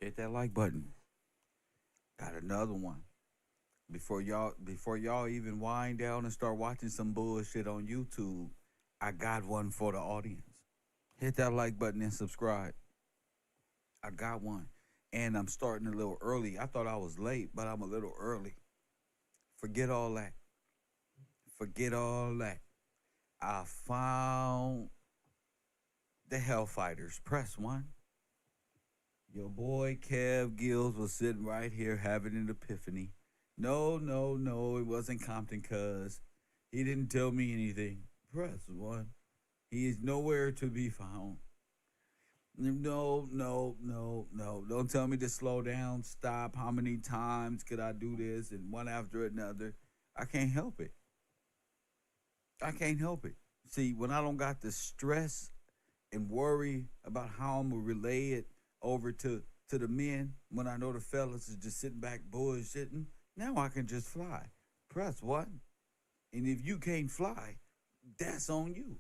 Hit that like button. Got another one. Before y'all even wind down and start watching some bullshit on YouTube, I got one for the audience. Hit that like button and subscribe. I got one. And I'm starting a little early. I thought I was late, but I'm a little early. Forget all that. Forget all that. I found the Hellfighters. Press one. Your boy Kev Gills was sitting right here having an epiphany. No, no, no, it wasn't Compton cuz. He didn't tell me anything. Press one. He is nowhere to be found. No, no, no, no. Don't tell me to slow down, stop. How many times could I do this? And one after another. I can't help it. I can't help it. See, when I don't got the stress and worry about how I'm gonna relay it over to the men, when I know the fellas is just sitting back bullshitting, now I can just fly. Press one. And if you can't fly, that's on you.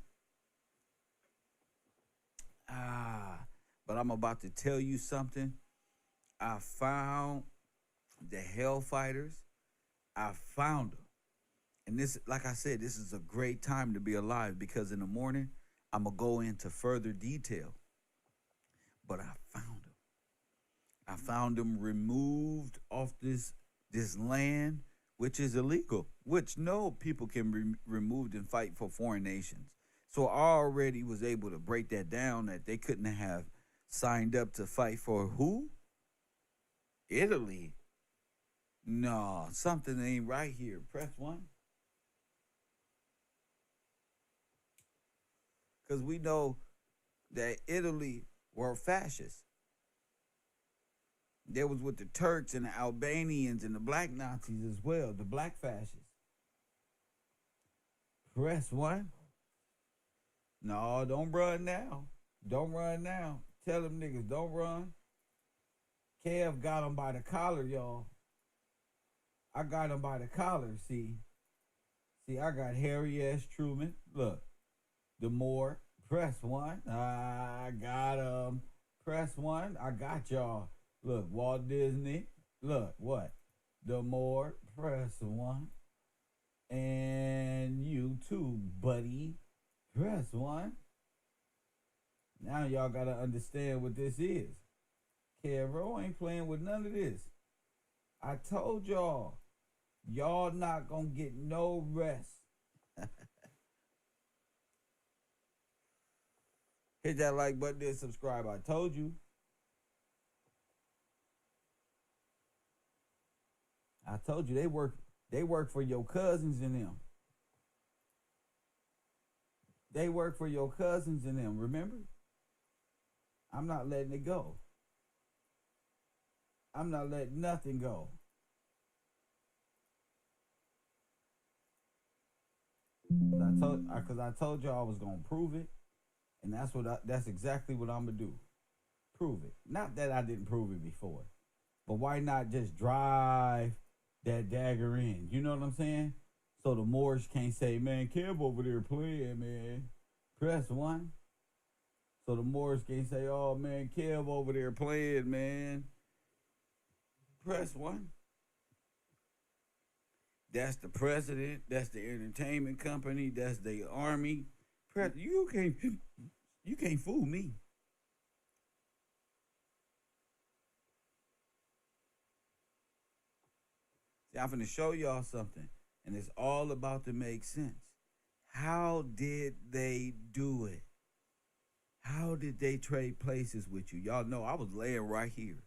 But I'm about to tell you something. I found the Hellfighters. I found them. And this, like I said, this is a great time to be alive because in the morning, I'm going to go into further detail. But I found them. I found them removed off this land, which is illegal, which no people can be removed and fight for foreign nations. So I already was able to break that down that they couldn't have signed up to fight for who? Italy. No, something ain't right here. Press one. Because we know that Italy were fascists. There was with the Turks and the Albanians and the black Nazis as well, the black fascists. Press one. No, don't run now. Don't run now. Tell them niggas, don't run. Kev got him by the collar, y'all. I got him by the collar, see. See, I got Harry S. Truman. Look, the Moore. Press one. I got him. Press one. I got y'all. Look, Walt Disney. Look, what? The Moore. Press one. And you too, buddy. Press one. Now y'all gotta understand what this is. KevRow ain't playing with none of this. I told y'all, y'all not gonna get no rest. Hit that like button and subscribe. I told you. I told you they work for your cousins and them. They work for your cousins and them, remember? I'm not letting it go. I'm not letting nothing go. Because I told y'all I was gonna prove it, and that's exactly what I'm gonna do. Prove it. Not that I didn't prove it before, but why not just drive that dagger in? You know what I'm saying? So the Moors can't say, man, Kev over there playing, man. Press one. So the Moors can't say, oh man, Kev over there playing, man. Press one. That's the president. That's the entertainment company. That's the army. You can't fool me. See, I'm finna show y'all something, and it's all about to make sense. How did they do it? How did they trade places with you? Y'all know I was laying right here.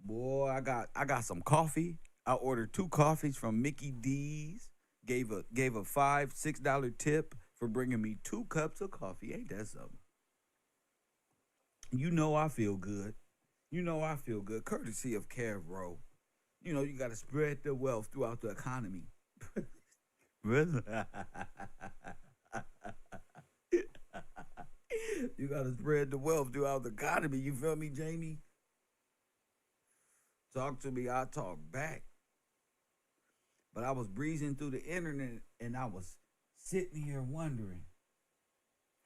Boy, I got some coffee. I ordered 2 coffees from Mickey D's. Gave a $5-6 tip for bringing me 2 cups of coffee. Ain't that something? You know I feel good. You know I feel good. Courtesy of KevRow. You know you got to spread the wealth throughout the economy. You got to spread the wealth throughout the economy. You feel me, Jamie? Talk to me, I talk back. But I was breezing through the internet and I was sitting here wondering,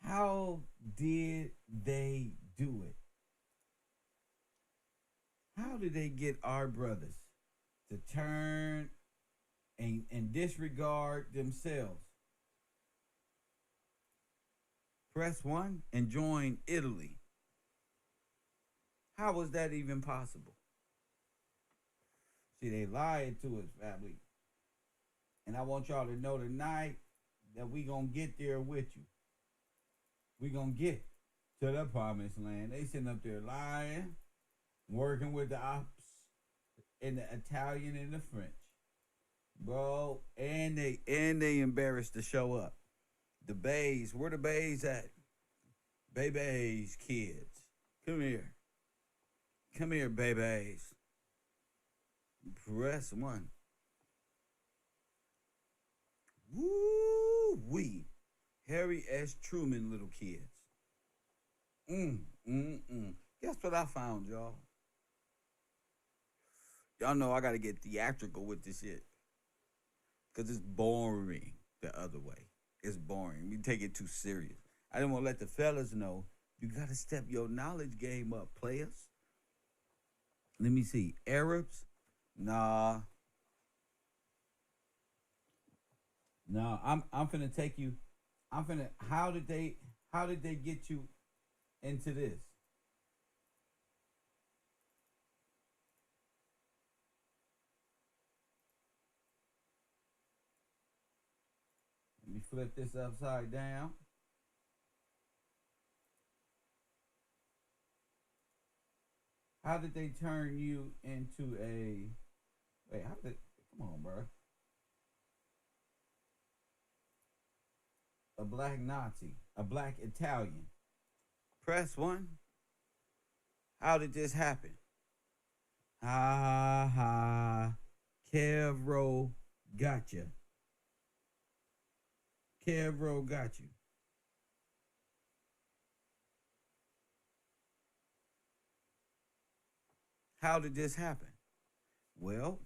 how did they do it? How did they get our brothers to turn and disregard themselves? Press 1 and join Italy. How was that even possible? See, they lied to us, family. And I want y'all to know tonight that we gonna get there with you. We gonna get to the promised land. They sitting up there lying, working with the ops and the Italian and the French. Bro, and they embarrassed to show up. The bays, where the bays at? Babies, kids. Come here. Come here, babies. Press 1. Woo-wee. Harry S. Truman little kids. Guess what I found, y'all? Y'all know I gotta get theatrical with this shit. Because it's boring the other way. It's boring. We take it too serious. I didn't want to let the fellas know you gotta step your knowledge game up, players. Let me see. Arabs? Nah. I'm finna take you. How did they get you into this? Let me flip this upside down. How did they turn you into a... Wait, how did... Come on, bro. A black Nazi. A black Italian. Press 1. How did this happen? Ha ha. KevRow gotcha. KevRow got you. How did this happen? Well,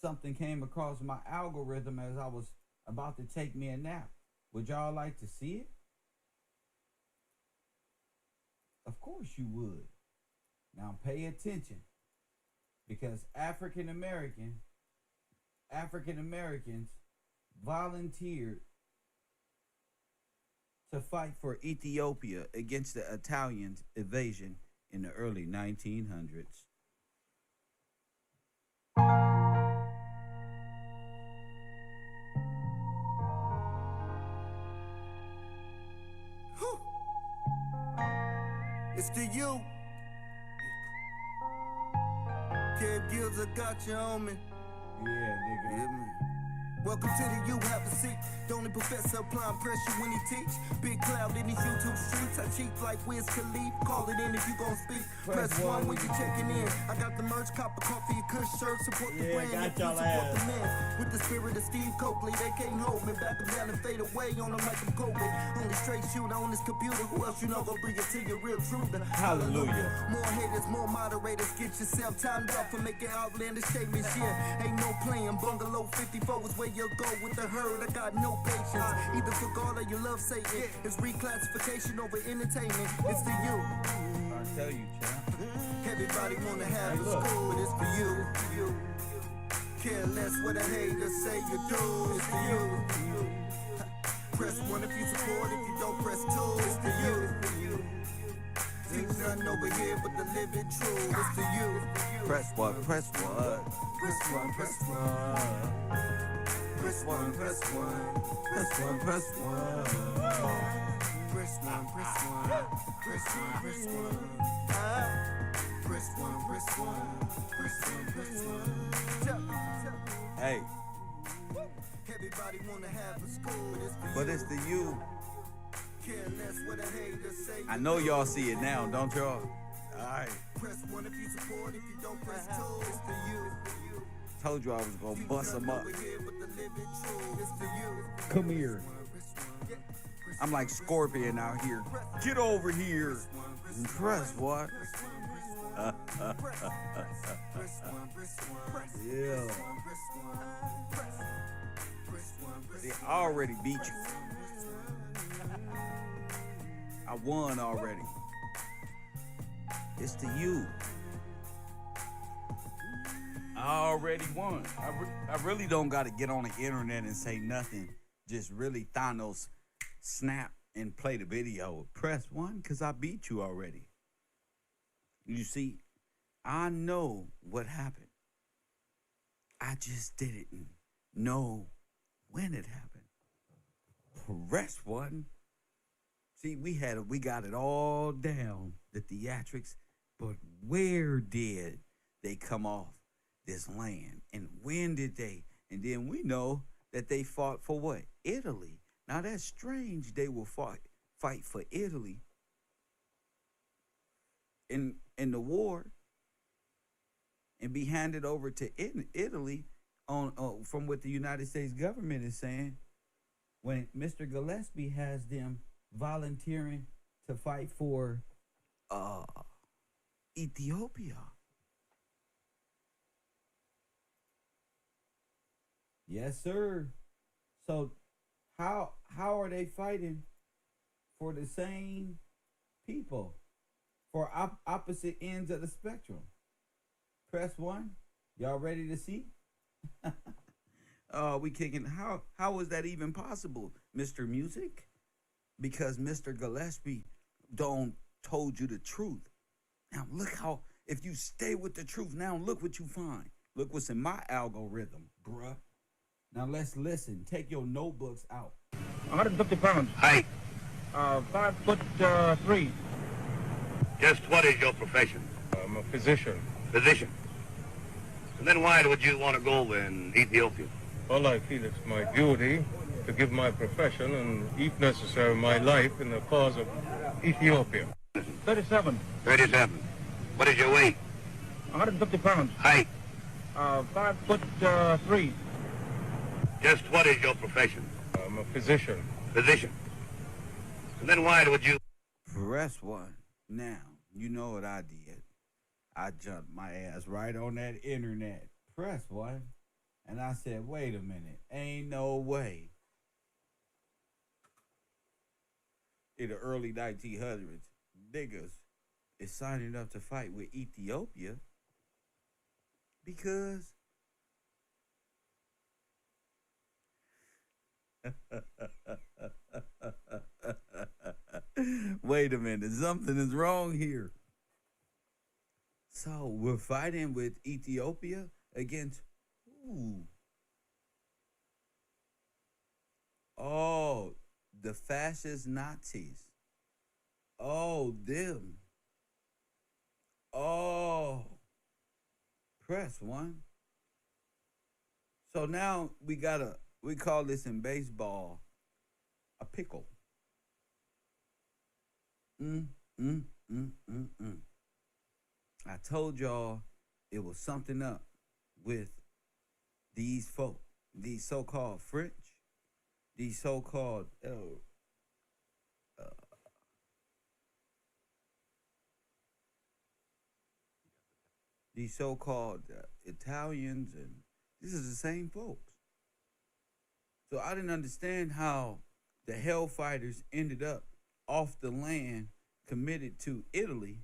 something came across my algorithm as I was about to take me a nap. Would y'all like to see it? Of course you would. Now pay attention, because African Americans volunteered to fight for Ethiopia against the Italians' invasion in the early 1900s. It's to you. Kev Gills, I got you on me. Yeah, nigga. Yeah, man. Welcome to the U, have a seat. The only professor applying pressure when he teach. Big cloud in these YouTube streets. I cheat like Wiz Khalif. Call it in if you gon' speak. Press 1 when you checking in. I got the merch, cop a coffee, a cush shirt. Support the brand, if you support the men. With the spirit of Steve Coakley, they can't hold me. Back them down and fade away on them like I'm Kobe. Only straight shooter on this computer. Who else you know gon' bring it to your real truther? Hallelujah. More haters, more moderators. Get yourself timed up for making outlandish statements. Yeah, ain't no playing. Bungalow 54 is where you'll go with the herd. I got no patience. Either for God or you love Satan. It's reclassification over entertainment. It's for you. I tell you, champ. Everybody wanna have a school, but it's for you. Care less what a hater say you do. It's for you. Press 1 if you support. If you don't press 2, it's for you. Teach nothing over here but the living true. It's for you. Press 1, press 1. Press 1, press 1. Press 1, press 1. Press 1, press 1. Press 1, press 1. Press 1, press 1. Press 1, press 1. Press 1, press 1. Hey, Everybody wanna have a school, but it's the you. Care less what a hater say. I know y'all see it now, don't y'all? Alright. Press 1 if you support. If you don't press 2, it's for you. Told you I was gonna bust them up. Over here but the living true. It's for you. Come here. I'm like Scorpion out here. Get over here. And press what? Yeah. They already beat you. I won already. It's the you. I already won. I really don't got to get on the internet and say nothing. Just really Thanos snap and play the video. Press 1 because I beat you already. You see, I know what happened. I just didn't know when it happened. Press 1. See, we got it all down, the theatrics, but where did they come off this land? And when did they? And then we know that they fought for what? Italy. Now that's strange they will fight for Italy in the war and be handed over to Italy on from what the United States government is saying when Mr. Gillespie has them volunteering to fight for Ethiopia. Yes, sir. So how are they fighting for the same people for opposite ends of the spectrum? Press 1. Y'all ready to see? We kicking. How is that even possible, Mr. Music? Because Mr. Gillespie don't told you the truth. Now look how, if you stay with the truth, now look what you find. Look what's in my algorithm, bruh. Now let's listen. Take your notebooks out. 150 pounds. Height. 5'3". Just what is your profession? I'm a physician. Physician. And then why would you want to go in Ethiopia? Well, I feel it's my duty to give my profession and, if necessary, my life in the cause of Ethiopia. 37. 37. What is your weight? 150 pounds. Height. 5'3". Just what is your profession? I'm a physician. Physician. And then why would you... Press 1. Now, you know what I did. I jumped my ass right on that internet. Press 1. And I said, wait a minute. Ain't no way. In the early 1900s, niggas is signing up to fight with Ethiopia because wait a minute, something is wrong here. So we're fighting with Ethiopia against who? Oh, the fascist Nazis. Oh, them. Oh, press 1. So now we call this in baseball a pickle. I told y'all it was something up with these folk, these so-called French, these so-called these so-called Italians, and this is the same folks. So I didn't understand how the Hellfighters ended up off the land committed to Italy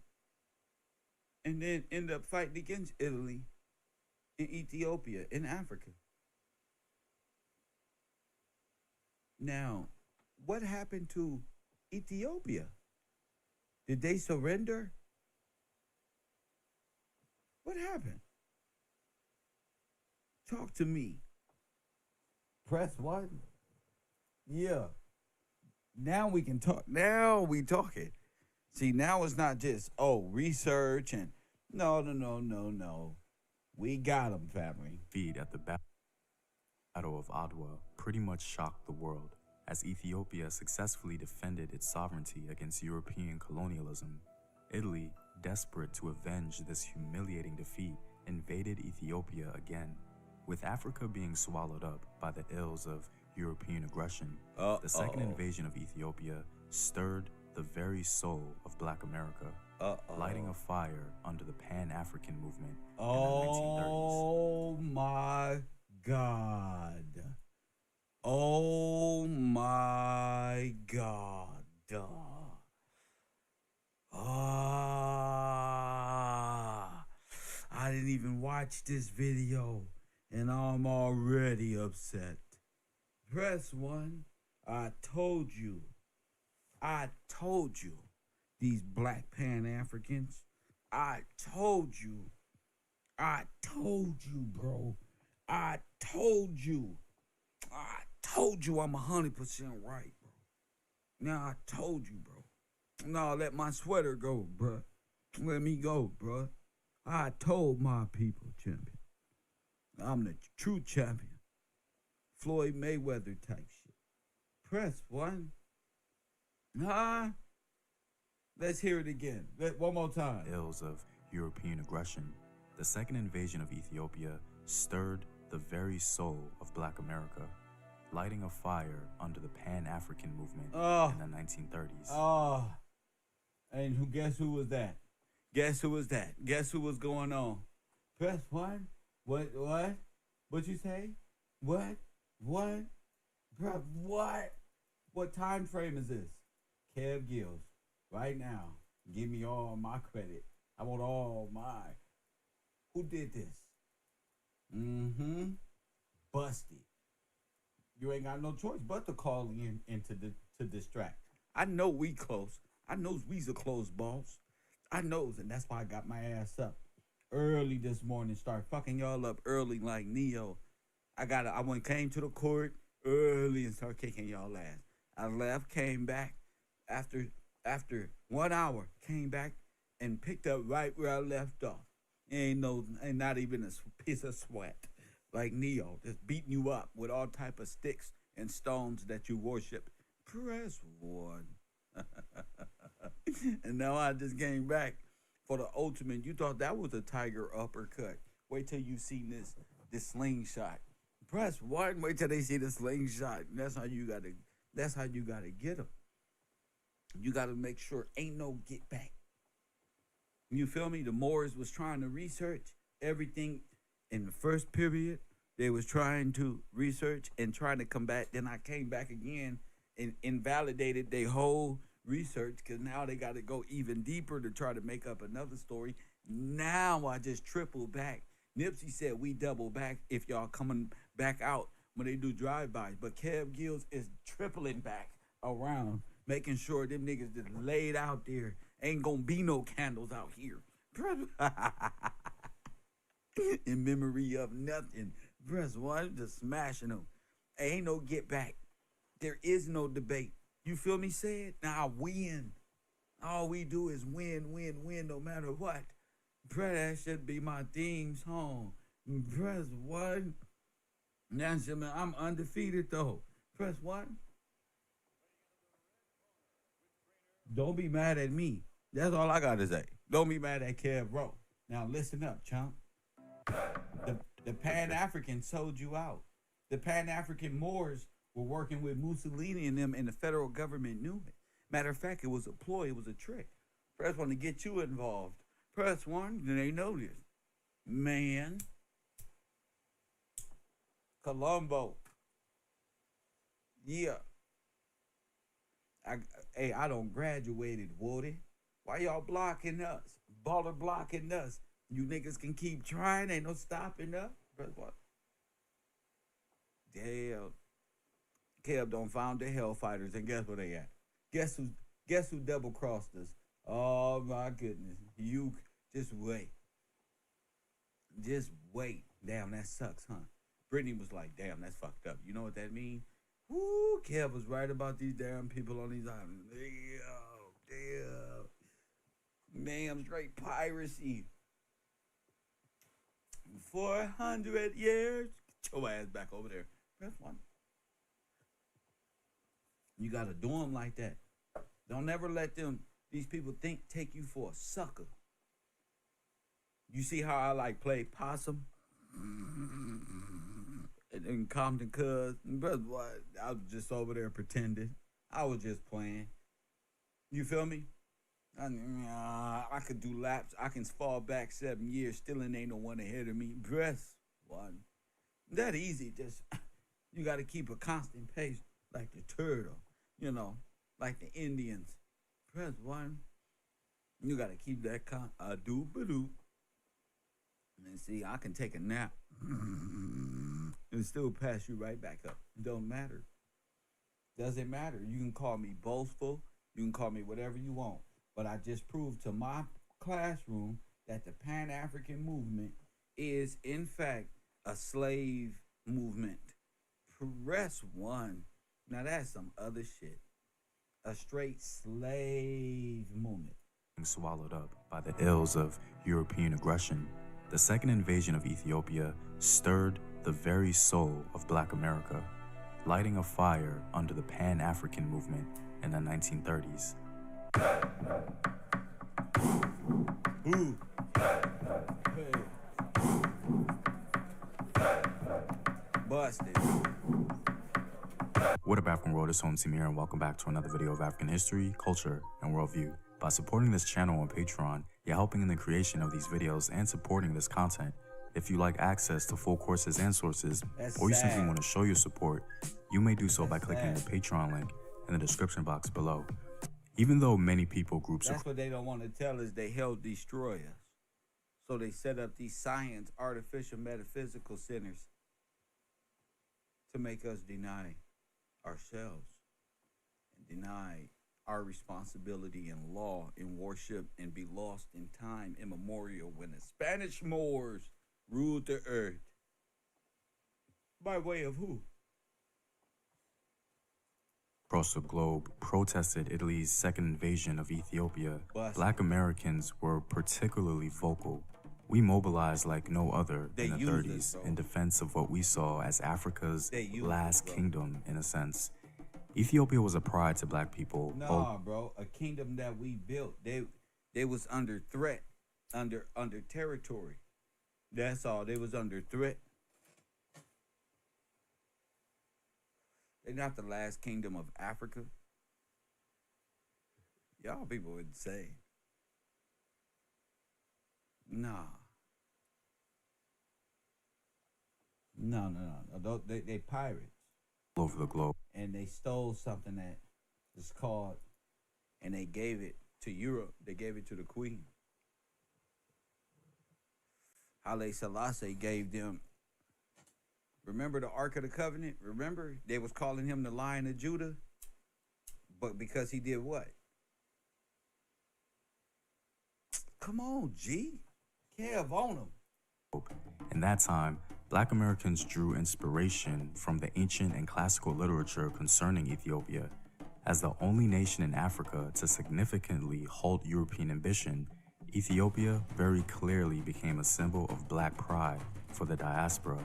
and then end up fighting against Italy in Ethiopia, in Africa. Now, what happened to Ethiopia? Did they surrender? What happened? Talk to me. Press 1. Yeah. Now we can talk. Now we talking. See, now it's not just, research and no. We got them, family. Defeat at the Battle of Adwa pretty much shocked the world as Ethiopia successfully defended its sovereignty against European colonialism. Italy, desperate to avenge this humiliating defeat, invaded Ethiopia again. With Africa being swallowed up by the ills of European aggression, the second invasion of Ethiopia stirred the very soul of Black America, lighting a fire under the Pan-African movement in the 1930s. Oh my God. Oh my God. didn't even watch this video, and I'm already upset. Press 1. I told you. These black Pan-Africans. I told you, bro. I told you I'm 100% right, bro. Now I told you, bro. No, let my sweater go, bro. Let me go, bro. I told my people, champion. I'm the true champion. Floyd Mayweather type shit. Press 1. Huh? Let's hear it again. One more time. Ills of European aggression, the second invasion of Ethiopia stirred the very soul of Black America, lighting a fire under the Pan-African movement in the 1930s. And guess who was that? Guess who was that? Guess who was going on? Press 1. What? What you say? What? Bruh, what? What time frame is this? Kev Gills, right now, give me all my credit. I want all my. Who did this? Busted. You ain't got no choice but to call in and to distract. I know we close. I knows we's a close boss. I knows, and that's why I got my ass up early this morning. Start fucking y'all up early like Neo. I came to the court early and started kicking y'all ass. I left, came back after 1 hour, came back and picked up right where I left off. Ain't not even a piece of sweat. Like Neo, just beating you up with all type of sticks and stones that you worship. Press 1. And now I just came back for the ultimate. You thought that was a tiger uppercut. Wait till you see this slingshot. Press 1. Wait till they see the slingshot. That's how you gotta get them. You gotta make sure ain't no get back. You feel me? The Moors was trying to research everything in the first period. They was trying to research and trying to combat. Then I came back again and invalidated their whole research, because now they got to go even deeper to try to make up another story. Now I just triple back. Nipsey said we double back if y'all coming back out when they do drive-bys. But Kev Gills is tripling back around, making sure them niggas just laid out there. Ain't gonna be no candles out here. In memory of nothing. Press 1, just smashing them. Ain't no get back. There is no debate. You feel me say it? Now I win. All we do is win no matter what. That should be my theme song. Press 1. Now, I'm undefeated though. Press 1. Don't be mad at me. That's all I got to say. Don't be mad at KevRow. Now listen up, chump. The Pan-Africans sold you out. The Pan-African Moors were working with Mussolini and them, and the federal government knew it. Matter of fact, it was a ploy. It was a trick. Press 1 to get you involved. Press 1, then they know this. Man. Colombo. Yeah. I don't graduated, Woody. Why y'all blocking us? Baller blocking us. You niggas can keep trying. Ain't no stopping us. Press 1. Damn. Kev done found the Hellfighters, and guess where they at? Guess who double crossed us? Oh my goodness. You just wait. Just wait. Damn, that sucks, huh? Brittany was like, damn, that's fucked up. You know what that mean? Woo, Kev was right about these damn people on these islands. Damn, straight piracy. 400 years. Get your ass back over there. Press 1. You gotta do them like that. Don't ever let these people take you for a sucker. You see how I like play possum? In Compton, cuz, brother, what? I was just over there pretending. I was just playing. You feel me? I could do laps. I can fall back 7 years. Still ain't no one ahead of me. Press 1. That easy. Just you got to keep a constant pace like the turtle. You know, like the Indians. Press 1. You got to keep that doop-a-doop. And see, I can take a nap and still pass you right back up. Don't matter. Doesn't matter. You can call me boastful. You can call me whatever you want. But I just proved to my classroom that the Pan-African movement is, in fact, a slave movement. Press 1. Now that's some other shit. A straight slave movement. Swallowed up by the ills of European aggression, the second invasion of Ethiopia stirred the very soul of Black America, lighting a fire under the Pan-African movement in the 1930s. Ooh. Hey. Busted. What up, African world? It's Home Team here, and welcome back to another video of African history, culture, and worldview. By supporting this channel on Patreon, you're helping in the creation of these videos and supporting this content. If you like access to full courses and sources, or you simply want to show your support, you may do so by clicking the Patreon link in the description box below. Even though many people groups... That's what they don't want to tell us. They help destroy us. So they set up these science, artificial, metaphysical centers to make us deny ourselves and deny our responsibility in law, in worship, and be lost in time immemorial when the Spanish Moors ruled the earth. By way of who? Across the globe protested Italy's second invasion of Ethiopia. Black Americans were particularly vocal. We mobilized like no other in the 30s in defense of what we saw as Africa's last kingdom, in a sense. Ethiopia was a pride to Black people. Nah, bro, a kingdom that we built. They was under threat, under territory. That's all. They was under threat. They're not the last kingdom of Africa. Y'all people would say. Nah. No. They pirates. All over the globe. And they stole something that is called, and they gave it to Europe. They gave it to the Queen. Haile Selassie gave them, remember the Ark of the Covenant? Remember? They was calling him the Lion of Judah. But because he did what? Come on, G. Kev on him. In that time, Black Americans drew inspiration from the ancient and classical literature concerning Ethiopia. As the only nation in Africa to significantly halt European ambition, Ethiopia very clearly became a symbol of Black pride for the diaspora.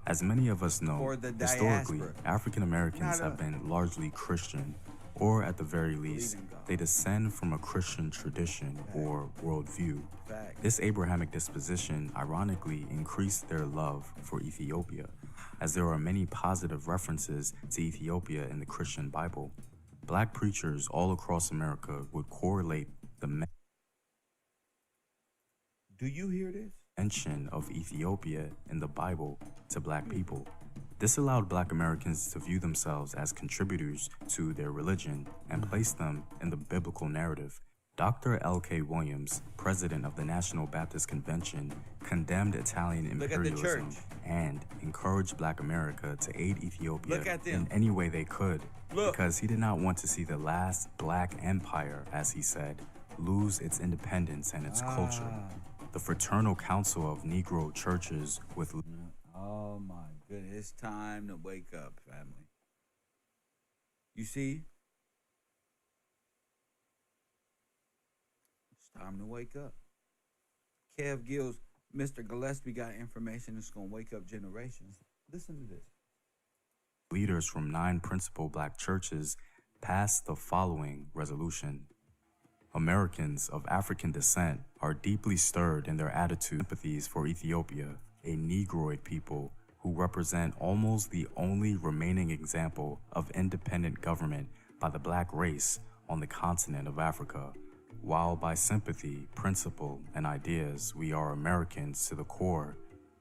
As many of us know, historically, African Americans have been largely Christian, or at the very least, they descend from a Christian tradition or worldview. This Abrahamic disposition ironically increased their love for Ethiopia, as there are many positive references to Ethiopia in the Christian Bible. Black preachers all across America would correlate the Do you hear this? mention of Ethiopia in the Bible to Black people. This allowed Black Americans to view themselves as contributors to their religion and place them in the biblical narrative. Dr. L.K. Williams, president of the National Baptist Convention, condemned Italian imperialism and encouraged Black America to aid Ethiopia in any way they could, because he did not want to see the last Black empire, as he said, lose its independence and its culture. The Fraternal Council of Negro Churches with... Oh my goodness, it's time to wake up, family. You see? It's time to wake up. Kev Gills, Mr. Gillespie got information that's going to wake up generations. Listen to this. Leaders from 9 principal Black churches passed the following resolution. Americans of African descent are deeply stirred in their attitude and sympathies for Ethiopia, a Negroid people who represent almost the only remaining example of independent government by the Black race on the continent of Africa. While by sympathy, principle, and ideas we are Americans to the core,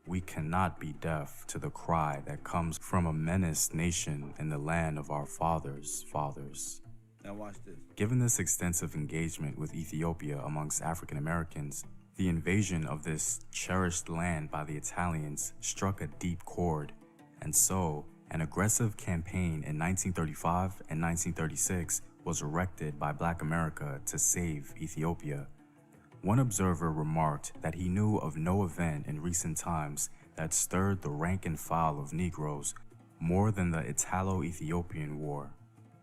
we cannot be deaf to the cry that comes from a menaced nation in the land of our fathers' fathers. Now watch this. Given this extensive engagement with Ethiopia amongst African Americans, The invasion of this cherished land by the Italians struck a deep chord, and so an aggressive campaign in 1935 and 1936 was erected by Black America to save Ethiopia. One observer remarked that he knew of no event in recent times that stirred the rank and file of Negroes more than the Italo-Ethiopian War.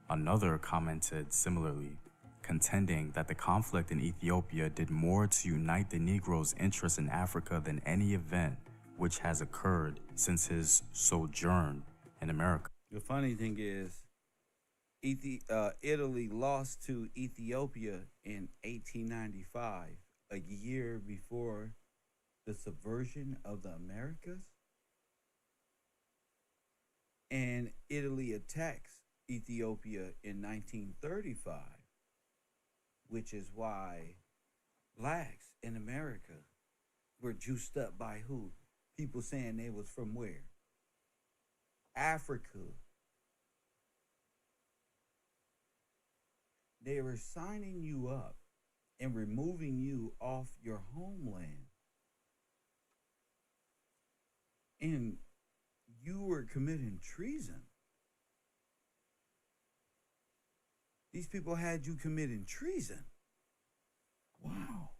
Another commented similarly, contending that the conflict in Ethiopia did more to unite the Negroes' interest in Africa than any event which has occurred since his sojourn in America. The funny thing is, Italy lost to Ethiopia in 1895, a year before the subversion of the Americas. And Italy attacks Ethiopia in 1935, which is why blacks in America were juiced up by who? People saying they was from where? Africa. They were signing you up and removing you off your homeland. And you were committing treason. These people had you committing treason. Wow.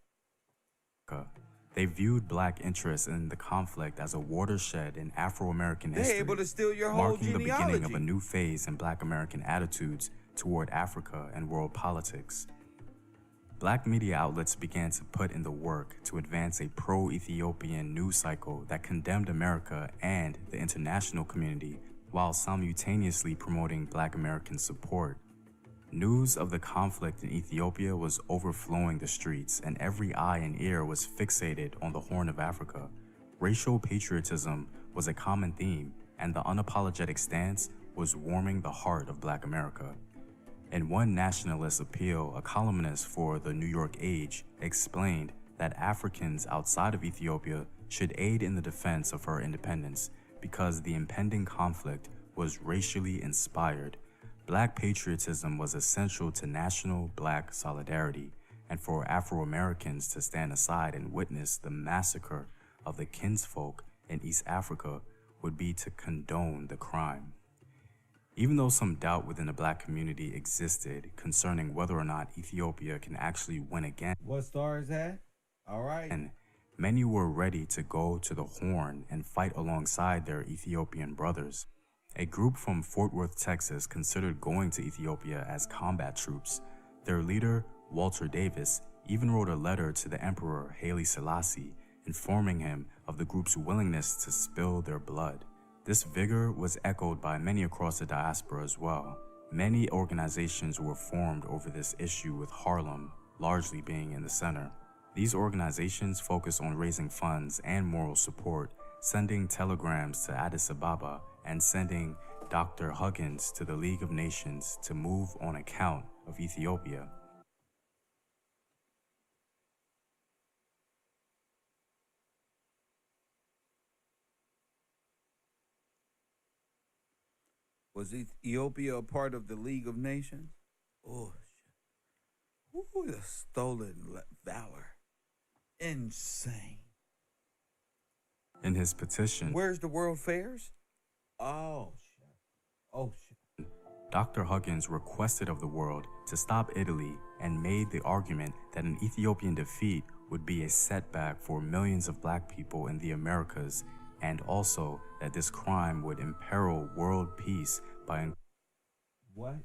They viewed black interests in the conflict as a watershed in Afro-American history, They're able to steal your whole marking the genealogy. beginning of a new phase in Black American attitudes toward Africa and world politics. Black media outlets began to put in the work to advance a pro-Ethiopian news cycle that condemned America and the international community while simultaneously promoting Black American support. News of the conflict in Ethiopia was overflowing the streets, and every eye and ear was fixated on the Horn of Africa. Racial patriotism was a common theme, and the unapologetic stance was warming the heart of Black America. In one nationalist appeal, a columnist for the New York Age explained that Africans outside of Ethiopia should aid in the defense of her independence because the impending conflict was racially inspired. Black patriotism was essential to national Black solidarity, and for Afro-Americans to stand aside and witness the massacre of the kinsfolk in East Africa would be to condone the crime. Even though some doubt within the Black community existed concerning whether or not Ethiopia can actually win again, What star is that? All right. and many were ready to go to the Horn and fight alongside their Ethiopian brothers. A group from Fort Worth, Texas considered going to Ethiopia as combat troops. Their leader, Walter Davis, even wrote a letter to the Emperor Haile Selassie, informing him of the group's willingness to spill their blood. This vigor was echoed by many across the diaspora as well. Many organizations were formed over this issue, with Harlem largely being in the center. These organizations focus on raising funds and moral support, sending telegrams to Addis Ababa, and sending Dr. Huggins to the League of Nations to move on account of Ethiopia. Was Ethiopia a part of the League of Nations? Oh, shit. Ooh, the stolen valor. Insane. In his petition, Where's the World Fairs? Oh, shit. Oh, shit. Dr. Huggins requested of the world to stop Italy and made the argument that an Ethiopian defeat would be a setback for millions of Black people in the Americas, and also that this crime would imperil world peace by What?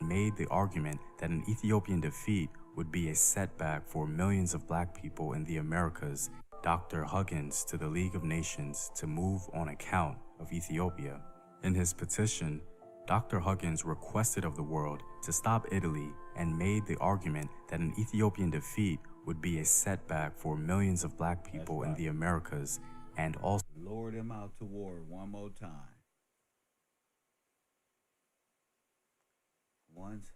made the argument that an Ethiopian defeat would be a setback for millions of Black people in the Americas. Dr. Huggins to the League of Nations to move on account of Ethiopia. In his petition, Dr. Huggins requested of the world to stop Italy and made the argument that an Ethiopian defeat would be a setback for millions of Black people in the Americas, and also Lure them out to war one more time. Once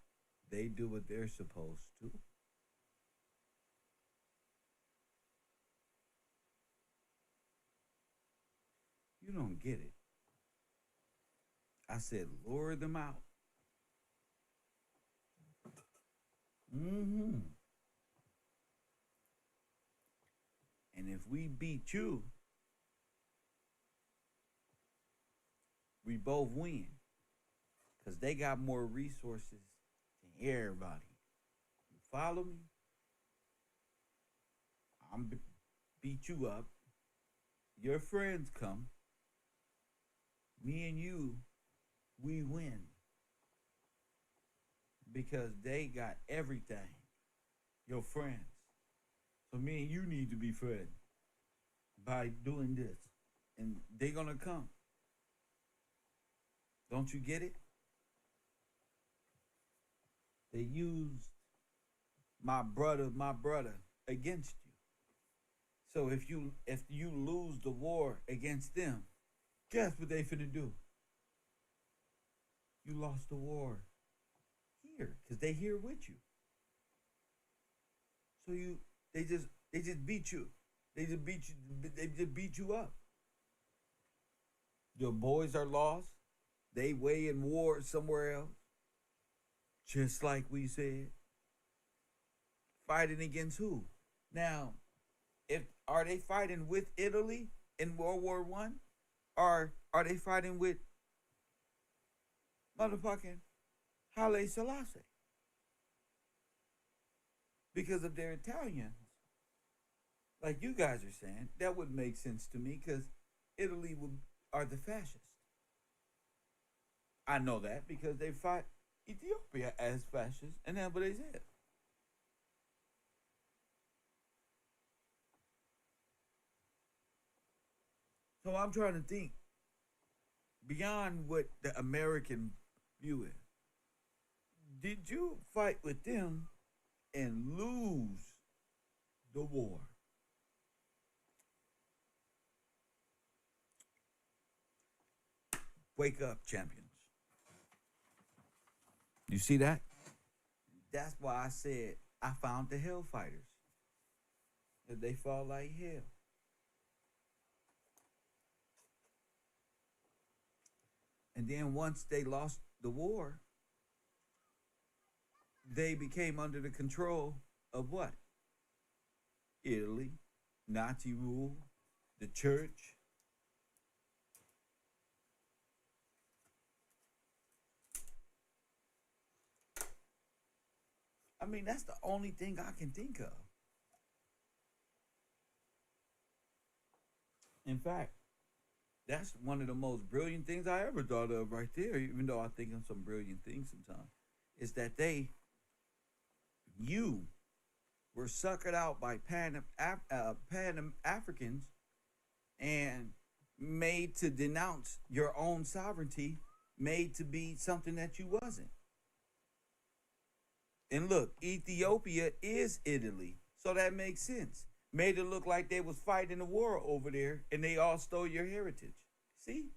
they do what they're supposed to. You don't get it. I said lure them out. if we beat you, we both win. Because they got more resources than everybody. You follow me? I'm beat you up. Your friends come. Me and you, we win. Because they got everything. Your friends. So me and you need to be friends by doing this. And they're gonna come. Don't you get it? They used my brother against you. So if you lose the war against them, guess what they finna do? You lost the war here, because they here with you. So they just beat you. They just beat you up. Your boys are lost. They way in war somewhere else. Just like we said. Fighting against who? Now, are they fighting with Italy in World War I? Or are they fighting with motherfucking Haile Selassie? Because if they're Italians, like you guys are saying, that would make sense to me, because Italy are the fascists. I know that because they fight Ethiopia as fascists, and that's what they said. So I'm trying to think beyond what the American view is. Did you fight with them and lose the war? Wake up, champions. You see that? That's why I said I found the hellfighters. That they fall like hell. And then once they lost the war, they became under the control of what? Italy, Nazi rule, the church. I mean, that's the only thing I can think of. In fact, that's one of the most brilliant things I ever thought of right there, even though I think of some brilliant things sometimes, is that you were suckered out by Pan-Africans and made to denounce your own sovereignty, made to be something that you wasn't. And look, Ethiopia is Italy, so that makes sense. Made it look like they was fighting a war over there, and they all stole your heritage. See?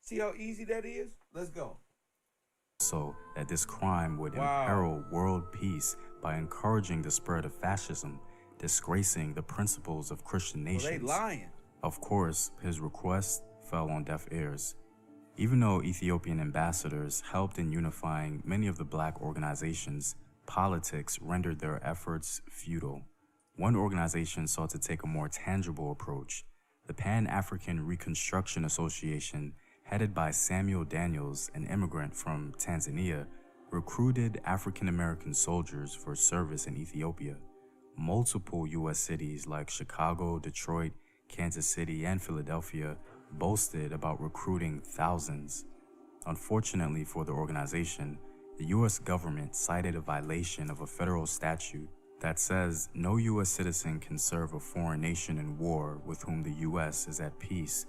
See how easy that is? Let's go. So that this crime would imperil world peace by encouraging the spread of fascism, disgracing the principles of Christian nations. Well, they lying. Of course, his request fell on deaf ears. Even though Ethiopian ambassadors helped in unifying many of the black organizations, politics rendered their efforts futile. One organization sought to take a more tangible approach. The Pan-African Reconstruction Association, headed by Samuel Daniels, an immigrant from Tanzania, recruited African-American soldiers for service in Ethiopia. Multiple U.S. cities like Chicago, Detroit, Kansas City, and Philadelphia boasted about recruiting thousands. Unfortunately for the organization, the U.S. government cited a violation of a federal statute that says no U.S. citizen can serve a foreign nation in war with whom the U.S. is at peace.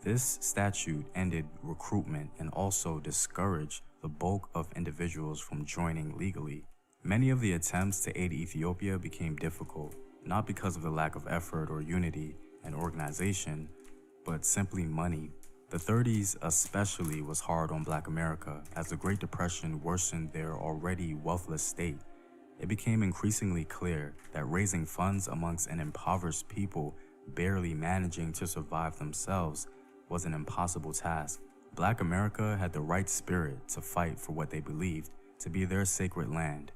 This statute ended recruitment and also discouraged the bulk of individuals from joining legally. Many of the attempts to aid Ethiopia became difficult, not because of the lack of effort or unity and organization, but simply money. The 30s especially was hard on Black America as the Great Depression worsened their already wealthless state. It became increasingly clear that raising funds amongst an impoverished people barely managing to survive themselves was an impossible task. Black America had the right spirit to fight for what they believed to be their sacred land,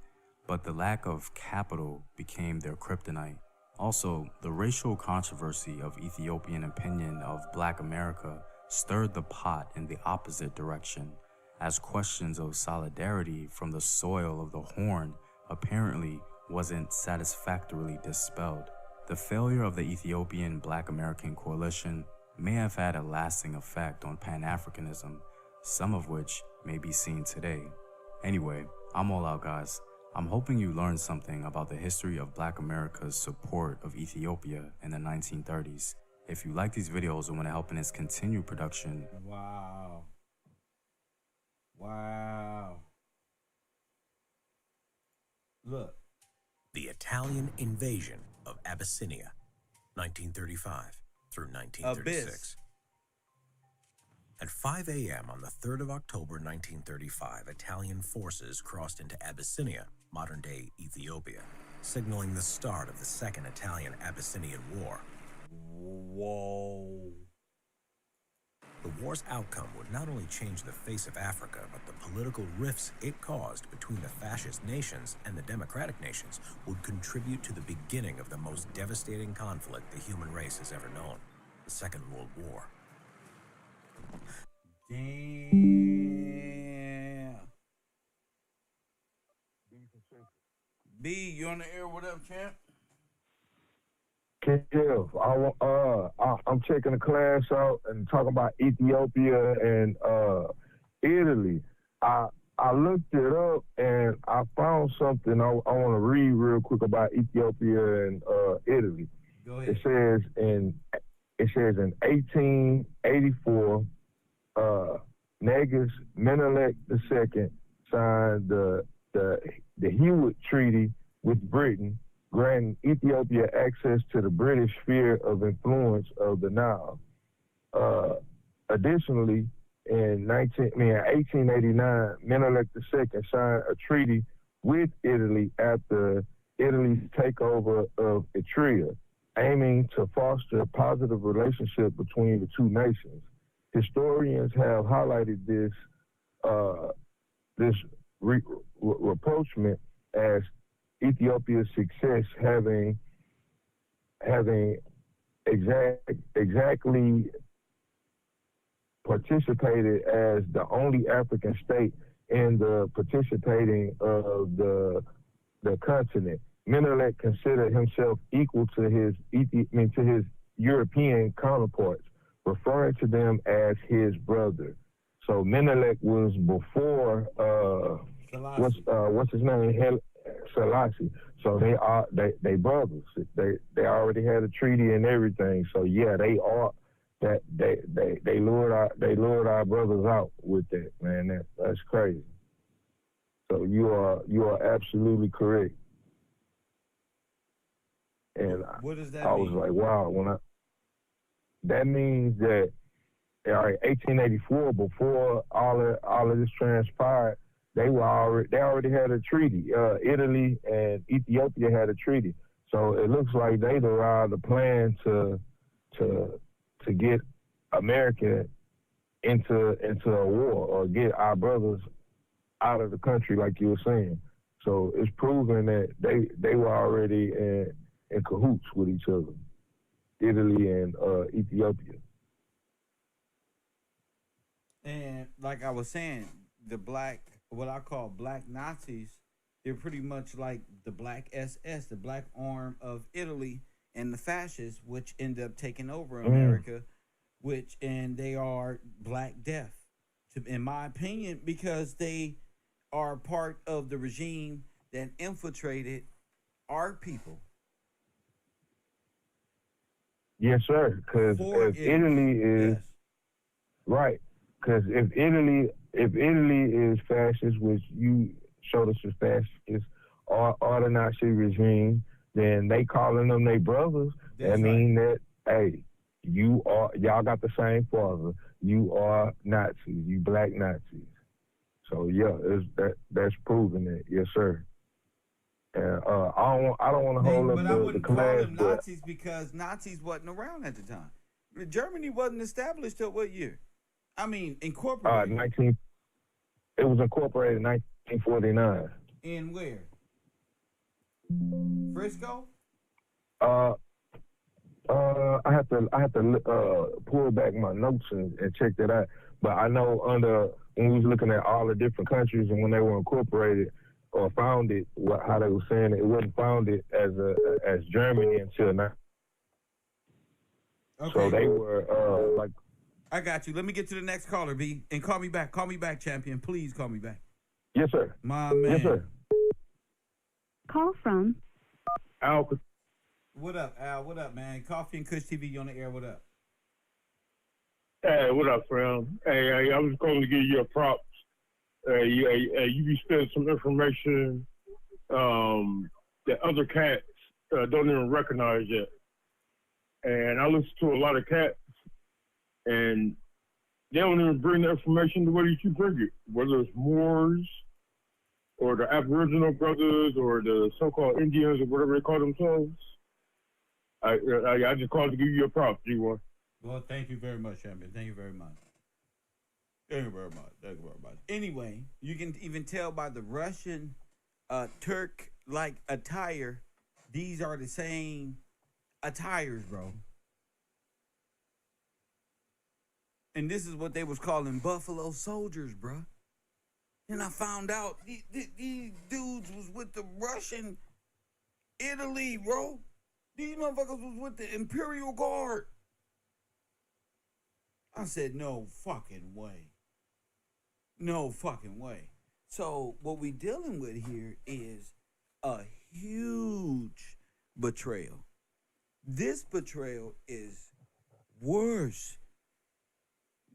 but the lack of capital became their kryptonite. Also, the racial controversy of Ethiopian opinion of Black America stirred the pot in the opposite direction, as questions of solidarity from the soil of the Horn apparently wasn't satisfactorily dispelled. The failure of the Ethiopian Black American Coalition may have had a lasting effect on Pan-Africanism, some of which may be seen today. Anyway, I'm all out, guys. I'm hoping you learned something about the history of Black America's support of Ethiopia in the 1930s. If you like these videos and want to help in its continued production, Wow. Look. The Italian invasion of Abyssinia, 1935 through 1936. Abyss. At 5 a.m. on the 3rd of October 1935, Italian forces crossed into Abyssinia, modern-day Ethiopia, signaling the start of the Second Italian-Abyssinian War. Whoa. The war's outcome would not only change the face of Africa, but the political rifts it caused between the fascist nations and the democratic nations would contribute to the beginning of the most devastating conflict the human race has ever known, the Second World War. Damn. B, you on the air? What up, champ? Kev, I'm checking the class out and talking about Ethiopia and Italy. I looked it up and I found something I want to read real quick about Ethiopia and Italy. Go ahead. It says in 1884, Negus Menelik II signed the Hewitt Treaty with Britain, granting Ethiopia access to the British sphere of influence of the Nile. Additionally, in 1889, Menelik II signed a treaty with Italy after Italy's takeover of Etruria, aiming to foster a positive relationship between the two nations. Historians have highlighted this rapprochement as Ethiopia's success having exactly participated as the only African state in the participating of the continent. Menelik considered himself equal to his European counterparts, referring to them as his brother. So Menelik was before what's his name? Selassie. So they brothers. They already had a treaty and everything. So yeah, they lured our brothers out with that, man. That's crazy. So you are absolutely correct. And What does that I mean? was like, wow. That means that 1884, before all of this transpired, they already had a treaty. Italy and Ethiopia had a treaty. So it looks like they derived a plan to get America into a war or get our brothers out of the country, like you were saying. So it's proven that they were already in cahoots with each other, Italy and Ethiopia. And like I was saying, what I call black Nazis, they're pretty much like the black SS, the black arm of Italy, and the fascists, which end up taking over America, and they are Black Death, in my opinion, because they are part of the regime that infiltrated our people. Yes, sir. Because if Italy is yes. right, because if Italy is fascist, which you showed us as fascist, or the Nazi regime, then they calling them their brothers. That mean that, hey, y'all got the same father. You are Nazis. You black Nazis. So yeah, that's proven it. Yes, sir. And I don't want to hold up but I the wouldn't call class, them Nazis because Nazis wasn't around at the time. Germany wasn't established till what year? I mean, incorporated. It was incorporated in 1949. In where? Frisco? Uh, I have to pull back my notes and check that out. But I know when we was looking at all the different countries and when they were incorporated or founded, how they were saying it wasn't founded as Germany until now. Okay. So they were like. I got you. Let me get to the next caller, B, and call me back. Call me back, champion. Please call me back. Yes, sir. My man. Yes, sir. Call from Al. What up, Al? What up, man? Coffee and Kush TV, you on the air. What up? Hey, what up, friend? Hey, I was calling to give you a props. You be spending some information that other cats don't even recognize yet. And I listen to a lot of cats, and they don't even bring the information the way that you bring it, whether it's Moors or the Aboriginal brothers or the so-called Indians or whatever they call themselves. I just called to give you a prop, G1. Well, thank you very much, champion. Thank you very much. Thank you very much. Thank you very much. Anyway, you can even tell by the Russian Turk-like attire, these are the same attires, bro. And this is what they was calling Buffalo Soldiers, bro. And I found out these dudes was with the Russian Italy, bro. These motherfuckers was with the Imperial Guard. I said, no fucking way. No fucking way. So what we dealing with here is a huge betrayal. This betrayal is worse.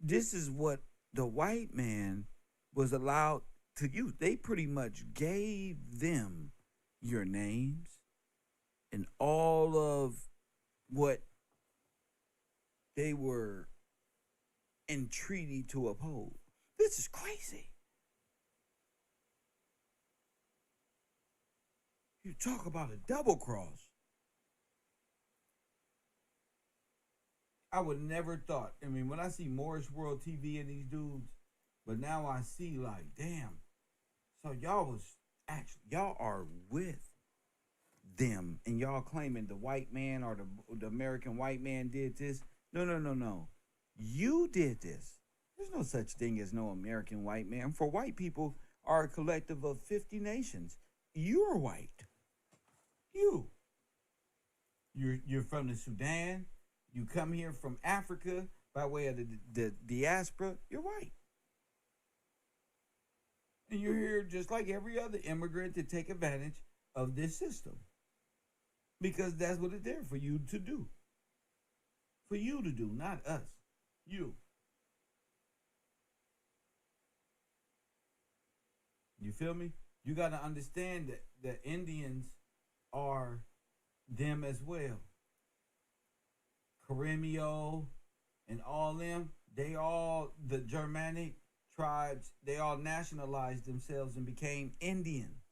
This is what the white man was allowed to use. They pretty much gave them your names and all of what they were in treaty to uphold. This is crazy. You talk about a double cross. I would never thought. I mean, when I see Morris World TV and these dudes, but now I see like, damn. So y'all are with them, and y'all claiming the white man or the American white man did this. No. You did this. There's no such thing as no American white man. For white people are a collective of 50 nations. You're white. You're from the Sudan. You come here from Africa by way of the diaspora. You're white. And you're here just like every other immigrant to take advantage of this system. Because that's what it's there for you to do. For you to do, not us. You. You feel me? You got to understand that the Indians are them as well. Carimio and all them, the Germanic tribes, they all nationalized themselves and became Indians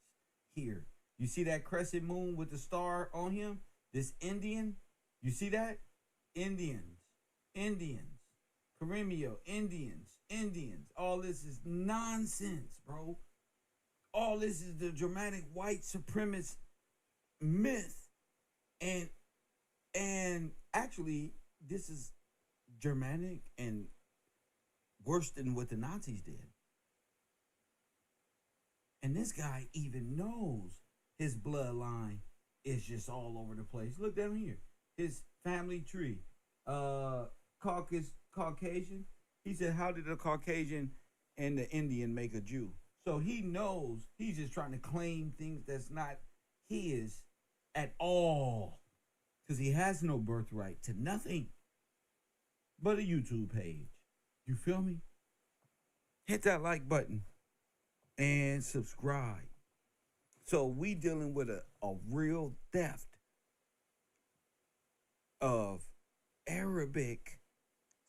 here. You see that crescent moon with the star on him? This Indian, you see that? Indians. Carimio, Indians. All this is nonsense, bro. All this is the Germanic white supremacist myth. And actually, this is Germanic and worse than what the Nazis did. And this guy even knows his bloodline is just all over the place. Look down here. His family tree. Caucasian. He said, how did a Caucasian and the Indian make a Jew? So he knows he's just trying to claim things that's not his at all. Because he has no birthright to nothing but a YouTube page. You feel me? Hit that like button and subscribe. So we dealing with a real theft of Arabic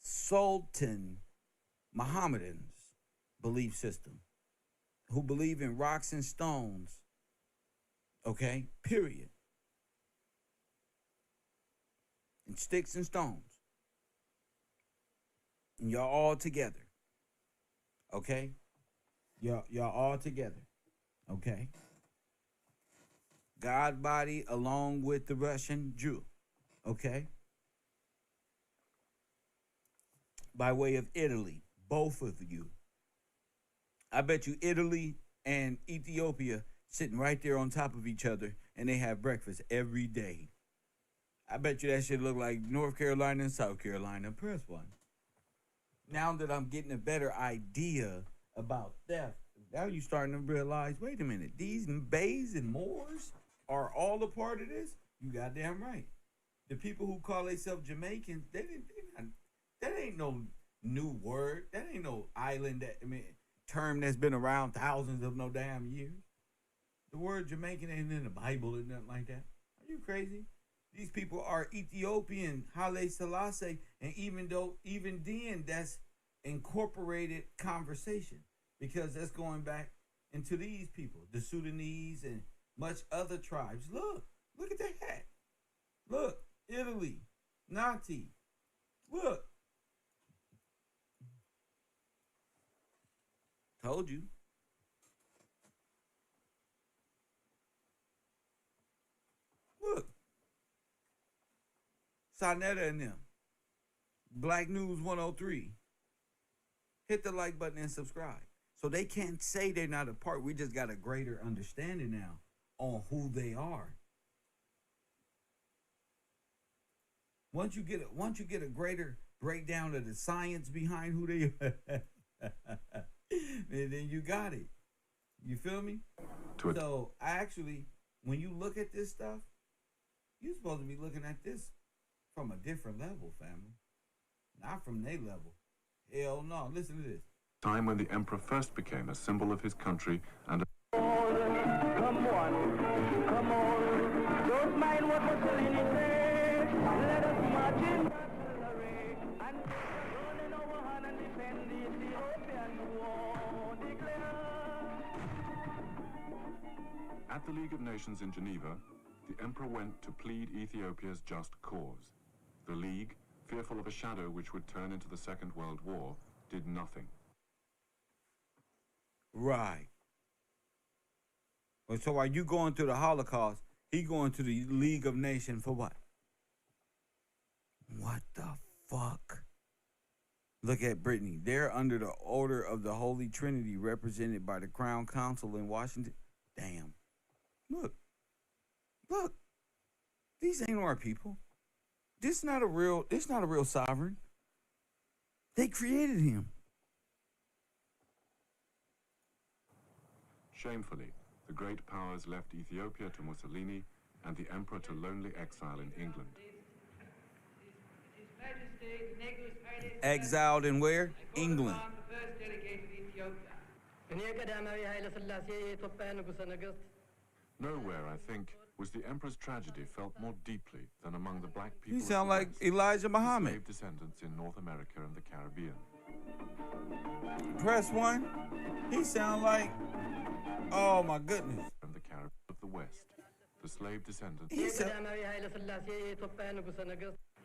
Sultan Mohammedans' belief system, who believe in rocks and stones. Okay? Period. And sticks and stones. And y'all all together. Okay? Y'all all together. Okay? God body along with the Russian Jew. Okay? By way of Italy, both of you. I bet you Italy and Ethiopia sitting right there on top of each other and they have breakfast every day. I bet you that shit look like North Carolina and South Carolina. Press one. Now that I'm getting a better idea about theft, now you starting to realize, wait a minute, these bays and moors are all a part of this? You goddamn right. The people who call themselves Jamaicans, that ain't no new word. That ain't no island term that's been around thousands of no damn years. The word Jamaican ain't in the Bible or nothing like that. Are you crazy? These people are Ethiopian, Haile Selassie, and even then, that's incorporated conversation because that's going back into these people, the Sudanese and much other tribes. Look at that hat. Look, Italy, Nati. Look. Told you. Look. Sonetta and them. Black News 103. Hit the like button and subscribe. So they can't say they're not a part. We just got a greater understanding now on who they are. Once you get a greater breakdown of the science behind who they are, and then you got it. You feel me? So actually, when you look at this stuff, you're supposed to be looking at this from a different level, family. Not from their level. Hell no. Listen to this. Time when the emperor first became a symbol of his country and Come on, don't mind what Mussolini says. Let us march in battle array and take the throne in our hand and defend the Ethiopian war. Declare. At the League of Nations in Geneva, the emperor went to plead Ethiopia's just cause. The League, fearful of a shadow which would turn into the Second World War, did nothing. Right. Well, so while you going through the Holocaust, he going to the League of Nations for what? What the fuck? Look at Brittany. They're under the order of the Holy Trinity, represented by the Crown Council in Washington. Damn. Look. These ain't our people. This not a real sovereign. They created him. Shamefully, the great powers left Ethiopia to Mussolini and the emperor to lonely exile in England. Exiled in where? England. Nowhere, I think, was the emperor's tragedy felt more deeply than among the black people. He sound like Elijah Muhammad. Slave descendants in North America and the Caribbean. Press one. He sound like, oh my goodness. From the Caribbean of the West, the slave descendants.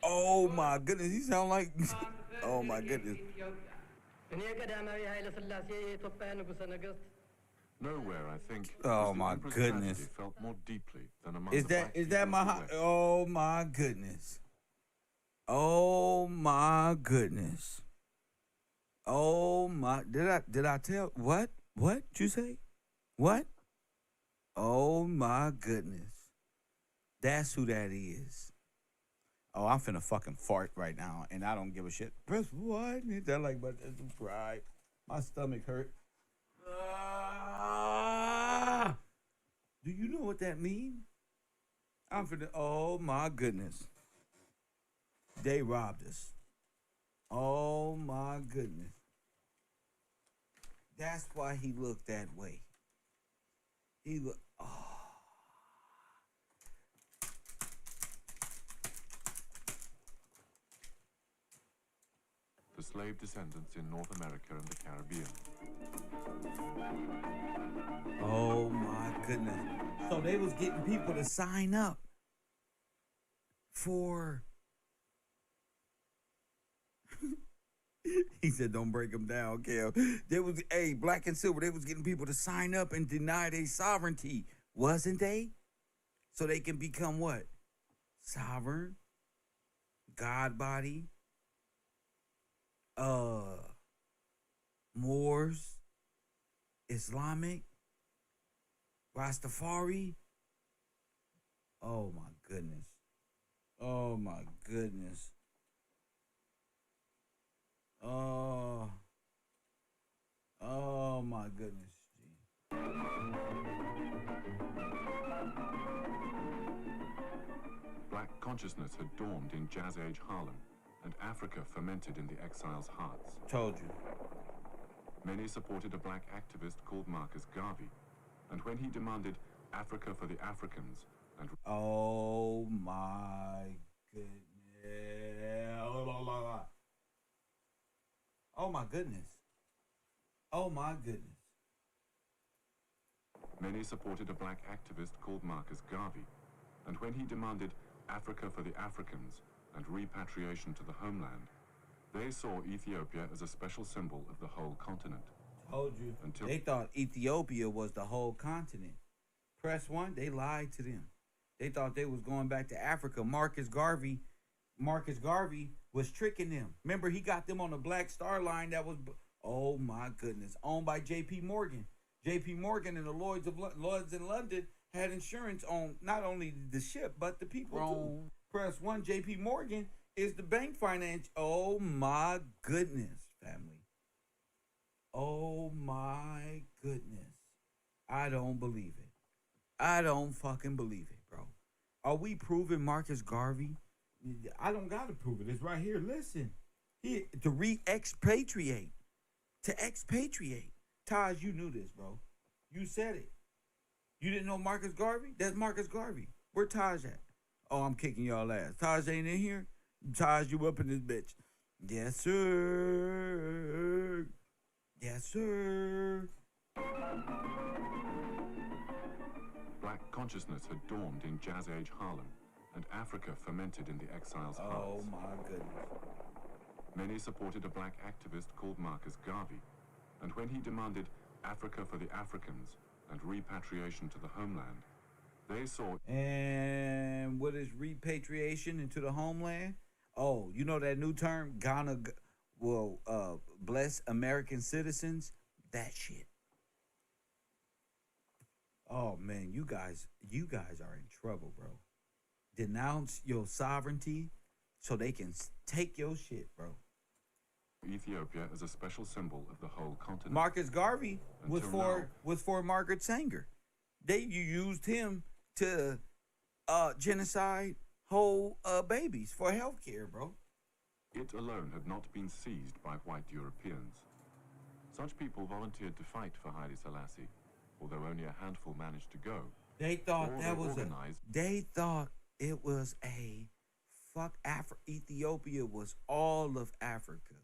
Oh my goodness. He sound like, oh my goodness. Nowhere, I think. Oh my goodness. Felt more deeply than among Is that my? Oh my goodness. Oh my goodness. Oh my. Did I tell what? What you say? What? Oh my goodness. That's who that is. Oh, I'm finna fucking fart right now, and I don't give a shit. Press what? Hit that like button. Subscribe. My stomach hurt. Do you know what that means? I'm finna. Oh my goodness. They robbed us. Oh my goodness. That's why he looked that way. He looked. Oh. The slave descendants in North America and the Caribbean. Oh my goodness. So they was getting people to sign up for he said don't break them down, Kev. There was black and silver, they was getting people to sign up and deny their sovereignty, wasn't they? so they can become what? Sovereign, God body, Moors, Islamic, Rastafari. Oh my goodness. Oh my goodness. Oh my goodness. Black consciousness had dawned in Jazz Age Harlem, and Africa fermented in the exiles' hearts. Told you. Many supported a black activist called Marcus Garvey, and when he demanded Africa for the Africans and oh my goodness. Oh my goodness. Oh my goodness. many supported a black activist called Marcus Garvey, and when he demanded Africa for the Africans and repatriation to the homeland, they saw Ethiopia as a special symbol of the whole continent. Told you. Until They thought Ethiopia was the whole continent. Press one, they lied to them. They thought they was going back to Africa. Marcus Garvey was tricking them. Remember, he got them on the Black Star Line that was, oh my goodness, owned by J.P. Morgan. J.P. Morgan and the Lloyds in London had insurance on not only the ship, but the people too. Press one, J.P. Morgan is the bank finance. Oh my goodness, family. Oh my goodness. I don't believe it. I don't fucking believe it, bro. Are we proving Marcus Garvey? I don't gotta prove it. It's right here. Listen. To re-expatriate. To expatriate. Taj, you knew this, bro. You said it. You didn't know Marcus Garvey? That's Marcus Garvey. Where Taj at? Oh, I'm kicking y'all ass. Taj ain't in here? Taj, you up in this bitch. Yes, sir. Yes, sir. Black consciousness had dawned in Jazz Age Harlem, and Africa fermented in the exiles' hearts. Oh my goodness. Many supported a black activist called Marcus Garvey, and when he demanded Africa for the Africans and repatriation to the homeland, they saw... And what is repatriation into the homeland? Oh, you know that new term? Ghana will bless American citizens? That shit. Oh man, you guys are in trouble, bro. Denounce your sovereignty so they can take your shit, bro. Ethiopia as a special symbol of the whole continent. Marcus Garvey was Until for Margaret Sanger. You used him to genocide whole babies for health care, bro. It alone had not been seized by white Europeans. Such people volunteered to fight for Haile Selassie, although only a handful managed to go. They thought Or that they was organized. They thought it was a Ethiopia was all of Africa.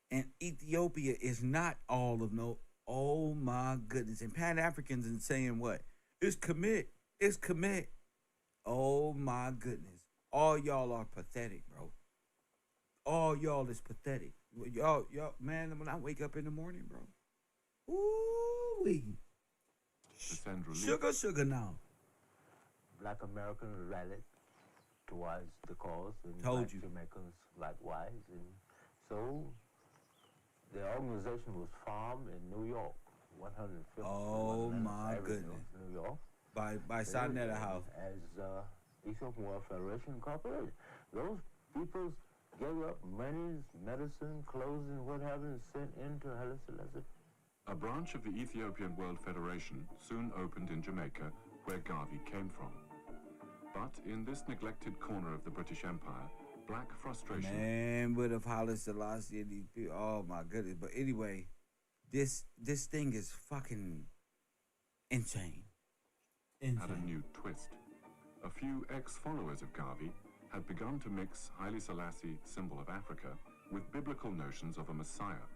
And Ethiopia is not all of no. Oh my goodness. And Pan-Africans and saying what? It's commit. It's commit. Oh my goodness. All y'all are pathetic, bro. All y'all is pathetic. Y'all, man, when I wake up in the morning, bro. Ooh-wee. To send relief. Sugar now. Black Americans rallied towards the cause, and Told black you. Jamaicans likewise. And so the organization was formed in New York, 150th. Oh my goodness. New York. By Sarnetta House. As Ethiopian World Federation Incorporated. Those people gave up monies, medicine, clothes, and what have you, sent into Haile Selassie. A branch of the Ethiopian World Federation soon opened in Jamaica, where Garvey came from. But in this neglected corner of the British Empire, black frustration... Man, what if Haile Selassie and these people? Oh my goodness. But anyway, this thing is fucking insane. had a new twist. A few ex-followers of Garvey had begun to mix Haile Selassie, symbol of Africa, with biblical notions of a Messiah.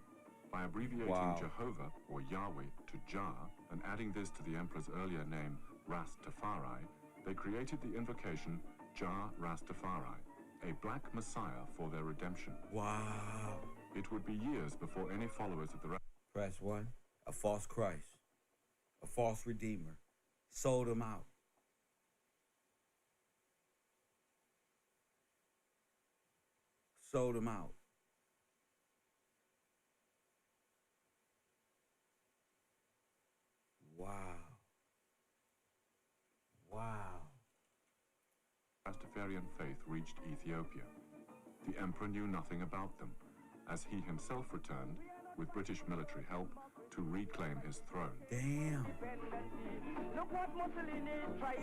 By abbreviating Jehovah, or Yahweh, to Jah, and adding this to the emperor's earlier name, Rastafari, they created the invocation Jah Rastafari, a black Messiah for their redemption. Wow. It would be years before any followers of the... Press one, a false Christ, a false redeemer, sold them out. sold them out. Wow. Wow. Rastafarian faith reached Ethiopia. The emperor knew nothing about them, as he himself returned, with British military help, to reclaim his throne. Damn.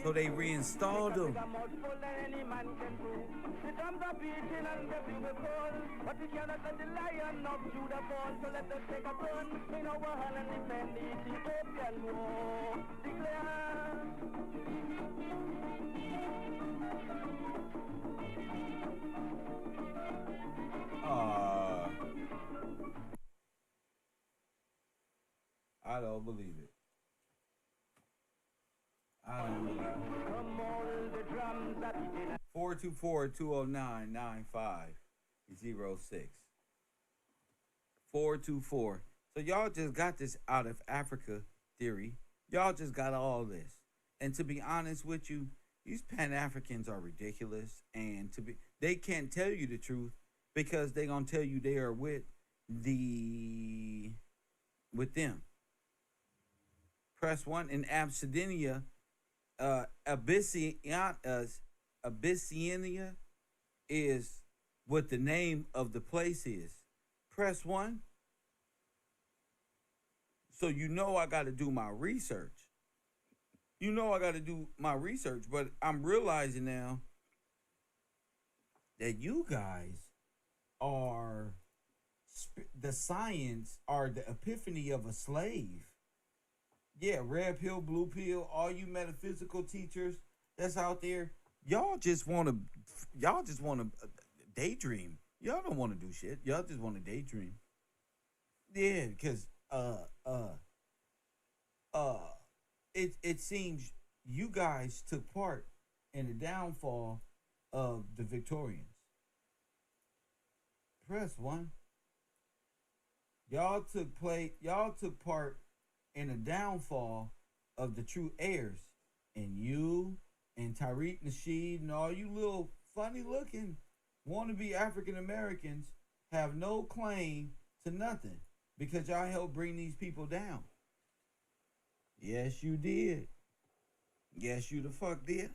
So they reinstalled them. I don't believe it. I don't believe it. 424-209-9506. 424. So y'all just got this out of Africa theory. Y'all just got all this. And to be honest with you, these Pan-Africans are ridiculous. And they can't tell you the truth because they're going to tell you they are with them. Press 1 in Abyssinia, Abyssinia is what the name of the place is. Press 1. So you know I got to do my research. But I'm realizing now that you guys are the science or the epiphany of a slave. Yeah, red pill, blue pill, all you metaphysical teachers that's out there, y'all just want to daydream. Y'all don't want to do shit. Y'all just want to daydream. Yeah, because it seems you guys took part in the downfall of the Victorians. Press 1. Y'all took part in the downfall of the true heirs. And you and Tariq Nasheed and all you little funny looking wannabe African Americans have no claim to nothing because y'all helped bring these people down. Yes, you did. Yes, you the fuck did.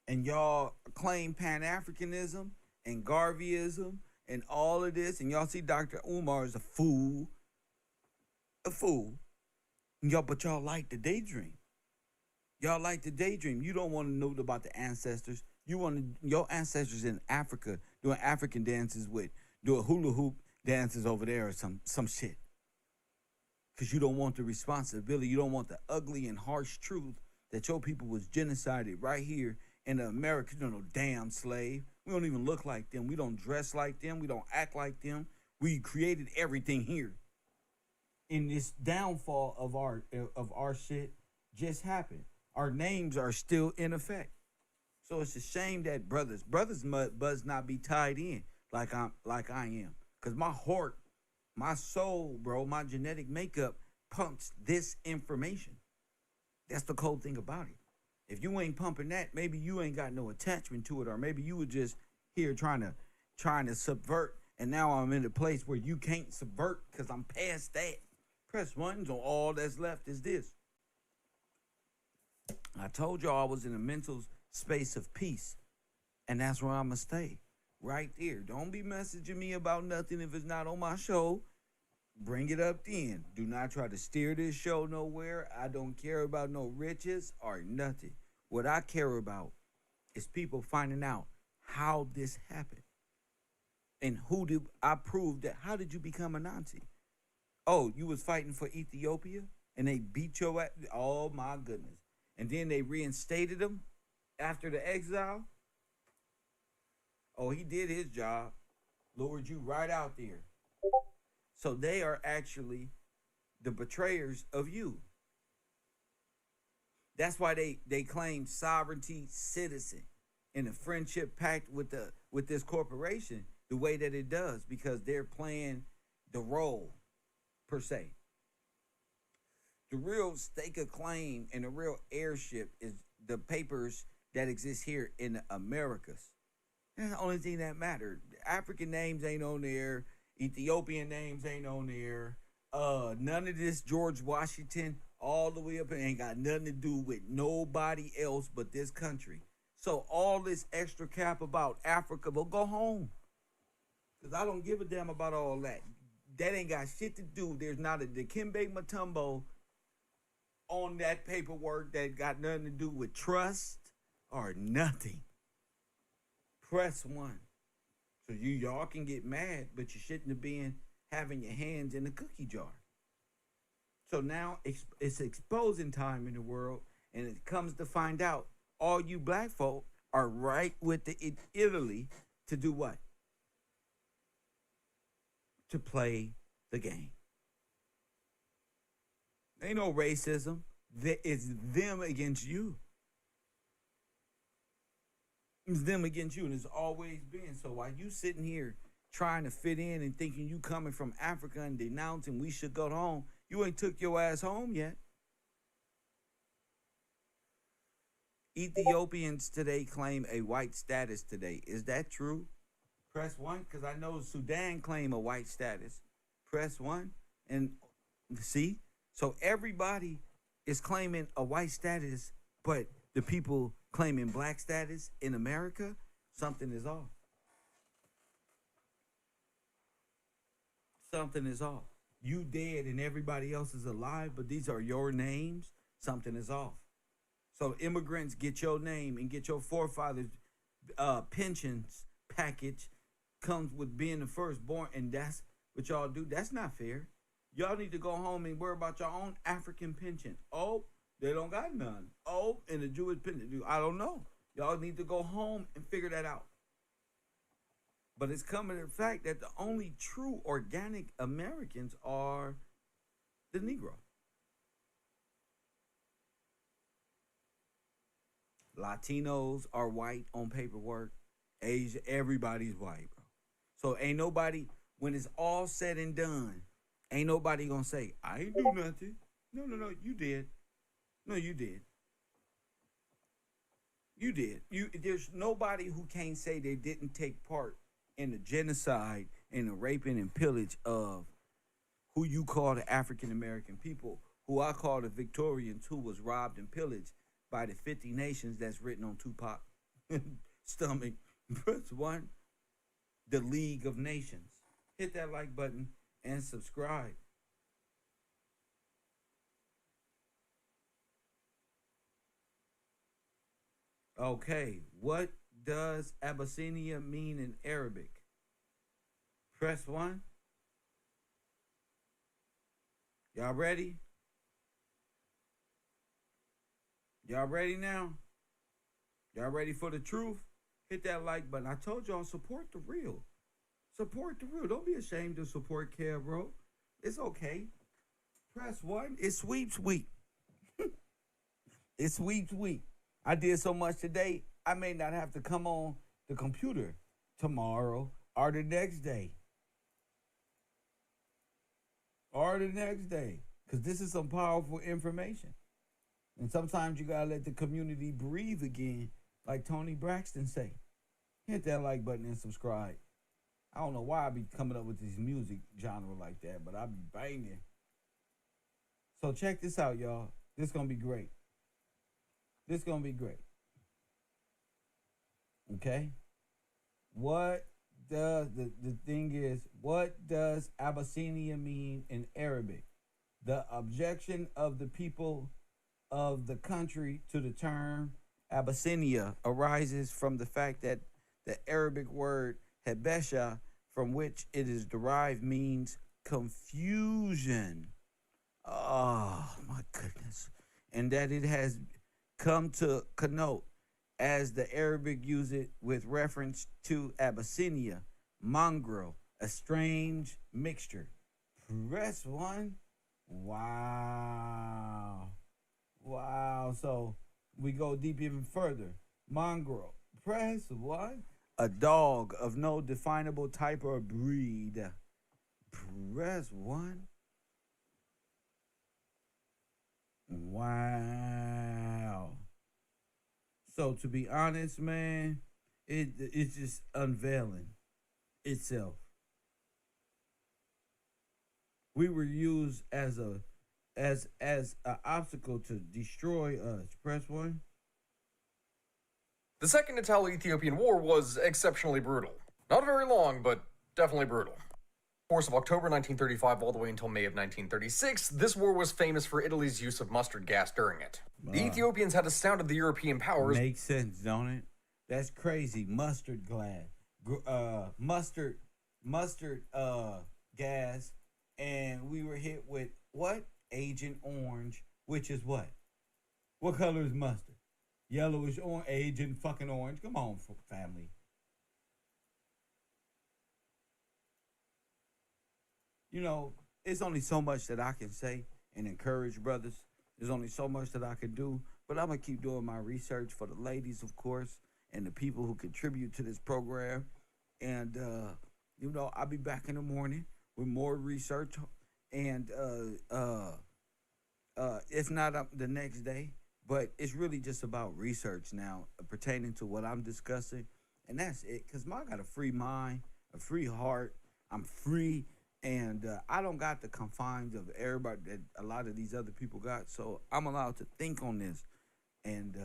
And y'all claim Pan-Africanism and Garveyism and all of this. And y'all see Dr. Umar is a fool. A fool. Y'all, but y'all like the daydream. Y'all like the daydream. You don't want to know about the ancestors. You want your ancestors in Africa doing African dances doing hula hoop dances over there or some shit. Because you don't want the responsibility. You don't want the ugly and harsh truth that your people was genocided right here in America. You no damn slave. We don't even look like them. We don't dress like them. We don't act like them. We created everything here. And this downfall of our shit just happened. Our names are still in effect. So it's a shame that brothers must not be tied in like I am. Cause my heart, my soul, bro, my genetic makeup pumps this information. That's the cold thing about it. If you ain't pumping that, maybe you ain't got no attachment to it, or maybe you were just here trying to subvert, and now I'm in a place where you can't subvert because I'm past that. Press 1, so all that's left is this. I told y'all I was in a mental space of peace, and that's where I'm going to stay, right there. Don't be messaging me about nothing if it's not on my show. Bring it up then. Do not try to steer this show nowhere. I don't care about no riches or nothing. What I care about is people finding out how this happened. And who did I prove that? How did you become a Nazi? Oh, you was fighting for Ethiopia and they beat your ass? Oh my goodness. And then they reinstated him after the exile? Oh, he did his job. Lured you right out there. So they are actually the betrayers of you. That's why they claim sovereignty citizen in a friendship pact with this corporation the way that it does, because they're playing the role per se. The real stake of claim and the real heirship is the papers that exist here in the Americas. That's the only thing that mattered. African names ain't on there. Ethiopian names ain't on there. None of this George Washington all the way up ain't got nothing to do with nobody else but this country. So all this extra cap about Africa, well, go home. Because I don't give a damn about all that. That ain't got shit to do. There's not a Dikembe Mutombo on that paperwork that got nothing to do with trust or nothing. Press 1. So y'all can get mad, but you shouldn't have been having your hands in the cookie jar. So now it's exposing time in the world, and it comes to find out all you black folk are right with Italy to do what? To play the game. Ain't no racism. It's them against you. It's them against you, and it's always been. So while you sitting here trying to fit in and thinking you coming from Africa and denouncing we should go home, you ain't took your ass home yet. Ethiopians today claim a white status today. Is that true? Press 1, because I know Sudan claim a white status. Press 1, and see? So everybody is claiming a white status, but the people claiming black status in America, something is off. Something is off. You dead and everybody else is alive, but these are your names. Something is off. So immigrants get your name and get your forefathers' pensions package comes with being the firstborn, and that's what y'all do. That's not fair. Y'all need to go home and worry about your own African pension. Oh, they don't got none. Oh, and the Jewish pension. I don't know. Y'all need to go home and figure that out. But it's coming to the fact that the only true organic Americans are the Negro. Latinos are white on paperwork. Asia, everybody's white, bro. So ain't nobody, when it's all said and done, ain't nobody gonna say, I ain't do nothing. No, you did. No, you did. You did. There's nobody who can't say they didn't take part in the genocide and the raping and pillage of who you call the African American people, who I call the Victorians, who was robbed and pillaged by the 50 nations that's written on Tupac stomach. Press 1, the League of Nations. Hit that like button and subscribe. Okay, what does Abyssinia mean in Arabic? Press 1. Y'all ready? Y'all ready now? Y'all ready for the truth? Hit that like button. I told y'all, support the real. Support the real. Don't be ashamed to support KevRow. It's okay. Press 1. It's sweeps week. It's sweeps week. I did so much today, I may not have to come on the computer tomorrow or the next day. Or the next day. Because this is some powerful information. And sometimes you got to let the community breathe again, like Tony Braxton say. Hit that like button and subscribe. I don't know why I be coming up with this music genre like that, but I be banging. So check this out, y'all. This going to be great. This going to be great. Okay? What does, the thing is, what does Abyssinia mean in Arabic? The objection of the people of the country to the term Abyssinia arises from the fact that the Arabic word Habesha, from which it is derived, means confusion. Oh, my goodness. And that it has come to connote, as the Arabic use it with reference to Abyssinia, mongrel, a strange mixture. Press 1. Wow. Wow. So we go deep even further. Mongrel. Press 1. A dog of no definable type or breed. Press 1. Wow. So to be honest, man, It's just unveiling itself. We were used as a obstacle to destroy us. Press one. The Second Italo-Ethiopian War was exceptionally brutal. Not very long, but definitely brutal. Course of October 1935 all the way until May of 1936, this war was famous for Italy's use of mustard gas during it. The Ethiopians had astounded the European powers. Makes sense, don't it? That's crazy. Mustard gas, and we were hit with what? Agent Orange, which is what? What color is mustard? Yellowish orange, Agent fucking Orange. Come on, family. You know, it's only so much that I can say and encourage brothers. There's only so much that I can do, but I'm going to keep doing my research for the ladies, of course, and the people who contribute to this program. And, you know, I'll be back in the morning with more research. And if not up the next day, but it's really just about research now pertaining to what I'm discussing. And that's it, because I got a free mind, a free heart. I'm free. And I don't got the confines of everybody that a lot of these other people got. So I'm allowed to think on this and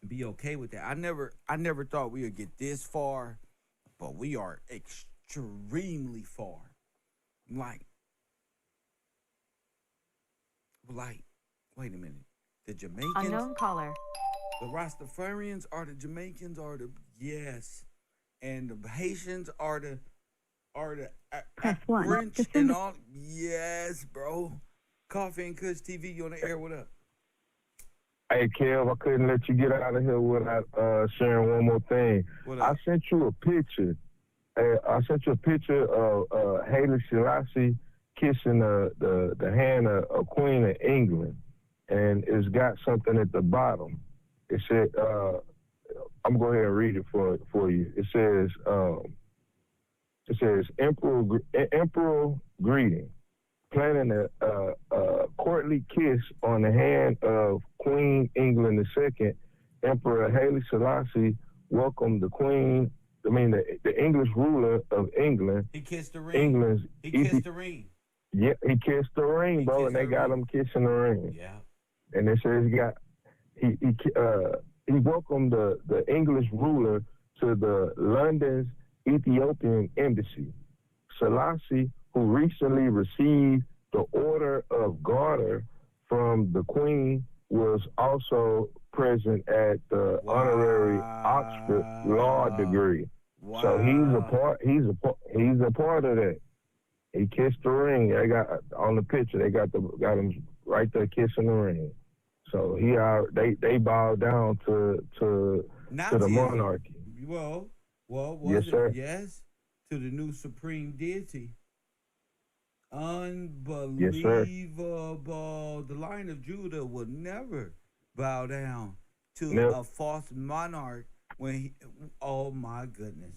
be okay with that. I never thought we would get this far, but we are extremely far. Like, wait a minute. The Jamaicans? Unknown caller. The Rastafarians are the Jamaicans yes. And the Haitians are the French and all. Yes, bro. Coffee and Kush TV, you on the air? What up? Hey, Kev, I couldn't let you get out of here without sharing one more thing. I sent you a picture. I sent you a picture of Haile Selassie kissing the hand of Queen of England, and it's got something at the bottom. It said, I'm going to go ahead and read it for you. It says, Emperor greeting, planning a courtly kiss on the hand of Queen England II. Emperor Haile Selassie welcomed the Queen. The English ruler of England. He kissed the ring. He kissed the ring. Yeah, he kissed the ring, bro, and they got him kissing the ring. Yeah. And it says he welcomed the English ruler to the London's Ethiopian embassy. Selassie, who recently received the Order of Garter from the Queen, was also present at the honorary Oxford law degree. Wow. So he's a part of that. He kissed the ring. They got on the picture. They got him right there kissing the ring. So they bowed down to the monarchy. Well, yes, sir. Yes, to the new supreme deity. Unbelievable. Yes, sir. The Lion of Judah would never bow down to a false monarch oh my goodness.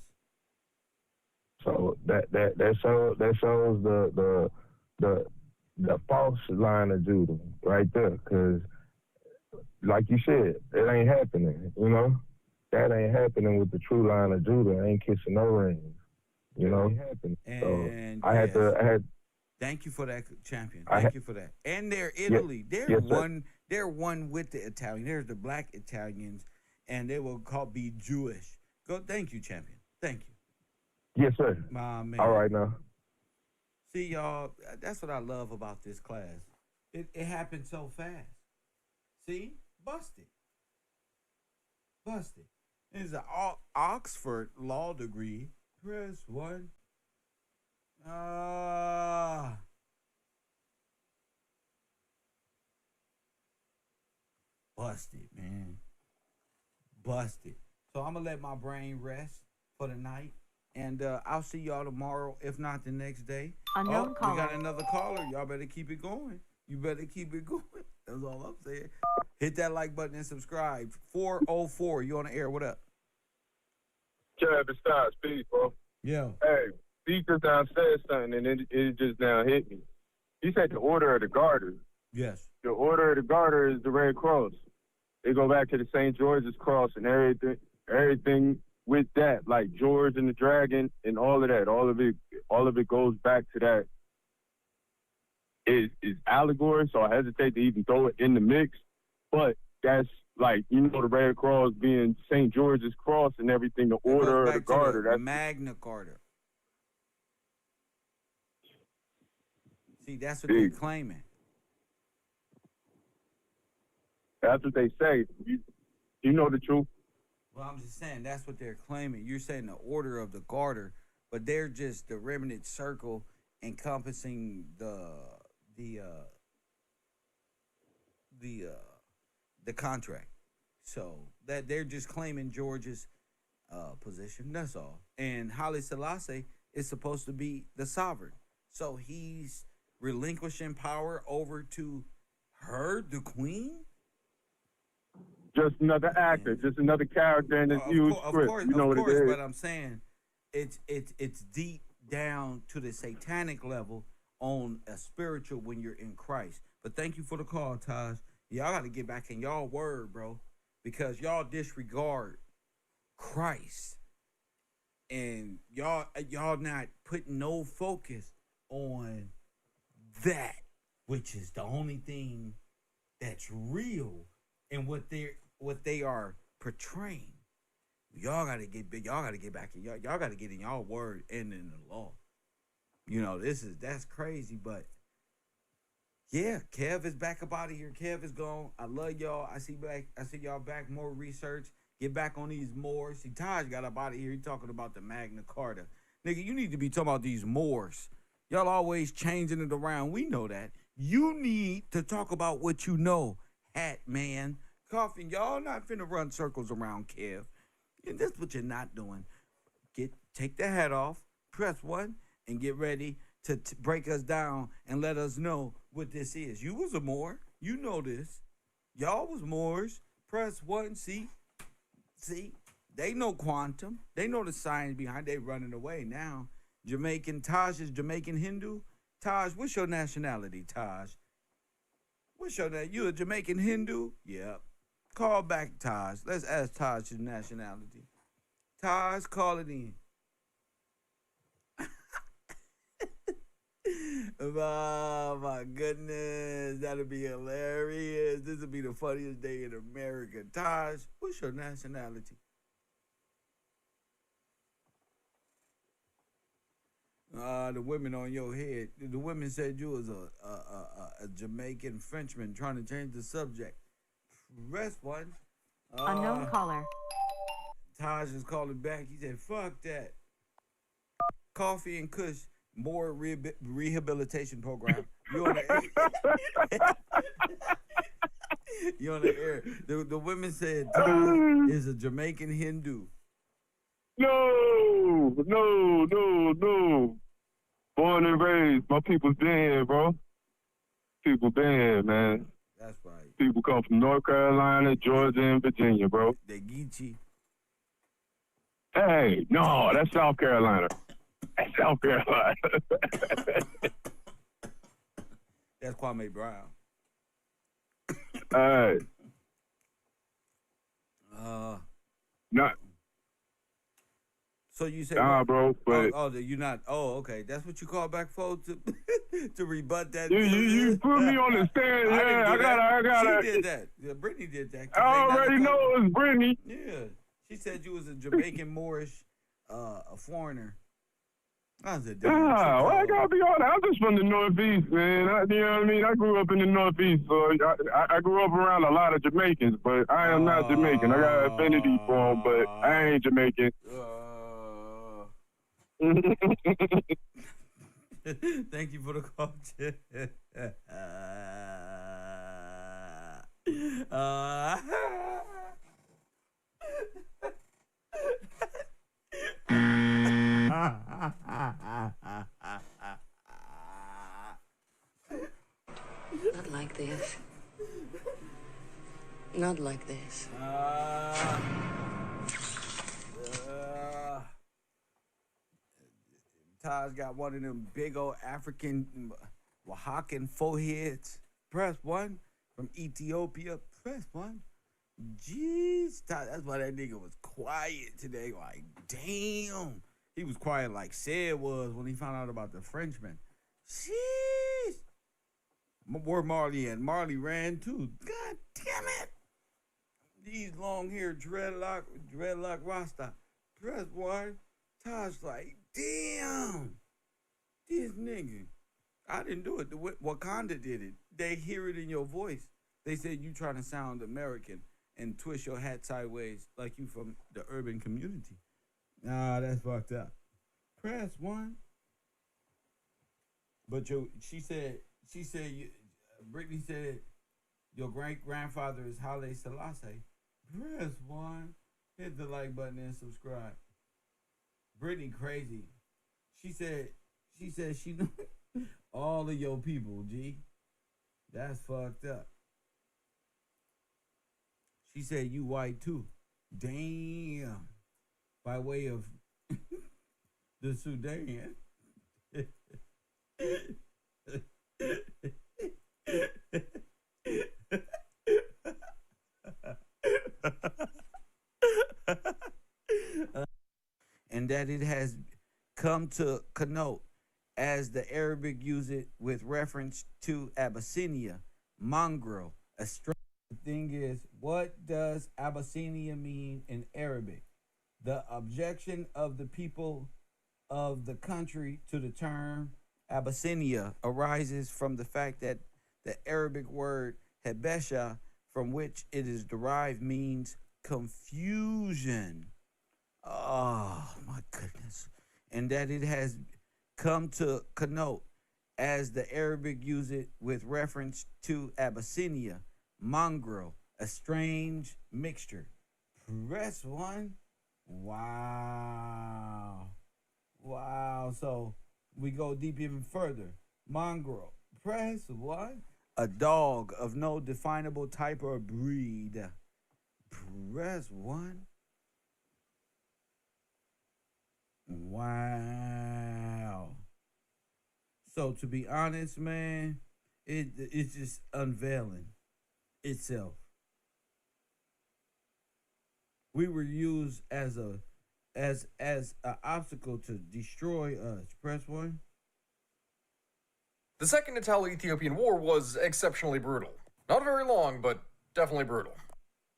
So that shows the false Lion of Judah right there, because like you said, it ain't happening. You know, that ain't happening with the true Lion of Judah. I ain't kissing no rings. You know, and so I had. Thank you for that, champion. Thank you for that. And they're Italy. They're one with the Italian. There's the black Italians, and they will be Jewish. Thank you, champion. Thank you. Yes, sir. My man. All right now. See, y'all, that's what I love about this class. It happened so fast. See? Busted. It's an Oxford law degree. Press 1. Busted, man. Busted. So I'm going to let my brain rest for the night. And I'll see y'all tomorrow, if not the next day. Unknown caller. We got another caller. Y'all better keep it going. You better keep it going. That's all I'm saying. Hit that like button and subscribe. 404, you on the air. What up? Travis Scott, speed, bro. Yeah. Hey, he just now said something, and it just now hit me. He said the Order of the Garter. Yes. The Order of the Garter is the Red Cross. They go back to the St. George's Cross and everything. everything with that, like George and the Dragon and all of that, all of it goes back to that. Is allegory, so I hesitate to even throw it in the mix. But that's like, you know, the Red Cross being St. George's Cross and everything, the Order of the Garter. That's Magna Carta. See, that's what they're claiming. That's what they say. You know the truth. Well, I'm just saying that's what they're claiming. You're saying the Order of the Garter, but they're just the remnant circle encompassing the contract. So that they're just claiming George's position. That's all. And Haile Selassie is supposed to be the sovereign. So he's relinquishing power over to her, the queen. Just another actor, just another character in this huge script. You know what it is. But I'm saying it's deep down to the satanic level on a spiritual when you're in Christ. But thank you for the call, Taj. Y'all got to get back in y'all word, bro, because y'all disregard Christ, and y'all not putting no focus on that, which is the only thing that's real and what they are portraying. Y'all gotta get back in y'all gotta get in y'all word and in the law. You know, that's crazy, but yeah, Kev is back up out of here. Kev is gone. I love y'all. I see y'all back. More research. Get back on these Moors. See, Taj got up out of here. He talking about the Magna Carta. Nigga, you need to be talking about these Moors. Y'all always changing it around. We know that. You need to talk about what you know, Hat Man. Coffin, y'all not finna run circles around Kev. And that's what you're not doing. Take the hat off, press 1, and get ready to break us down and let us know what this is. You was a Moor. You know this. Y'all was Moors. Press 1, see? They know quantum. They know the science behind. They running away now. Taj is Jamaican Hindu. Taj, what's your nationality, Taj? What's your name? You a Jamaican Hindu? Yep. Call back Taj. Let's ask Taj his nationality. Taj, call it in. Oh my goodness, that'll be hilarious. This will be the funniest day in America. Taj, what's your nationality? The women on your head. The women said you was a Jamaican Frenchman trying to change the subject. Rest 1. Unknown caller. Taj is calling back. He said, fuck that. Coffee and Kush, more rehabilitation program. You on the air. You on the air. The women said Taj is a Jamaican Hindu. No. Born and raised. My people's been here, bro. People been here, man. That's right. People come from North Carolina, Georgia, and Virginia, bro. They Geechee. Hey, no, that's South Carolina. That's South Carolina. That's Kwame Brown. Hey. Not. So you say, nah, bro, but you not? Oh, okay. That's what you call back, folks, to rebut that. You put me on the stand. Yeah, I gotta. She did that. Yeah, Brittany did that. I already know it was Brittany. Yeah, she said you was a Jamaican Moorish, a foreigner. I said, well, I gotta be honest. I'm just from the Northeast, man. You know what I mean? I grew up in the Northeast, so I grew up around a lot of Jamaicans, but I am not Jamaican. I got affinity for them, but I ain't Jamaican. Thank you for the call, Not like this. Not like this. Taj got one of them big old African Oaxacan foreheads. Press 1 from Ethiopia. Press 1. Jeez, that's why that nigga was quiet today. Like, damn. He was quiet like Sid was when he found out about the Frenchman. Jeez. Where Marley at? Marley ran too. God damn it. These long hair dreadlock Rasta. Press one. Taj like, damn. This nigga. I didn't do it. Wakanda did it. They hear it in your voice. They said you trying to sound American and twist your hat sideways like you from the urban community. Nah, that's fucked up. Press one. But she said, Brittany said, your great-grandfather is Haile Selassie. Press one. Hit the like button and subscribe. Brittany crazy. She said she knew all of your people, G. That's fucked up. She said you white too. Damn. By way of the Sudan. And that it has come to connote, as the Arabic use it with reference to Abyssinia, mongrel, a strange. The thing is, what does Abyssinia mean in Arabic? The objection of the people of the country to the term Abyssinia arises from the fact that the Arabic word Habesha, from which it is derived, means confusion. Oh, my goodness. And that it has come to connote, as the Arabic use it with reference to Abyssinia, mongrel, a strange mixture. Press one. Wow. So we go deep even further. Mongrel. Press one. A dog of no definable type or breed. Press one. Wow. So to be honest, man, it's just unveiling itself. We were used as an obstacle to destroy us. Press one. The Second Italo-Ethiopian War was exceptionally brutal. Not very long, but definitely brutal.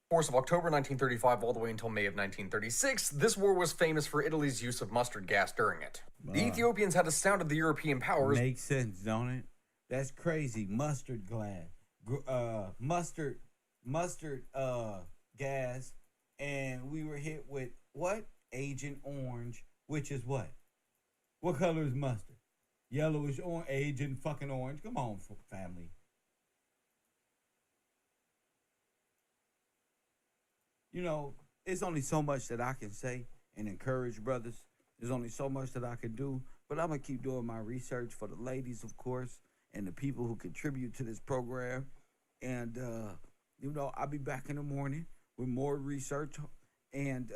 Course of October 1935 all the way until May of 1936, this war was famous for Italy's use of mustard gas during it. The Ethiopians had astounded the European powers. Makes sense, don't it? That's crazy. Mustard gas, and we were hit with what? Agent Orange, which is what? What color is mustard? Yellowish orange, Agent fucking Orange. Come on, family. You know, it's only so much that I can say and encourage brothers. There's only so much that I can do, but I'm going to keep doing my research for the ladies, of course, and the people who contribute to this program. And, you know, I'll be back in the morning with more research, and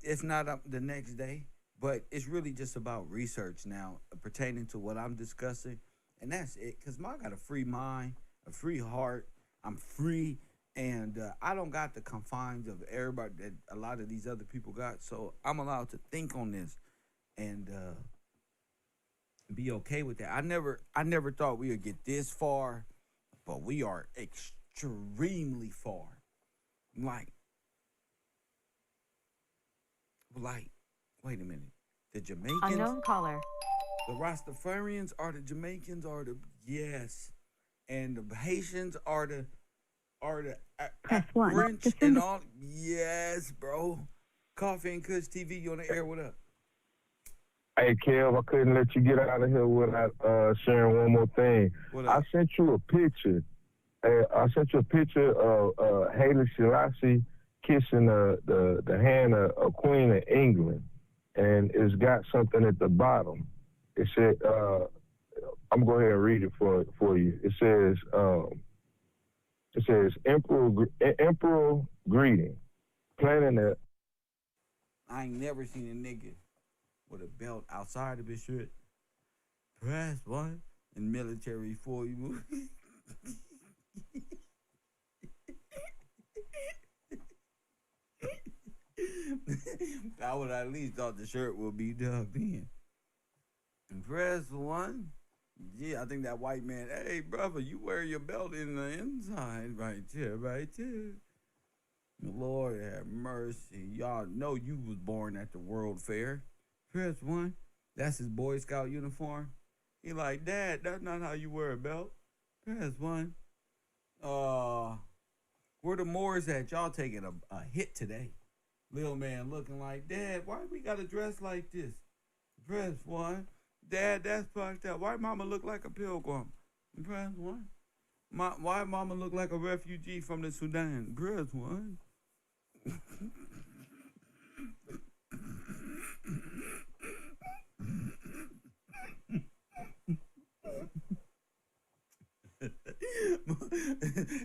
if not up the next day, but it's really just about research now pertaining to what I'm discussing, and that's it, because I got a free mind, a free heart. I'm free, and I don't got the confines of everybody that a lot of these other people got, so I'm allowed to think on this and be okay with that. I never thought we would get this far, but we are extremely far. Like, wait a minute. The Jamaicans? Unknown caller. The Rastafarians are the Jamaicans, yes. And the Haitians are the Press one. French and all. Yes, bro. Coffee and Kush TV, you on the air? What up? Hey, Kev, I couldn't let you get out of here without sharing one more thing. I sent you a picture. I sent you a picture of Haile Selassie kissing the hand of a queen of England, and it's got something at the bottom. It said, I'm going to go ahead and read it for you. It says, Emperor greeting, planning a. I ain't never seen a nigga with a belt outside of his shirt. Press one in military for you. I would at least thought the shirt would be dug in. And press 1. Yeah, I think that white man, hey, brother, you wear your belt in the inside. Right there, right there. Lord have mercy. Y'all know you was born at the World Fair. Press 1. That's his Boy Scout uniform. He like, Dad, that's not how you wear a belt. Press 1. Where the Moors at? Y'all taking a hit today. Little man looking like, Dad, why we gotta dress like this? Press 1. Dad, that's fucked up. Why mama look like a pilgrim? Press 1. Why mama look like a refugee from the Sudan? Press 1.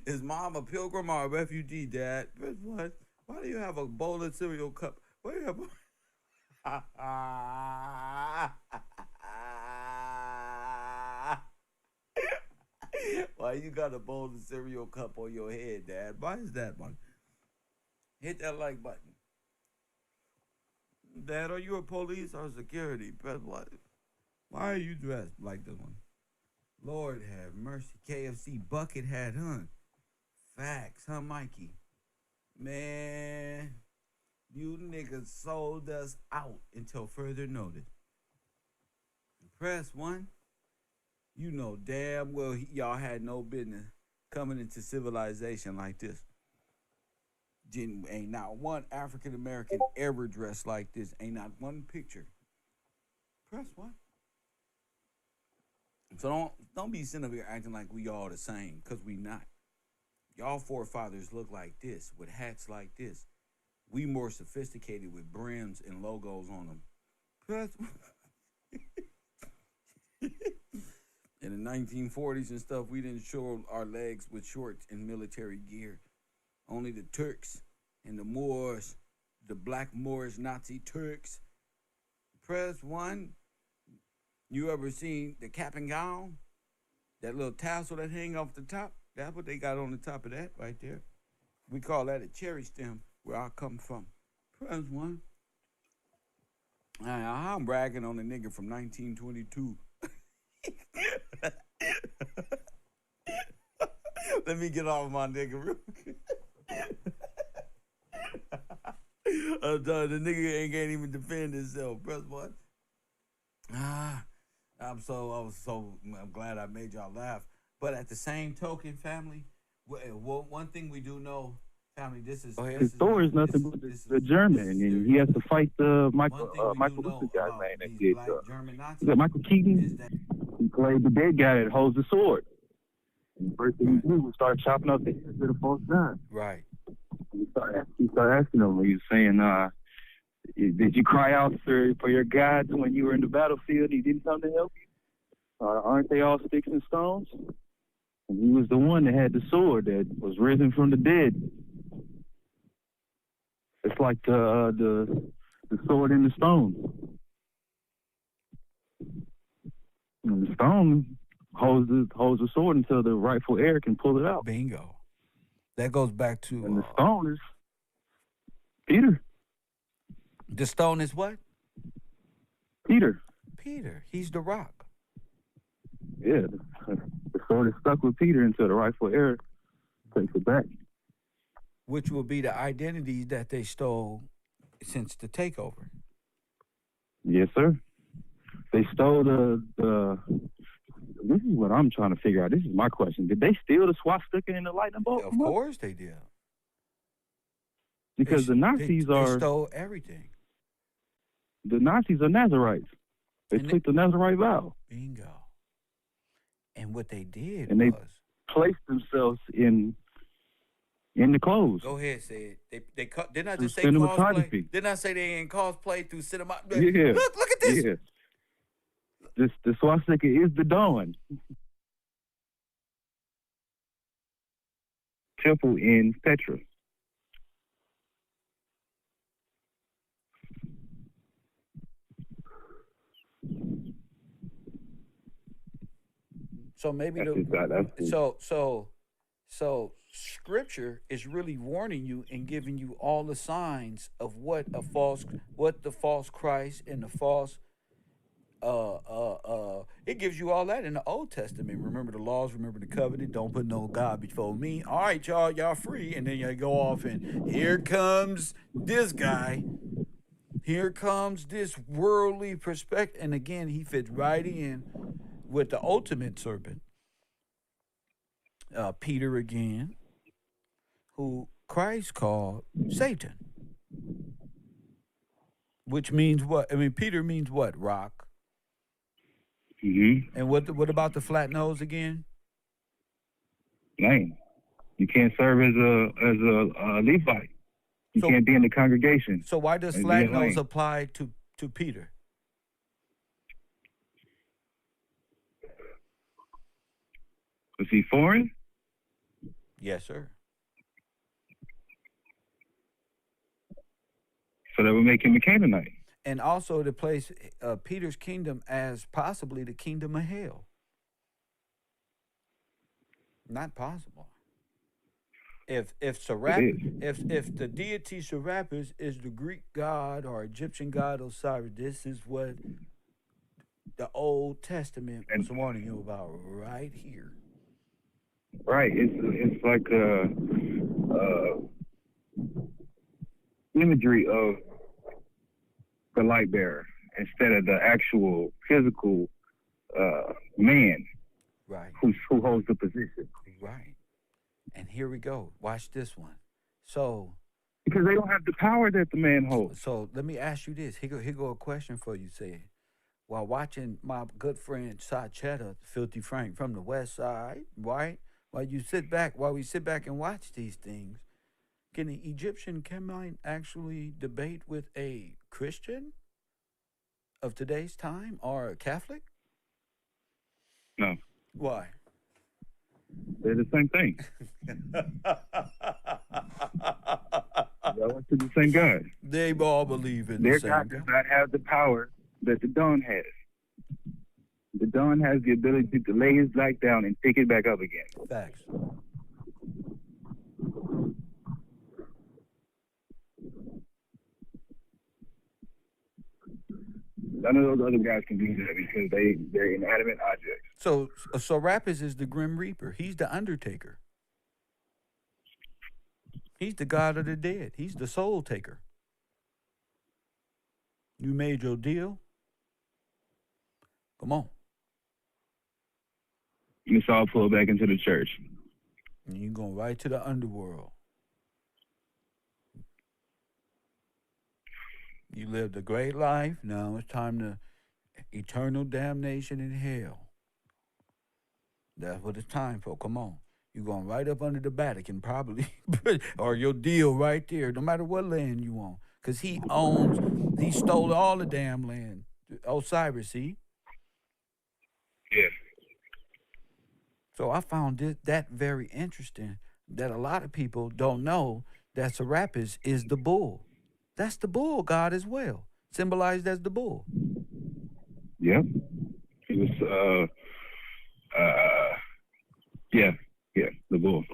Is mom a pilgrim or a refugee, Dad? Press 1. Why do you have a bowl of cereal cup? Why do you have Why you got a bowl of cereal cup on your head, Dad? Why is that one? Hit that like button. Dad, are you a police or security? Press what? Why are you dressed like this one? Lord have mercy. KFC bucket hat, huh? Facts, huh, Mikey? Man, you niggas sold us out until further notice. Press 1. You know damn well y'all had no business coming into civilization like this. Ain't not one African American ever dressed like this. Ain't not one picture. Press 1. So don't be sitting up here acting like we all the same, because we not. Y'all forefathers look like this, with hats like this. We more sophisticated with brims and logos on them. Press 1. In the 1940s and stuff, we didn't show our legs with shorts and military gear. Only the Turks and the Moors, the black Moorish Nazi Turks. Press 1. You ever seen the cap and gown? That little tassel that hang off the top? That's what they got on the top of that right there. We call that a cherry stem, where I come from. Press 1. I'm bragging on a nigga from 1922. Let me get off my nigga real quick. The nigga can't even defend himself. Press 1. I'm glad I made y'all laugh. But at the same token, family, one thing we do know, family, Thor is nothing but the German, and he has to fight the Michael what's the guy's name that did Michael Keaton. He played the dead guy that holds the sword. And the first thing he did was start chopping up the heads of the false god. Right. He started asking him. He was saying, "Did you cry out for your gods when you were in the battlefield? He didn't come to help you. Aren't they all sticks and stones?" And he was the one that had the sword that was risen from the dead. It's like the sword in the stone. And the stone holds the sword until the rightful heir can pull it out. Bingo. That goes back to... And the stone is Peter. The stone is what? Peter. Peter. He's the rock. Yeah. The sword is stuck with Peter until the rightful heir takes it back. Which will be the identities that they stole since the takeover. Yes, sir. They stole the this is what I'm trying to figure out. This is my question. Did they steal the swastika and the lightning bolt? Of course they did. Because the Nazis they stole everything. The Nazis are Nazarites. They took the Nazarite vow. Bingo. And what they did and was... they placed themselves in the clothes. Go ahead, say it. They didn't I just say cosplay? Didn't I say they in cosplay through cinema? Yeah. Look at this. Yeah. The swastika is the dawn. Temple in Petra. So maybe Scripture is really warning you and giving you all the signs of what the false Christ and the false it gives you all that in the Old Testament. Remember the laws, remember the covenant, don't put no God before me. All right, y'all free. And then you go off and here comes this guy. Here comes this worldly perspective. And again, he fits right in with the ultimate serpent. Peter again, who Christ called Satan. Which means what? I mean, Peter means what? Rock. Mm-hmm. And what about the flat nose again? Lame. You can't serve as a Levite. You can't be in the congregation. So why does and flat nose apply to Peter? Was he foreign? Yes, sir. So that would make him a Canaanite. And also to place Peter's kingdom as possibly the kingdom of hell. Not possible. If the deity Serapis is the Greek god or Egyptian god Osiris, this is what the Old Testament was warning you about right here. Right. It's like imagery of the light bearer instead of the actual physical man, right? Who holds the position, right? And here we go. Watch this one. So because they don't have the power that the man holds. So let me ask you this. Here go a question for you. Say, while watching my good friend Sachetta, Filthy Frank from the West Side, right? While we sit back and watch these things, can an Egyptian Canaanite actually debate with a Christian of today's time or a Catholic? No. Why? They're the same thing. They went to the same God. They all believe in their the same God. Does not have the power that the dawn has. The dawn has the ability to lay his light down and pick it back up again. Facts. None of those other guys can do that because they're inanimate objects. So Serapis is the Grim Reaper. He's the Undertaker. He's the God of the dead. He's the soul taker. You made your deal? Come on. It's all pulled back into the church. And you're going right to the underworld. You lived a great life. Now it's time to eternal damnation in hell. That's what it's time for. Come on. You're going right up under the Vatican, probably. Or your deal right there, no matter what land you want. Because he stole all the damn land. Osiris, see? Yeah. So I found that very interesting, that a lot of people don't know that Serapis is the bull. That's the bull god as well, symbolized as the bull. Yep. It was, the bull.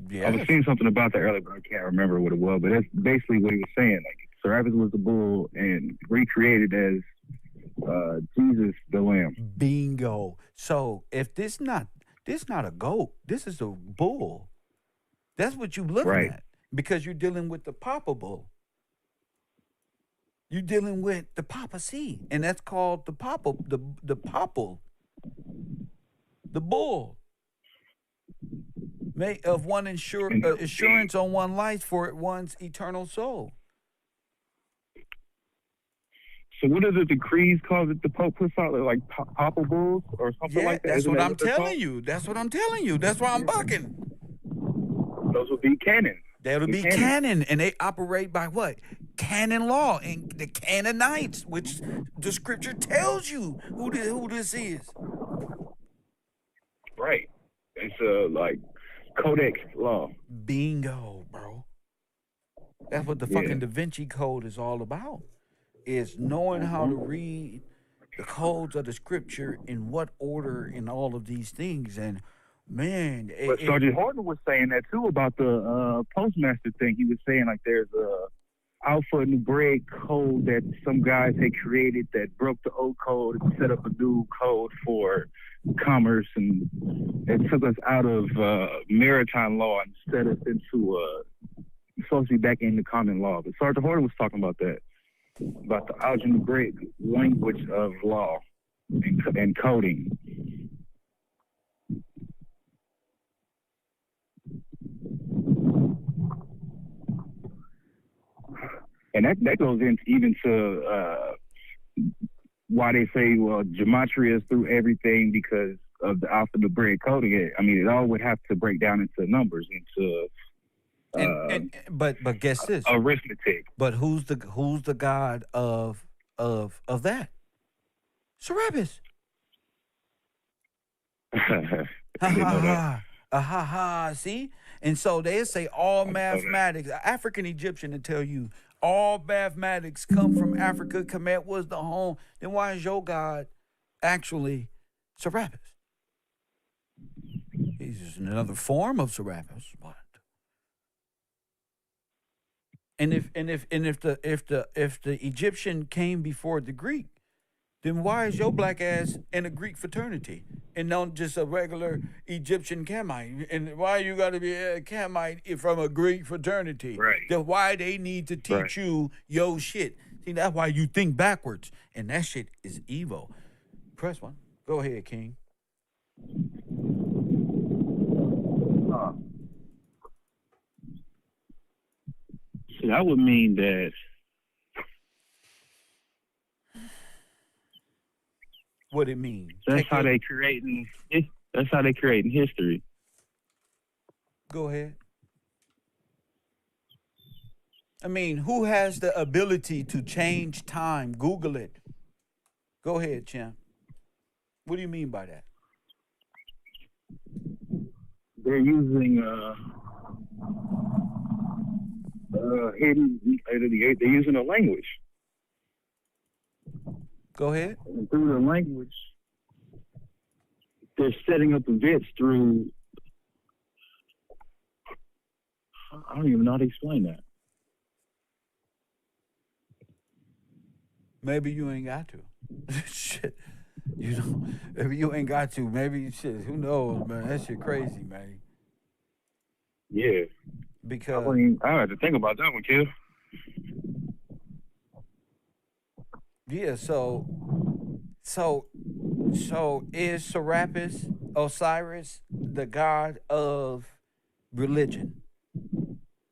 Yeah. I was seeing something about that earlier, but I can't remember what it was. But that's basically what he was saying. Like, Serapis was the bull and recreated as Jesus the lamb. Bingo. So if this not a goat, this is a bull. That's what you're looking at, because you're dealing with the Papa bull. You're dealing with the papacy, and that's called the Papa, the papal, the bull. May of one assurance on one life for one's eternal soul. So what are the decrees called that the Pope puts out, like papal bulls or something like that? That's Isn't what that I'm they're telling you. That's what I'm telling you. That's why I'm bucking. Those would be canon. That'll be canon, and they operate by what? Canon law, and the Canaanites, which the scripture tells you who this is. Right. It's like codex law. Bingo, bro. That's what the fucking Da Vinci Code is all about. Is knowing how to read the codes of the scripture in what order in all of these things. And Man, But Sergeant Horton was saying that too about the postmaster thing. He was saying like there's a Alpha Numeric code that some guys had created that broke the old code and set up a new code for commerce, and it took us out of maritime law and set us into supposed to be back into common law. But Sergeant Horton was talking about that, about the algebraic language of law and coding. And that goes into even to why they say, well, gematria is through everything because of the alphanumeric coding. I mean, it all would have to break down into numbers, into but guess this, arithmetic. But who's the god of that? Serapis. See? And so they say all mathematics, African Egyptian to tell you all mathematics come from Africa. Kemet was the home. Then why is your God actually Serapis? He's just another form of Serapis. What? And if the Egyptian came before the Greek, then why is your black ass in a Greek fraternity and not just a regular Egyptian Camite? And why you got to be a Camite from a Greek fraternity? Right. Then why they need to teach you your shit? See, that's why you think backwards, and that shit is evil. Press one. Go ahead, King. So that would mean that. What it mean? That's how they creating. That's how they creating history. Go ahead. I mean, who has the ability to change time? Google it. Go ahead, champ. What do you mean by that? They're using hidden. They're using a language. Go ahead. And through the language, they're setting up events through. I don't even know how to explain that. Maybe you ain't got to. Shit. You know, maybe you ain't got to. Maybe shit. Who knows, man? That shit crazy, man. Yeah. Because I had to think about that one, kid. Yeah, so is Serapis Osiris the god of religion?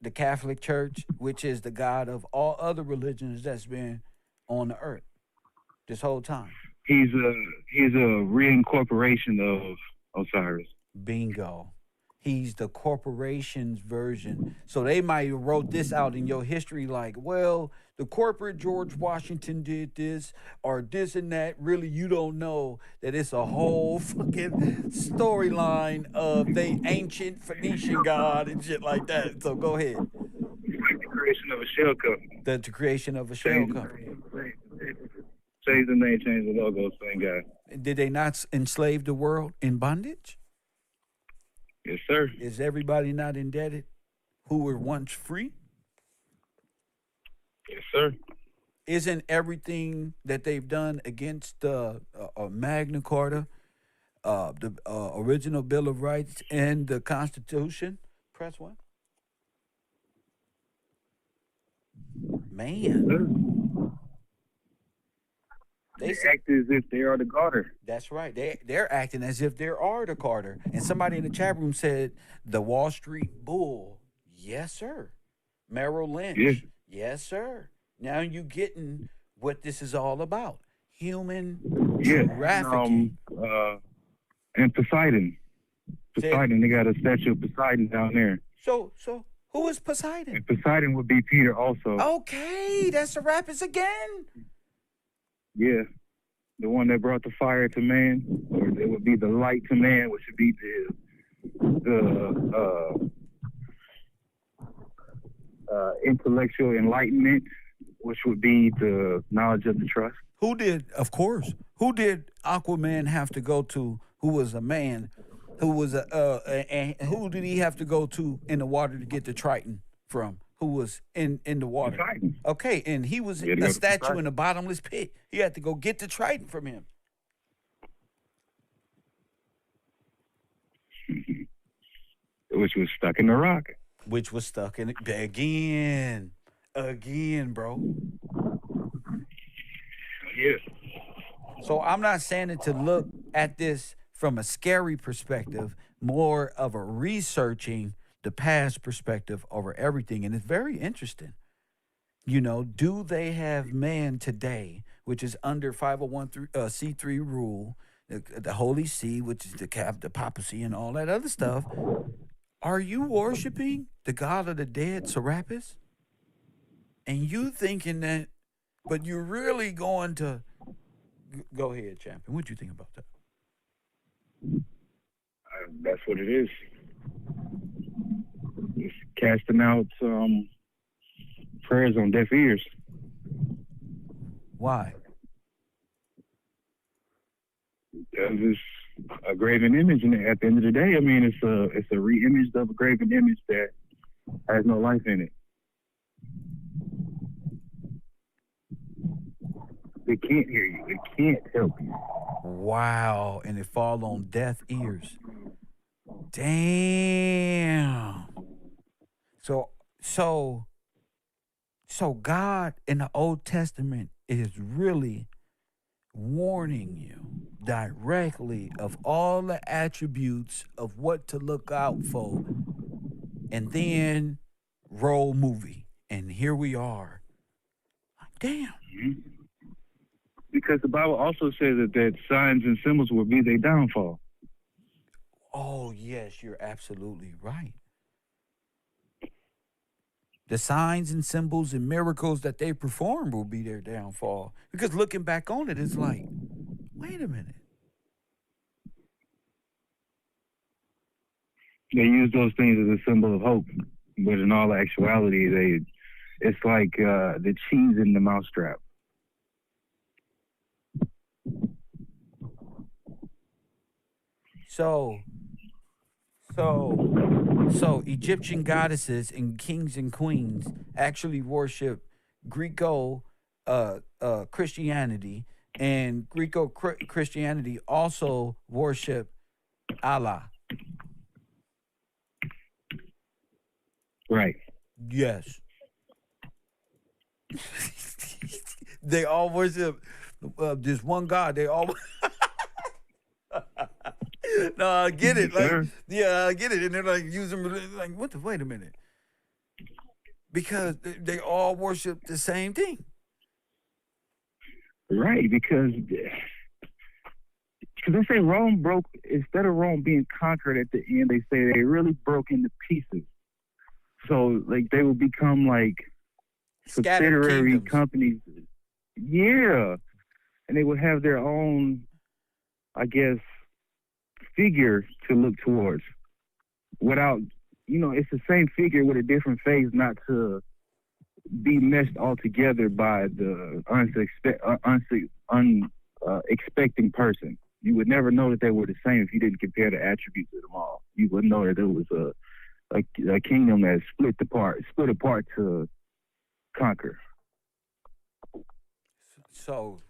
The Catholic Church, which is the god of all other religions that's been on the earth this whole time. He's a reincorporation of Osiris. Bingo. He's the corporation's version. So they might have wrote this out in your history like, well, the corporate George Washington did this or this and that. Really, you don't know that it's a whole fucking storyline of the ancient Phoenician god and shit like that. So go ahead. The creation of a shell company. The creation of a shell company. Change the name, change the logo, same guy. Did they not enslave the world in bondage? Yes, sir. Is everybody not indebted who were once free? Yes, sir. Isn't everything that they've done against Magna Carta, the original Bill of Rights, and the Constitution? Press one. Man. They act as if they are the Carter. That's right. They're acting as if they are the Carter. And somebody in the chat room said the Wall Street Bull. Yes, sir. Merrill Lynch. Yeah. Yes, sir. Now you getting what this is all about. Human trafficking. And Poseidon. Poseidon, they got a statue of Poseidon down there. So who is Poseidon? And Poseidon would be Peter also. Okay, that's the Rapids again. Yeah. The one that brought the fire to man, or it would be the light to man, which would be the intellectual enlightenment, which would be the knowledge of the trust. Who did Aquaman have to go to, who was a man, who was and who did he have to go to in the water to get the Triton from? Who was in the water? The Triton. Okay, and he was a statue in a bottomless pit. He had to go get the Triton from him. Which was stuck in the rock. Which was stuck in it again, bro. Yeah. So I'm not saying it to look at this from a scary perspective, more of a researching the past perspective over everything. And it's very interesting. You know, do they have man today, which is under 501c3 rule, the Holy See, which is the papacy and all that other stuff? Are you worshiping the God of the dead, Serapis? And you thinking that, but you're really going to, go ahead, champion. What do you think about that? That's what it is. It's casting out prayers on deaf ears. Why? Because it's a graven image, and at the end of the day, I mean, it's a re-image of a graven image that has no life in it. They can't hear you. They can't help you. Wow, and it fall on deaf ears. Damn. So God in the Old Testament is really warning you directly of all the attributes of what to look out for, and then roll movie, and here we are. Damn. Because the Bible also says that signs and symbols will be their downfall. Oh yes, you're absolutely right. The signs and symbols and miracles that they perform will be their downfall. Because looking back on it, it's like, wait a minute. They use those things as a symbol of hope, but in all actuality, it's like the cheese in the mousetrap. So Egyptian goddesses and kings and queens actually worship Greco Christianity, and Greco Christianity also worship Allah. Right. Yes. They all worship this one God. They all. No, I get it. Like, yeah, I get it. And they're like using like, what the? Wait a minute. Because they all worship the same thing. Right, because they say Rome broke, instead of Rome being conquered at the end, they say they really broke into pieces. So, like, they would become like subsidiary companies. Yeah. And they would have their own, I guess, figure to look towards without, it's the same figure with a different face, not to be meshed all together by the unexpecting person. You would never know that they were the same if you didn't compare the attributes of them all. You wouldn't know that there was a kingdom that split apart to conquer. So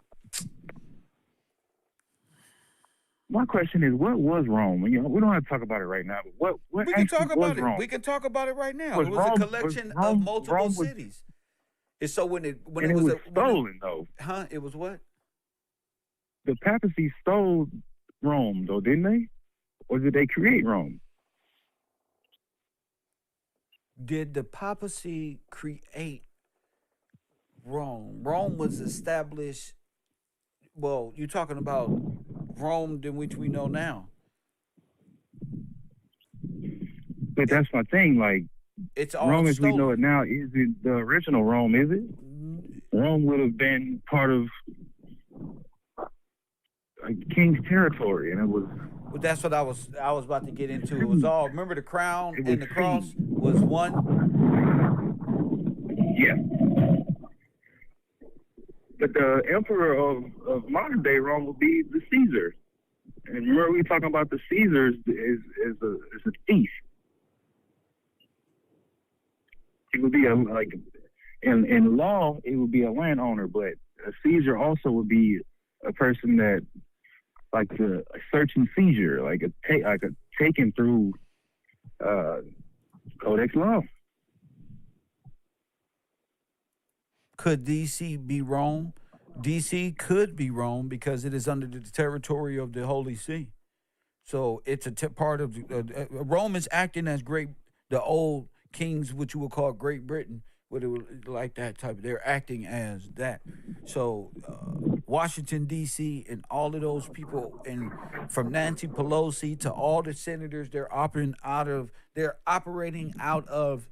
my question is, what was Rome? We don't have to talk about it right now, but what we can talk about was Rome? it. We can talk about it right now. It was Rome, a collection of multiple cities. And so when it was stolen, though. Huh? It was what? The papacy stole Rome, though, didn't they? Or did they create Rome? Did the papacy create Rome? Rome was established. Well, you're talking about Rome, in which we know now. But that's my thing. Like, it's all Rome as stolen. we know it now isn't the original Rome, is it? Rome would have been part of a king's territory, and it was. Well, that's what I was about to get into. It was all. Remember, the crown and the cross was one. Yeah. But the emperor of modern day Rome would be the Caesar. And remember, we talking about the Caesar is a thief. It would be in law, it would be a landowner, but a Caesar also would be a person that like a search and seizure, like a taken through Codex law. Could DC be Rome? DC could be Rome because it is under the territory of the Holy See. So it's a part of Rome is acting as the old kings, which you would call Great Britain, what it was like that type. They're acting as that. So Washington D.C. and all of those people, and from Nancy Pelosi to all the senators, they're operating out of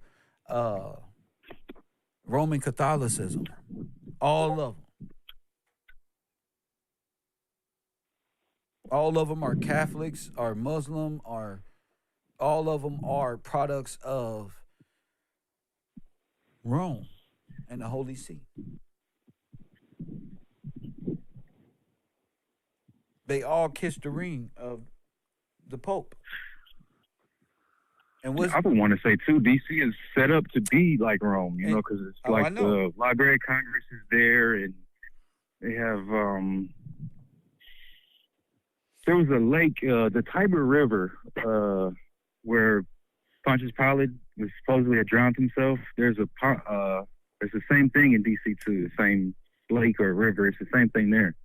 Roman Catholicism. All of them. All of them are Catholics, are Muslim, all of them are products of Rome and the Holy See. They all kissed the ring of the Pope. And I would want to say too, DC is set up to be like Rome, you know, because it's like the Library of Congress is there, and they have there was a lake, the Tiber River, where Pontius Pilate was supposedly had drowned himself. There's the same thing in DC too, the same lake or river. It's the same thing there.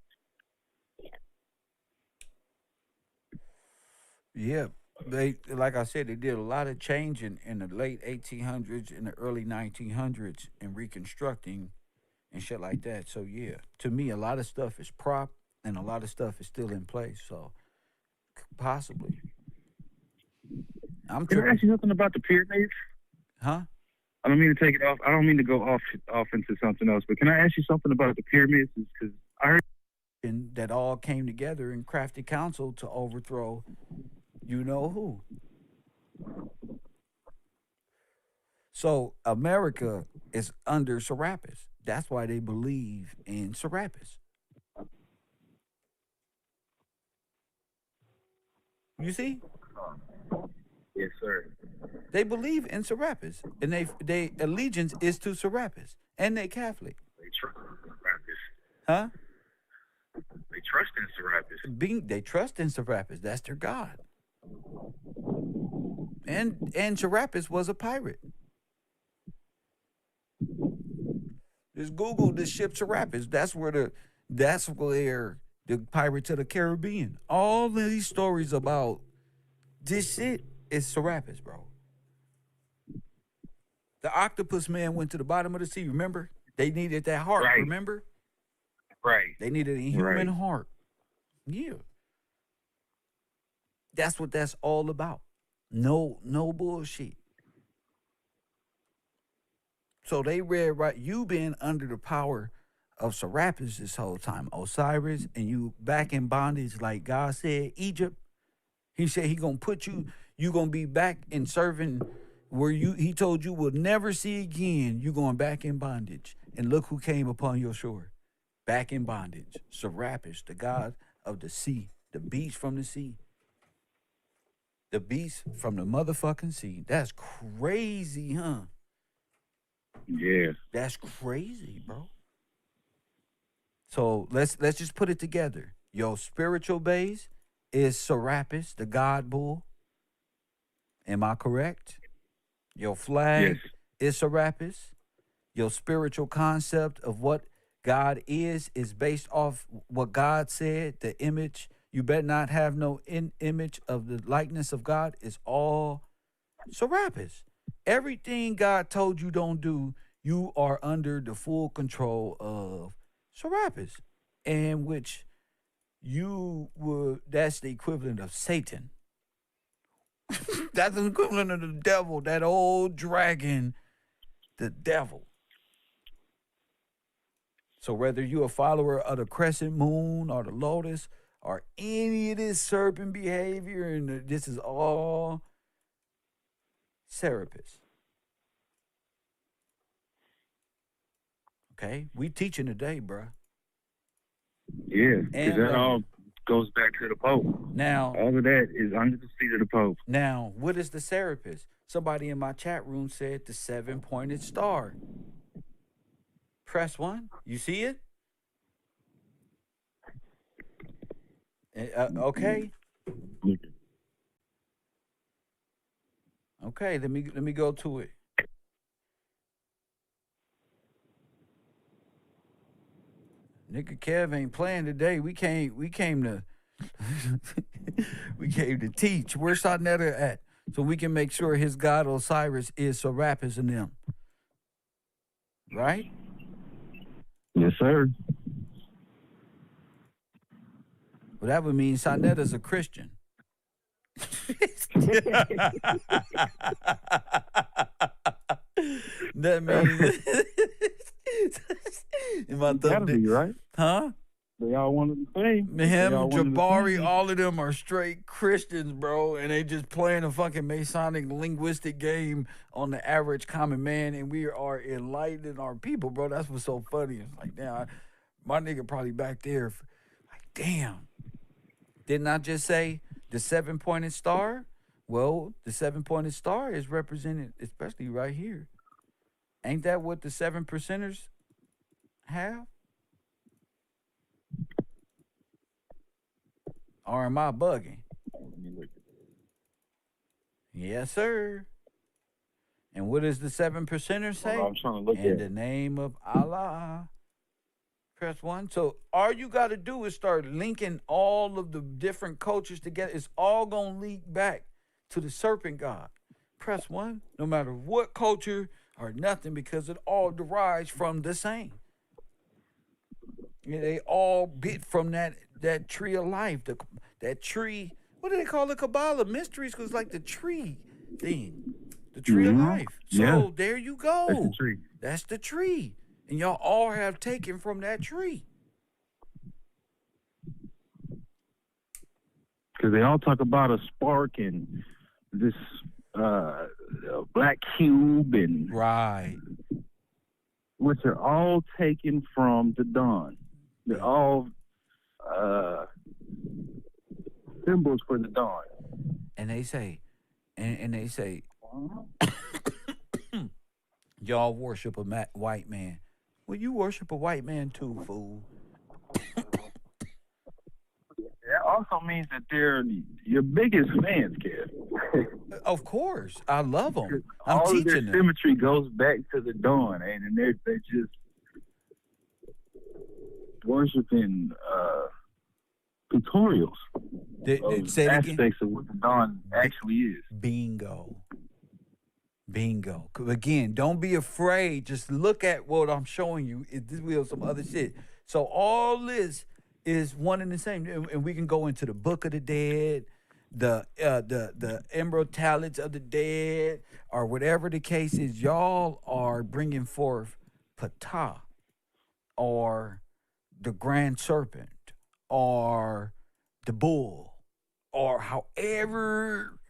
Yeah, like I said, they did a lot of change in the late 1800s and the early 1900s in reconstructing and shit like that. So yeah, to me, a lot of stuff is prop and a lot of stuff is still in place. So possibly. Can I ask you something about the pyramids? Huh? I don't mean to take it off. I don't mean to go off into something else, but can I ask you something about the pyramids? Because I heard that all came together in crafty council to overthrow you know who. So America is under Serapis. That's why they believe in Serapis. You see? Yes, sir. They believe in Serapis, and they allegiance is to Serapis, and they Catholic. They trust in Serapis. Huh? They trust in Serapis. They trust in Serapis. That's their god. And Serapis was a pirate. Just Google the ship Serapis. That's where the Pirates of the Caribbean. All of these stories about this shit is Serapis, bro. The octopus man went to the bottom of the sea. Remember? They needed that heart. Right. Remember? Right. They needed a human heart. Yeah. That's what that's all about. No bullshit. So they read right. You been under the power of Serapis this whole time, Osiris, and you back in bondage, like God said, Egypt. He said he gonna put you gonna be back in serving where he told you will never see again. You going back in bondage. And look who came upon your shore. Back in bondage. Serapis, the god of the sea, the beast from the sea. The beast from the motherfucking sea. That's crazy, huh? Yeah. That's crazy, bro. So let's just put it together. Your spiritual base is Serapis, the God bull. Am I correct? Your flag is Serapis. Your spiritual concept of what God is based off what God said, the image. You better not have no image of the likeness of God is all Serapis. Everything God told you don't do, you are under the full control of Serapis, in which that's the equivalent of Satan. That's the equivalent of the devil, that old dragon, the devil. So whether you're a follower of the crescent moon or the lotus or any of this serpent behavior, and this is all Serapis. Okay? We teaching today, bruh. Yeah, because that all goes back to the Pope. Now, all of that is under the seat of the Pope. Now, what is the Serapis? Somebody in my chat room said the 7-pointed star. Press 1. You see it? Okay. Okay, let me go to it. Nigga Kev ain't playing today. We came to we came to teach. Where's Sonetta at? So we can make sure his god Osiris is Serapis in them. Right? Yes, sir. Well, that would mean Sonetta's a Christian. That means Gotta be, right? Huh? They all wanted the same. Him, Jabari, all of them are straight Christians, bro, and they just playing a fucking Masonic linguistic game on the average common man, and we are enlightening our people, bro. That's what's so funny. It's like, damn, my nigga probably back there, like, damn. Didn't I just say the 7-pointed star? Well, the 7-pointed star is represented, especially right here. Ain't that what the 7%ers have? Or am I bugging? Yes, sir. And what does the 7%ers say? I'm trying to look In at the name of Allah. Press 1. So all you got to do is start linking all of the different cultures together. It's all going to lead back to the serpent god. Press 1. No matter what culture or nothing, because it all derives from the same. They all bit from that tree of life, that tree. What do they call the Kabbalah? Mysteries, because like the tree thing, the tree of life. So there you go. That's the tree. That's the tree. And y'all all have taken from that tree. Because they all talk about a spark and this black cube and right, which are all taken from the dawn. They're all symbols for the dawn. And they say, and they say, y'all worship a white man. Well, you worship a white man too, fool. That also means that they're your biggest fans, Kev. Of course, I love them. I'm all teaching of their them. symmetry goes back to the dawn, and they're just worshiping tutorials. Say it again. Aspects of what the dawn actually is. Bingo. Again, don't be afraid. Just look at what I'm showing you. This will some other shit. So all this is one and the same, and we can go into the Book of the Dead, the Emerald Tablets of the Dead, or whatever the case is. Y'all are bringing forth Ptah, or the Grand Serpent, or the Bull, or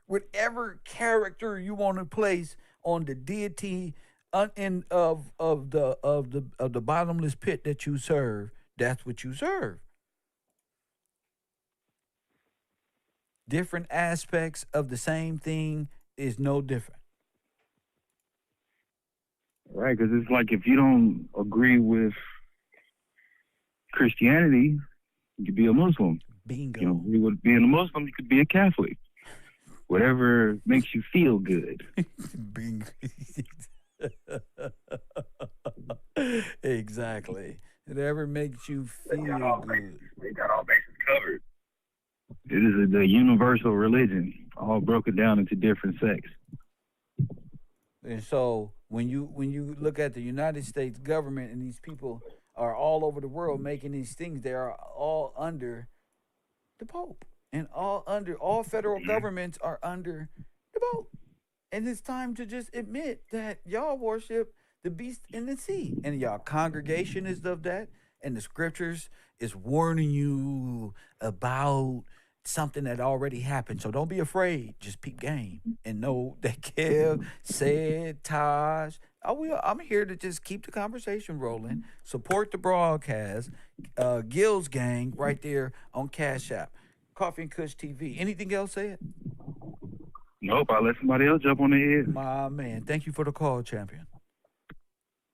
whatever character you want to place on the deity of the bottomless pit that you serve. That's what you serve. Different aspects of the same thing is no different. Right, because it's like if you don't agree with Christianity, you could be a Muslim. Bingo. You know, you would being a Muslim, you could be a Catholic. Whatever makes you feel good. Bingo. Exactly. Whatever makes you feel good. They got all bases covered. It is the universal religion, all broken down into different sects. And so when you look at the United States government, and these people are all over the world making these things, they are all under the Pope. And all federal governments are under the Pope. And it's time to just admit that y'all worship the beast in the sea. And y'all congregation is of that. And the scriptures is warning you about something that already happened. So don't be afraid. Just peep game and know that Kev said, Taj, I will. I'm here to just keep the conversation rolling, support the broadcast. Gil's gang right there on Cash App. Coffee and Kush TV. Anything else said? Nope, I'll let somebody else jump on the head. My man. Thank you for the call, champion.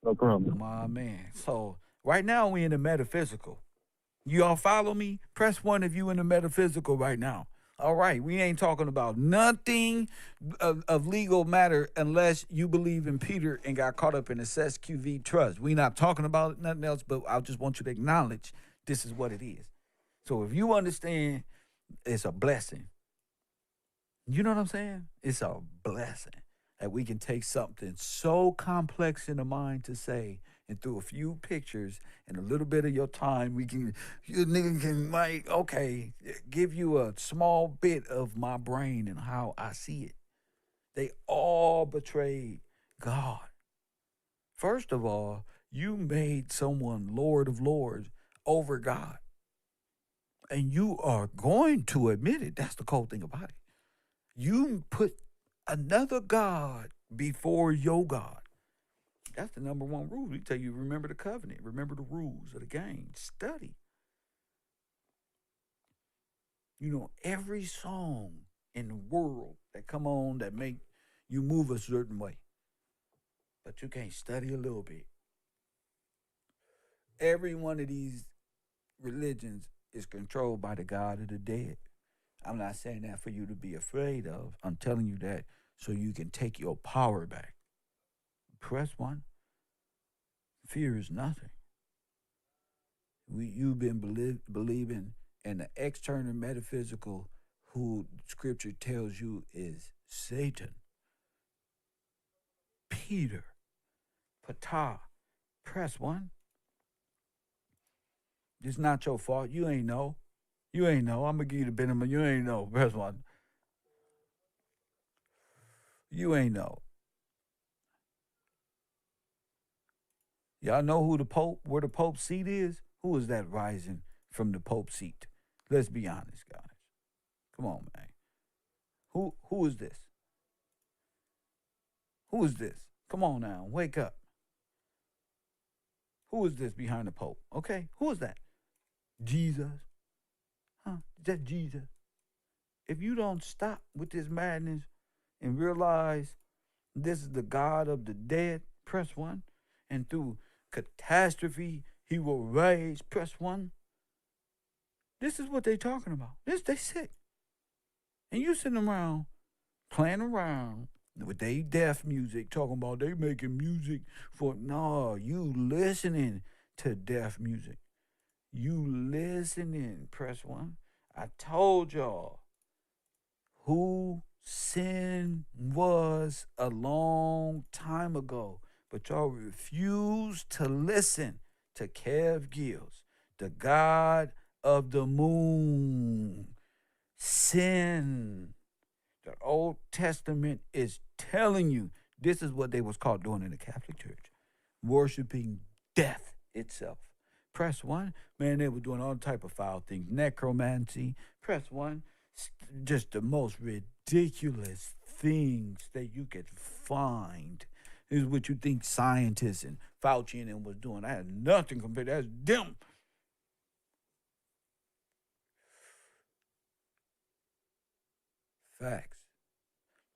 No problem. My man. So right now we in the metaphysical. You all follow me? Press 1 if you in the metaphysical right now. All right, we ain't talking about nothing of legal matter unless you believe in Peter and got caught up in the SQV trust. We not talking about nothing else, but I just want you to acknowledge this is what it is. So if you understand, it's a blessing. You know what I'm saying? It's a blessing that we can take something so complex in the mind to say, and through a few pictures and a little bit of your time, you nigga can like, okay, give you a small bit of my brain and how I see it. They all betrayed God. First of all, you made someone Lord of Lords over God. And you are going to admit it. That's the cold thing about it. You put another God before your God. That's the number one rule. We tell you, remember the covenant, remember the rules of the game, study. You know, every song in the world that come on that make you move a certain way, but you can't study a little bit. Every one of these religions is controlled by the God of the dead. I'm not saying that for you to be afraid of. I'm telling you that so you can take your power back. Press 1. Fear is nothing. You've been believing in the external metaphysical who Scripture tells you is Satan. Peter. Ptah. Press 1. It's not your fault. You ain't know. You ain't know. I'm going to give you the benefit. You ain't know. Press 1. You ain't know. Y'all know who the Pope, where the Pope's seat is? Who is that rising from the Pope's seat? Let's be honest, guys. Come on, man. Who is this? Who is this? Come on now, wake up. Who is this behind the Pope? Okay, who is that? Jesus. Huh? Is that Jesus? If you don't stop with this madness and realize this is the God of the dead, press 1. And through catastrophe, he will raise, press 1. This is what they talking about. They sick. And you sitting around, playing around with they deaf music, talking about they making music for, no, you listening to deaf music. You listening, press 1. I told y'all who sin was a long time ago, but y'all refuse to listen to Kev Gills, the God of the moon. Sin. The Old Testament is telling you this is what they was caught doing in the Catholic Church, worshiping death itself. Press 1. Man, they were doing all type of foul things. Necromancy. Press 1. Just the most ridiculous things that you could find. This is what you think scientists and Fauci and them was doing. I had nothing compared. That's them. Facts.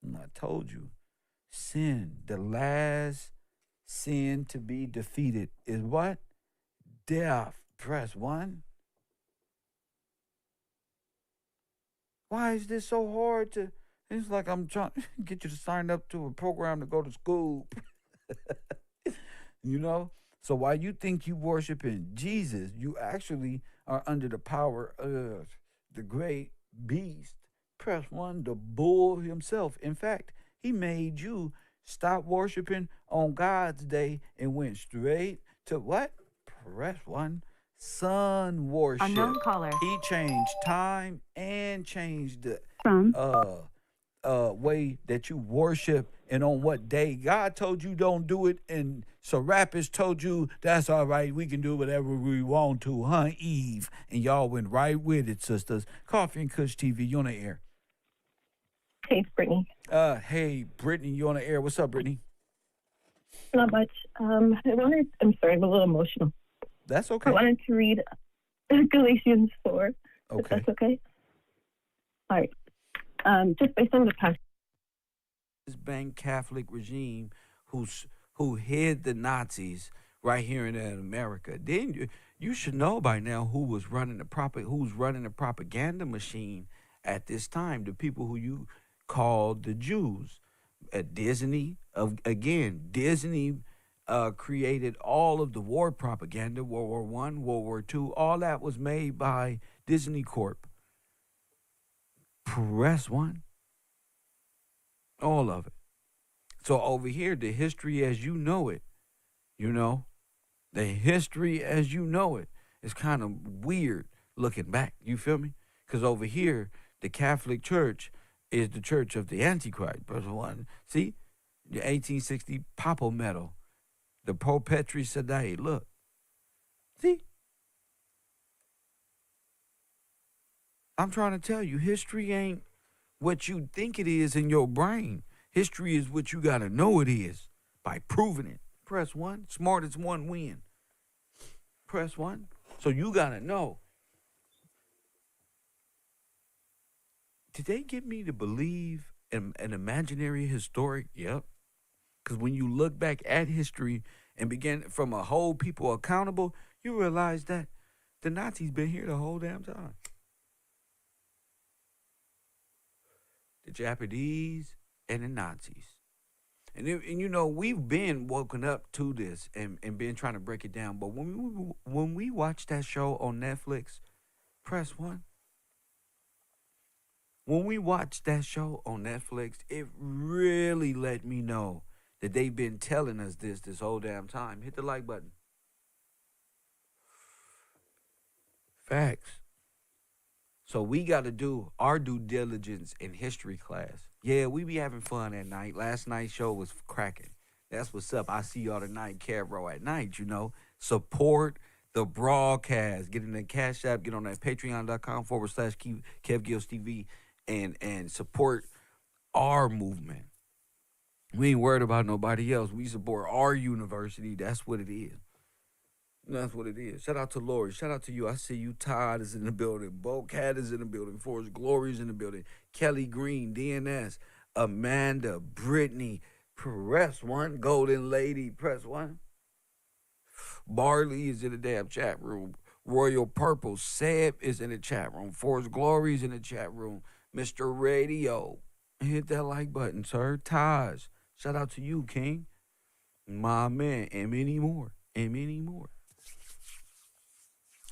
And I told you, sin, the last sin to be defeated is what? Death. Press 1. Why is this so hard to? It's like I'm trying to get you to sign up to a program to go to school. You know? So while you think you worshiping Jesus, you actually are under the power of the great beast. Press 1, the bull himself. In fact, he made you stop worshiping on God's day and went straight to what? Press 1. Sun worship. Unknown caller. He changed time and changed the From way that you worship and on what day. God told you don't do it, and Serapis told you that's all right. We can do whatever we want to, huh, Eve? And y'all went right with it, sisters. Coffee and Kush TV, you on the air. Hey, Brittany. Hey, Brittany, you on the air. What's up, Brittany? Not much. I'm sorry, I'm a little emotional. That's okay. I wanted to read Galatians 4, if Okay. that's okay. All right. Just based on the past. This bank Catholic regime who hid the Nazis right here in America. Then you should know by now who's running the propaganda machine at this time. The people who you call the Jews. At Disney, Disney created all of the war propaganda, World War One, World War Two. All that was made by Disney Corp. Press one. All of it. So over here, the history as you know it, the history as you know it is kind of weird looking back. You feel me? Because over here, the Catholic Church is the church of the Antichrist. Press one. See? The 1860 Papal Medal. The Pro Petri Sedai. Look. See? I'm trying to tell you, history ain't what you think it is in your brain. History is what you got to know it is by proving it. Press one. Smartest one win. Press one. So you got to know. Did they get me to believe in an imaginary historic? Yep. Because when you look back at history and begin from a whole people accountable, you realize that the Nazis been here the whole damn time. The Japanese and the Nazis. And we've been woken up to this and been trying to break it down. But when we watch that show on Netflix, press one. When we watched that show on Netflix, it really let me know that they've been telling us this whole damn time. Hit the like button. Facts. So we got to do our due diligence in history class. Yeah, we be having fun at night. Last night's show was cracking. That's what's up. I see y'all tonight, KevRow at night, Support the broadcast. Get in the Cash App. Get on that patreon.com/KevGillsTV and support our movement. We ain't worried about nobody else. We support our university. That's what it is. That's what it is. Shout out to Lori. Shout out to you. I see you. Todd is in the building. Bo Cat is in the building. Forrest Glory is in the building. Kelly Green, DNS, Amanda, Brittany, press one. Golden Lady, press one. Barley is in the damn chat room. Royal Purple, Seb is in the chat room. Forrest Glory is in the chat room. Mr. Radio, hit that like button, sir. Taj, shout out to you, King. My man, and many more. And many more.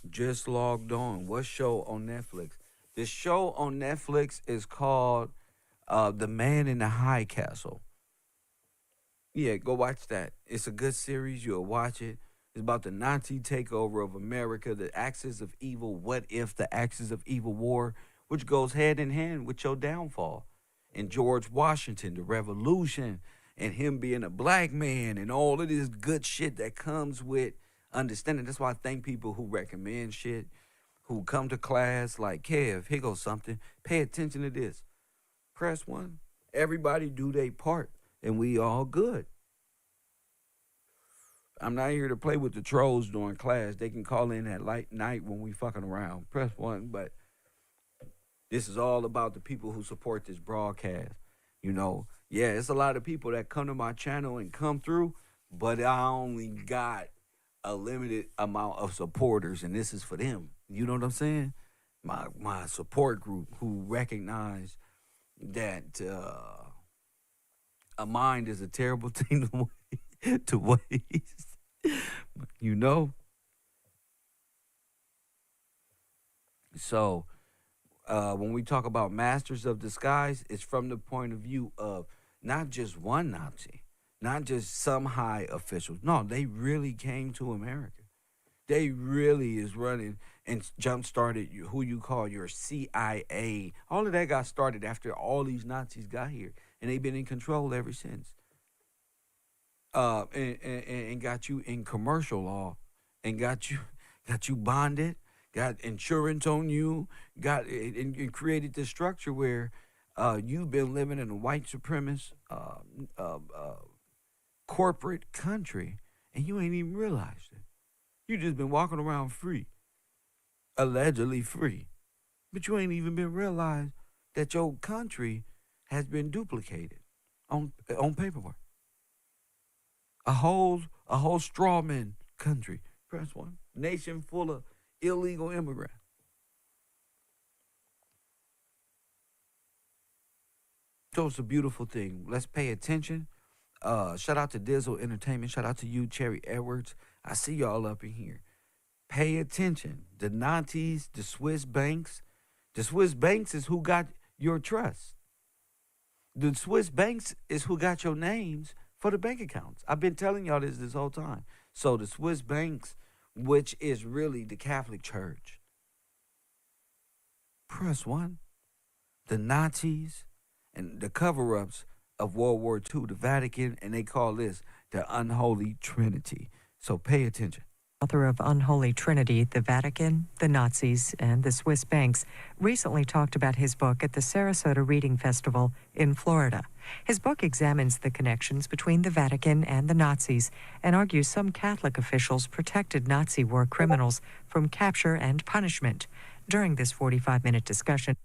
Just logged on. What show on Netflix? The show on Netflix is called The Man in the High Castle. Yeah, go watch that. It's a good series. You'll watch it. It's about the Nazi takeover of America, the axis of evil. What if the axis of evil war, which goes hand in hand with your downfall. And George Washington, the revolution, and him being a black man, and all of this good shit that comes with understanding. That's why I thank people who recommend shit, who come to class like, Kev, here goes something. Pay attention to this. Press one. Everybody do their part, and we all good. I'm not here to play with the trolls during class. They can call in at late night when we fucking around. Press one, but this is all about the people who support this broadcast. Yeah, it's a lot of people that come to my channel and come through, but I only got a limited amount of supporters, and this is for them. You know what I'm saying? My support group who recognize that a mind is a terrible thing to waste. So when we talk about masters of disguise, it's from the point of view of not just one Nazi, not just some high officials. No, they really came to America. They really is running and jump-started who you call your CIA. All of that got started after all these Nazis got here, and they've been in control ever since. And got you in commercial law, and got you bonded, got insurance on you, and created this structure where you've been living in a white supremacist corporate country, and you ain't even realized it. You just been walking around free, allegedly free, but you ain't even been realized that your country has been duplicated on paperwork. A whole strawman country. Press one. Nation full of illegal immigrants. So it's a beautiful thing. Let's pay attention. Shout out to Dizzle Entertainment. Shout out to you, Cherry Edwards. I see y'all up in here. Pay attention. The Nazis, the Swiss banks. The Swiss banks is who got your trust. The Swiss banks is who got your names for the bank accounts. I've been telling y'all this whole time. So the Swiss banks, which is really the Catholic Church. Press one. The Nazis and the cover-ups of World War II, the Vatican, and they call this the Unholy Trinity. So pay attention. Author of Unholy Trinity, the Vatican, the Nazis, and the Swiss banks, recently talked about his book at the Sarasota Reading Festival in Florida. His book examines the connections between the Vatican and the Nazis and argues some Catholic officials protected Nazi war criminals from capture and punishment. During this 45-minute discussion,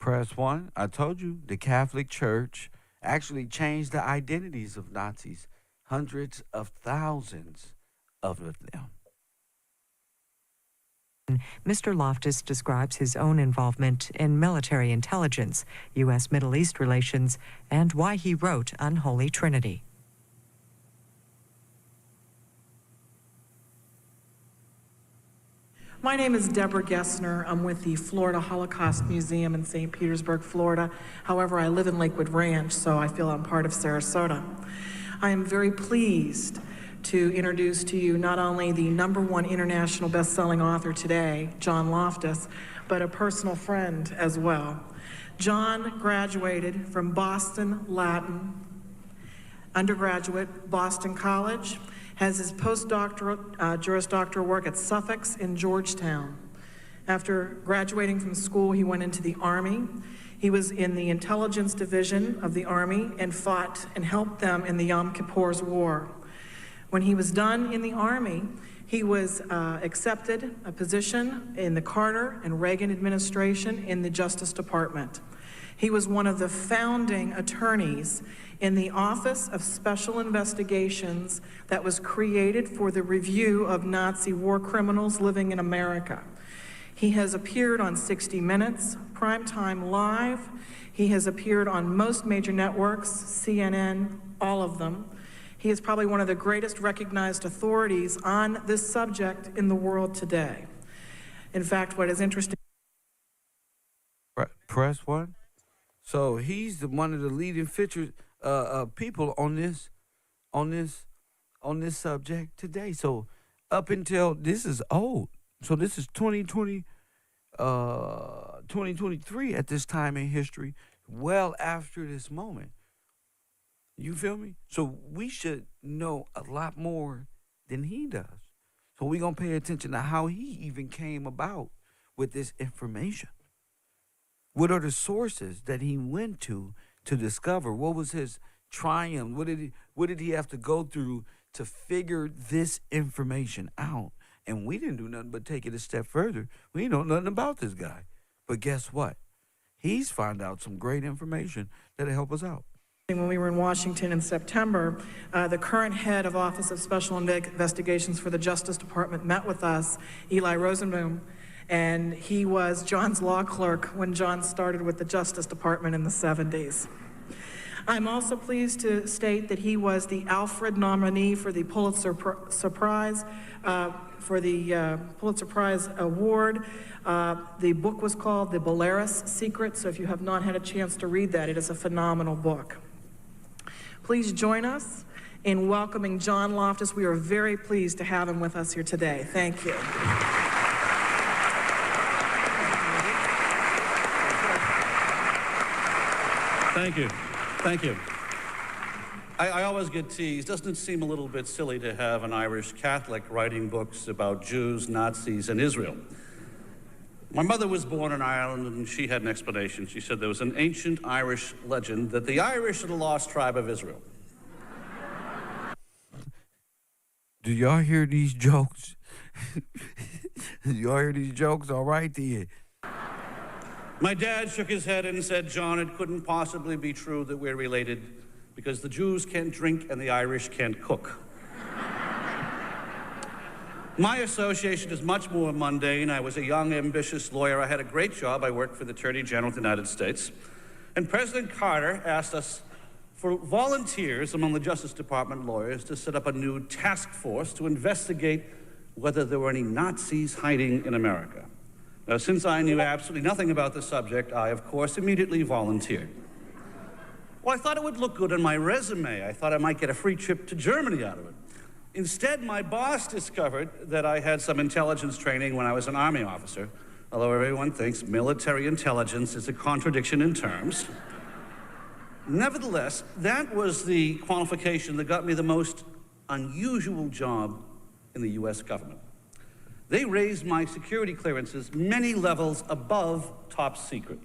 Press one. I told you, the Catholic Church actually changed the identities of Nazis. Hundreds of thousands of them. Mr. Loftus describes his own involvement in military intelligence, U.S. Middle East relations, and why he wrote Unholy Trinity. My name is Deborah Gessner. I'm with the Florida Holocaust Museum in St. Petersburg, Florida. However, I live in Lakewood Ranch, so I feel I'm part of Sarasota. I am very pleased to introduce to you not only the #1 international best-selling author today, John Loftus, but a personal friend as well. John graduated from Boston Latin undergraduate, Boston College, has his postdoctoral, Juris Doctoral work at Suffolk in Georgetown. After graduating from school, he went into the Army. He was in the intelligence division of the Army and fought and helped them in the Yom Kippur's War. When he was done in the Army, he was accepted a position in the Carter and Reagan administration in the Justice Department. He was one of the founding attorneys in the Office of Special Investigations that was created for the review of Nazi war criminals living in America. He has appeared on 60 Minutes, Primetime Live. He has appeared on most major networks, CNN, all of them. He is probably one of the greatest recognized authorities on this subject in the world today. In fact, what is interesting... Press one. So he's one of the leading featured people on this subject today. So up until this is old. So this is 2023 at this time in history, well after this moment. You feel me? So we should know a lot more than he does. So we're going to pay attention to how he even came about with this information. What are the sources that he went to discover? What was his triumph? What did he have to go through to figure this information out? And we didn't do nothing but take it a step further. We know nothing about this guy. But guess what? He's found out some great information that'll help us out. When we were in Washington in September, the current head of Office of Special Investigations for the Justice Department met with us, Eli Rosenboom, and he was John's law clerk when John started with the Justice Department in the 70s. I'm also pleased to state that he was the Alfred nominee for the Pulitzer Prize, Pulitzer Prize Award. The book was called The Belarus Secret, so if you have not had a chance to read that, it is a phenomenal book. Please join us in welcoming John Loftus. We are very pleased to have him with us here today. Thank you. Thank you. Thank you. I always get teased. Doesn't it seem a little bit silly to have an Irish Catholic writing books about Jews, Nazis, and Israel? My mother was born in Ireland, and she had an explanation. She said there was an ancient Irish legend that the Irish are the lost tribe of Israel. Do y'all hear these jokes? Y'all hear these jokes? All right, then. My dad shook his head and said, John, it couldn't possibly be true that we're related because the Jews can't drink and the Irish can't cook. My association is much more mundane. I was a young, ambitious lawyer. I had a great job. I worked for the Attorney General of the United States. And President Carter asked us for volunteers among the Justice Department lawyers to set up a new task force to investigate whether there were any Nazis hiding in America. Now, since I knew absolutely nothing about the subject, I, of course, immediately volunteered. Well, I thought it would look good on my resume. I thought I might get a free trip to Germany out of it. Instead, my boss discovered that I had some intelligence training when I was an Army officer, although everyone thinks military intelligence is a contradiction in terms. Nevertheless, that was the qualification that got me the most unusual job in the U.S. government. They raised my security clearances many levels above top secret.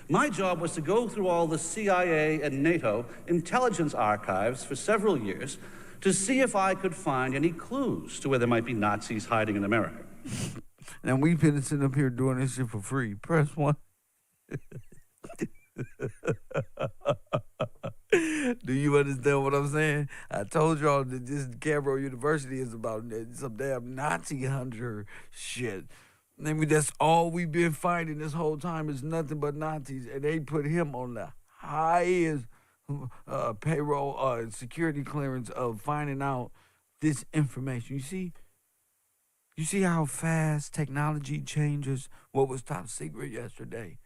My job was to go through all the CIA and NATO intelligence archives for several years to see if I could find any clues to where there might be Nazis hiding in America. And we've been sitting up here doing this shit for free. Press 1. Do you understand what I'm saying? I told y'all that this KevRow University is about some damn Nazi hunter shit. I mean, that's all we've been finding this whole time is nothing but Nazis, and they put him on the highest payroll security clearance of finding out this information. You see how fast technology changes what was top secret yesterday.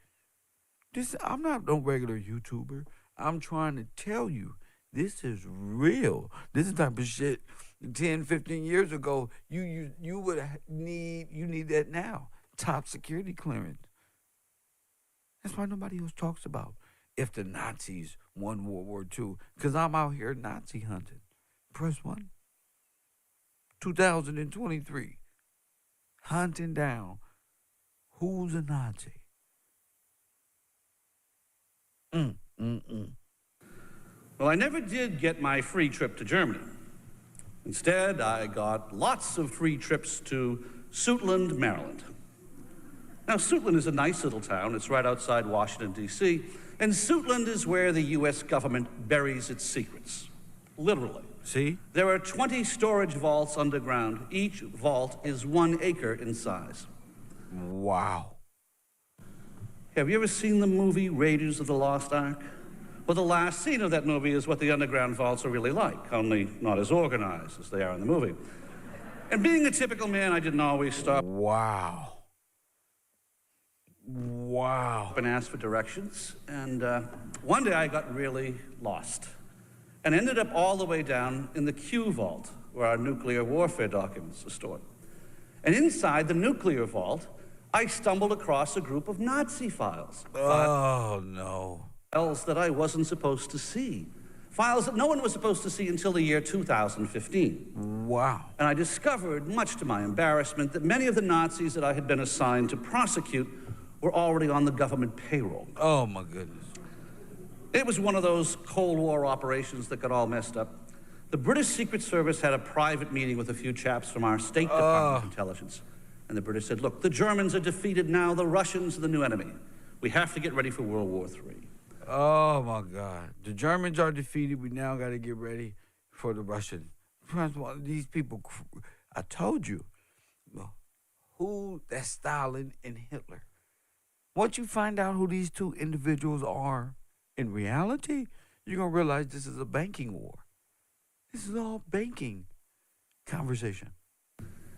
I'm not no regular YouTuber. I'm trying to tell you, this is real. This is the type of shit 10, 15 years ago, you would need that now. Top security clearance. That's why nobody else talks about if the Nazis won World War II. Because I'm out here Nazi hunting. Press 1. 2023. Hunting down who's a Nazi. Well, I never did get my free trip to Germany. Instead, I got lots of free trips to Suitland, Maryland. Now, Suitland is a nice little town. It's right outside Washington, D.C., and Suitland is where the U.S. government buries its secrets. Literally. See? There are 20 storage vaults underground. Each vault is 1 acre in size. Wow. Have you ever seen the movie Raiders of the Lost Ark? Well, the last scene of that movie is what the underground vaults are really like, only not as organized as they are in the movie. And being a typical man, I didn't always stop. Wow. And asked for directions. And one day I got really lost and ended up all the way down in the Q vault, where our nuclear warfare documents are stored. And inside the nuclear vault, I stumbled across a group of Nazi files. Oh, no. Files that I wasn't supposed to see. Files that no one was supposed to see until the year 2015. Wow. And I discovered, much to my embarrassment, that many of the Nazis that I had been assigned to prosecute were already on the government payroll. Oh, my goodness. It was one of those Cold War operations that got all messed up. The British Secret Service had a private meeting with a few chaps from our State Department of Intelligence. And the British said, look, the Germans are defeated now. The Russians are the new enemy. We have to get ready for World War III. Oh, my God. The Germans are defeated. We now got to get ready for the Russians. These people, I told you, who that's Stalin and Hitler. Once you find out who these two individuals are in reality, you're going to realize this is a banking war. This is all banking conversation.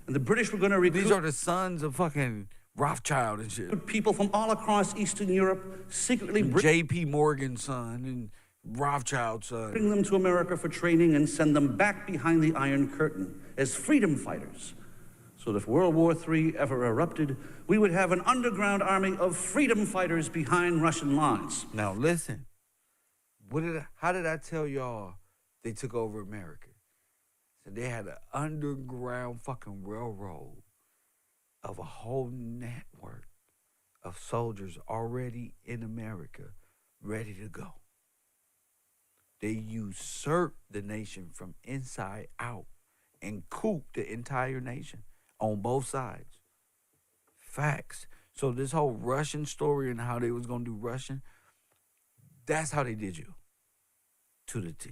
And the British were going to recruit... These are the sons of fucking Rothschild and shit. People from all across Eastern Europe secretly... J.P. Morgan's son and Rothschild's son. Bring them to America for training and send them back behind the Iron Curtain as freedom fighters. So that if World War III ever erupted, we would have an underground army of freedom fighters behind Russian lines. Now listen, how did I tell y'all they took over America? So they had an underground fucking railroad of a whole network of soldiers already in America, ready to go. They usurped the nation from inside out and cooped the entire nation on both sides. Facts. So this whole Russian story and how they was going to do Russian, that's how they did you. To the T.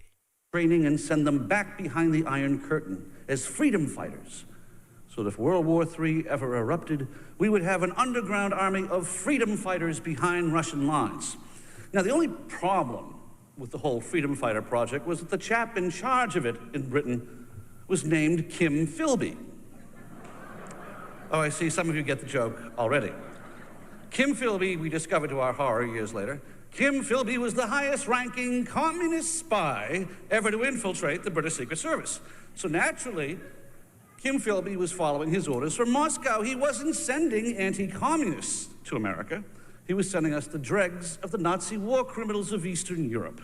Training and send them back behind the Iron Curtain as freedom fighters. So that if World War III ever erupted, we would have an underground army of freedom fighters behind Russian lines. Now, the only problem with the whole freedom fighter project was that the chap in charge of it in Britain was named Kim Philby. Oh, I see some of you get the joke already. Kim Philby, we discovered to our horror years later, Kim Philby was the highest-ranking communist spy ever to infiltrate the British Secret Service. So naturally, Kim Philby was following his orders from Moscow. He wasn't sending anti-communists to America. He was sending us the dregs of the Nazi war criminals of Eastern Europe.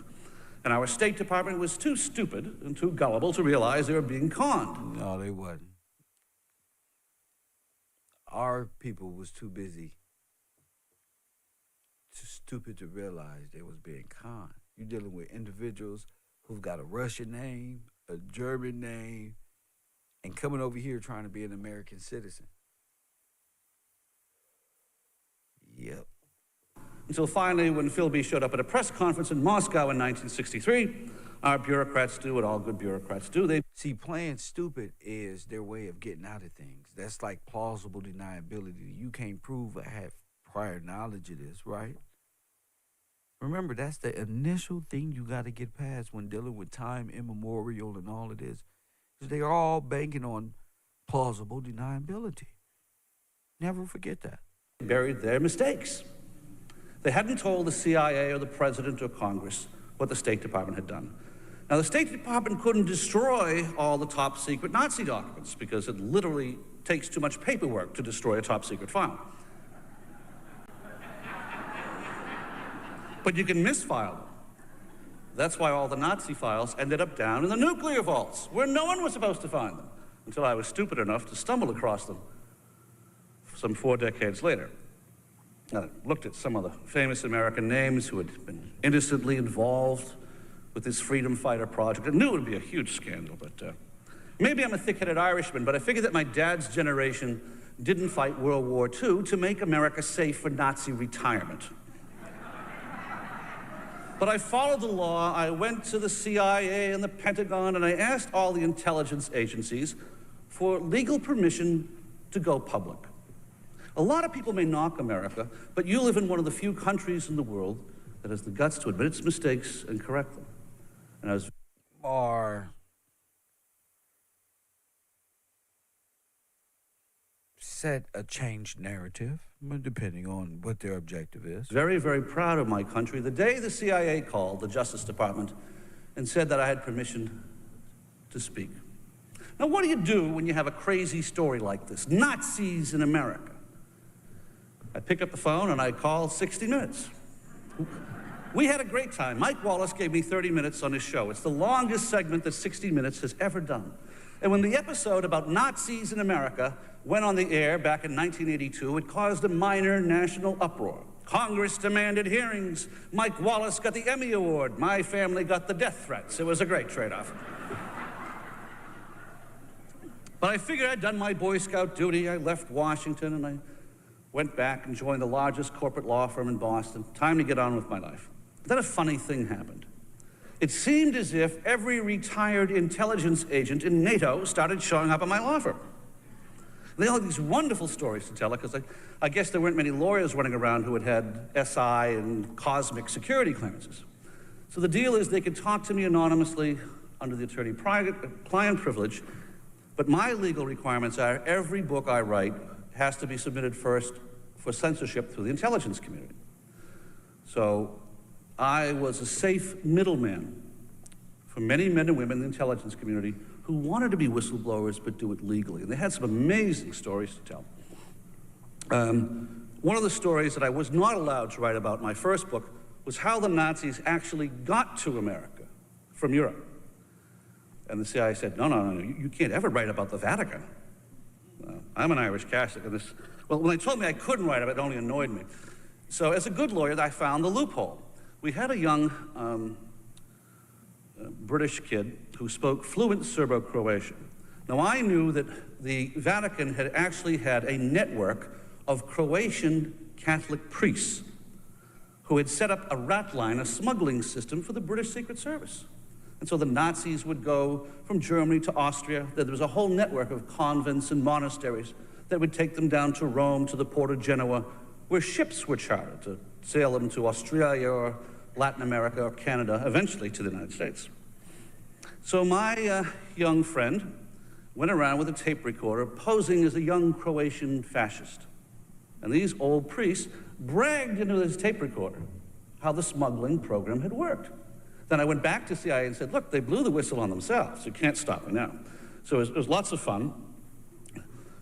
And our State Department was too stupid and too gullible to realize they were being conned. No, they wasn't. Our people was too busy, too stupid to realize they was being conned. You're dealing with individuals who've got a Russian name, a German name, and coming over here trying to be an American citizen. Yep. Until finally, when Philby showed up at a press conference in Moscow in 1963, our bureaucrats do what all good bureaucrats do. They see, playing stupid is their way of getting out of things. That's like plausible deniability. You can't prove I have prior knowledge of this, right? Remember, that's the initial thing you got to get past when dealing with time immemorial and all of this. Because they are all banking on plausible deniability. Never forget that. buried their mistakes. They hadn't told the CIA or the president or Congress what the State Department had done. Now, the State Department couldn't destroy all the top-secret Nazi documents because it literally takes too much paperwork to destroy a top-secret file. But you can misfile them. That's why all the Nazi files ended up down in the nuclear vaults, where no one was supposed to find them, until I was stupid enough to stumble across them some 4 decades later. I looked at some of the famous American names who had been innocently involved with this freedom fighter project. I knew it would be a huge scandal, but maybe I'm a thick-headed Irishman, but I figured that my dad's generation didn't fight World War II to make America safe for Nazi retirement. But I followed the law. I went to the CIA and the Pentagon, and I asked all the intelligence agencies for legal permission to go public. A lot of people may knock America, but you live in one of the few countries in the world that has the guts to admit its mistakes and correct them. And I was... Or set a changed narrative, depending on what their objective is. Very, very proud of my country. The day the CIA called the Justice Department and said that I had permission to speak. Now, what do you do when you have a crazy story like this? Nazis in America. I pick up the phone and I call 60 Minutes. We had a great time. Mike Wallace gave me 30 minutes on his show. It's the longest segment that 60 Minutes has ever done. And when the episode about Nazis in America went on the air back in 1982, it caused a minor national uproar. Congress demanded hearings. Mike Wallace got the Emmy Award. My family got the death threats. It was a great trade-off. But I figured I'd done my Boy Scout duty. I left Washington and I went back and joined the largest corporate law firm in Boston. Time to get on with my life. Then a funny thing happened. It seemed as if every retired intelligence agent in NATO started showing up at my law firm. They all had these wonderful stories to tell, because I guess there weren't many lawyers running around who had SI and cosmic security clearances. So the deal is they could talk to me anonymously under the attorney-client privilege, but my legal requirements are every book I write has to be submitted first for censorship through the intelligence community. So I was a safe middleman for many men and women in the intelligence community who wanted to be whistleblowers but do it legally. And they had some amazing stories to tell. One of the stories that I was not allowed to write about in my first book was how the Nazis actually got to America from Europe. And the CIA said, no, you can't ever write about the Vatican. I'm an Irish Catholic, and well, when they told me I couldn't write it only annoyed me. So as a good lawyer, I found the loophole. We had a young British kid who spoke fluent Serbo-Croatian. Now, I knew that the Vatican had actually had a network of Croatian Catholic priests who had set up a rat line, a smuggling system for the British Secret Service. And so the Nazis would go from Germany to Austria. There was a whole network of convents and monasteries that would take them down to Rome, to the port of Genoa, where ships were chartered to sail them to Australia or Latin America or Canada, eventually to the United States. So my young friend went around with a tape recorder posing as a young Croatian fascist. And these old priests bragged into this tape recorder how the smuggling program had worked. Then I went back to CIA and said, look, they blew the whistle on themselves. You can't stop me now. So it was lots of fun.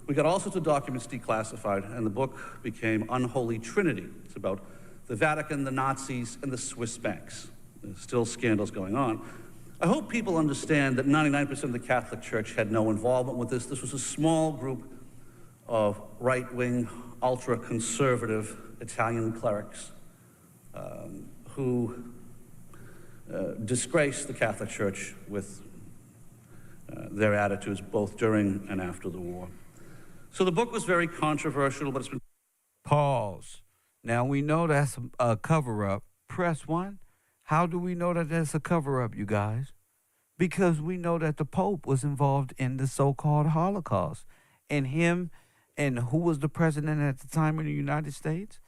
We got all sorts of documents declassified, and the book became Unholy Trinity. It's about the Vatican, the Nazis, and the Swiss banks. There's still scandals going on. I hope people understand that 99% of the Catholic Church had no involvement with this. This was a small group of right-wing, ultra-conservative Italian clerics who disgraced the Catholic Church with their attitudes both during and after the war. So the book was very controversial, but it's been... Pause. Now, we know that's a cover-up. Press 1. How do we know that that's a cover-up, you guys? Because we know that the Pope was involved in the so-called Holocaust. And him, and who was the president at the time in the United States?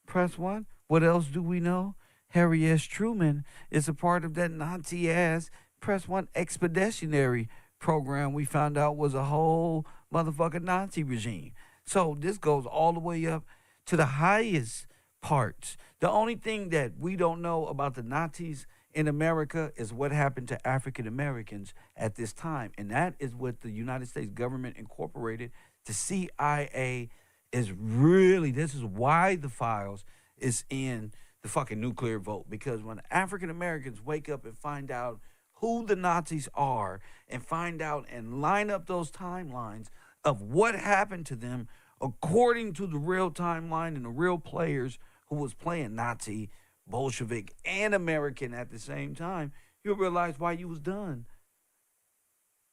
Press 1. What else do we know? Harry S. Truman is a part of that Nazi-ass Press 1 expeditionary program we found out was a whole motherfucking Nazi regime. So this goes all the way up to the highest parts. The only thing that we don't know about the Nazis in America is what happened to African Americans at this time. And that is what the United States government incorporated. The CIA is really, this is why the files is in the fucking nuclear vote. Because when African Americans wake up and find out who the Nazis are and find out and line up those timelines of what happened to them according to the real timeline and the real players who was playing Nazi, Bolshevik, and American at the same time, you'll realize why you was done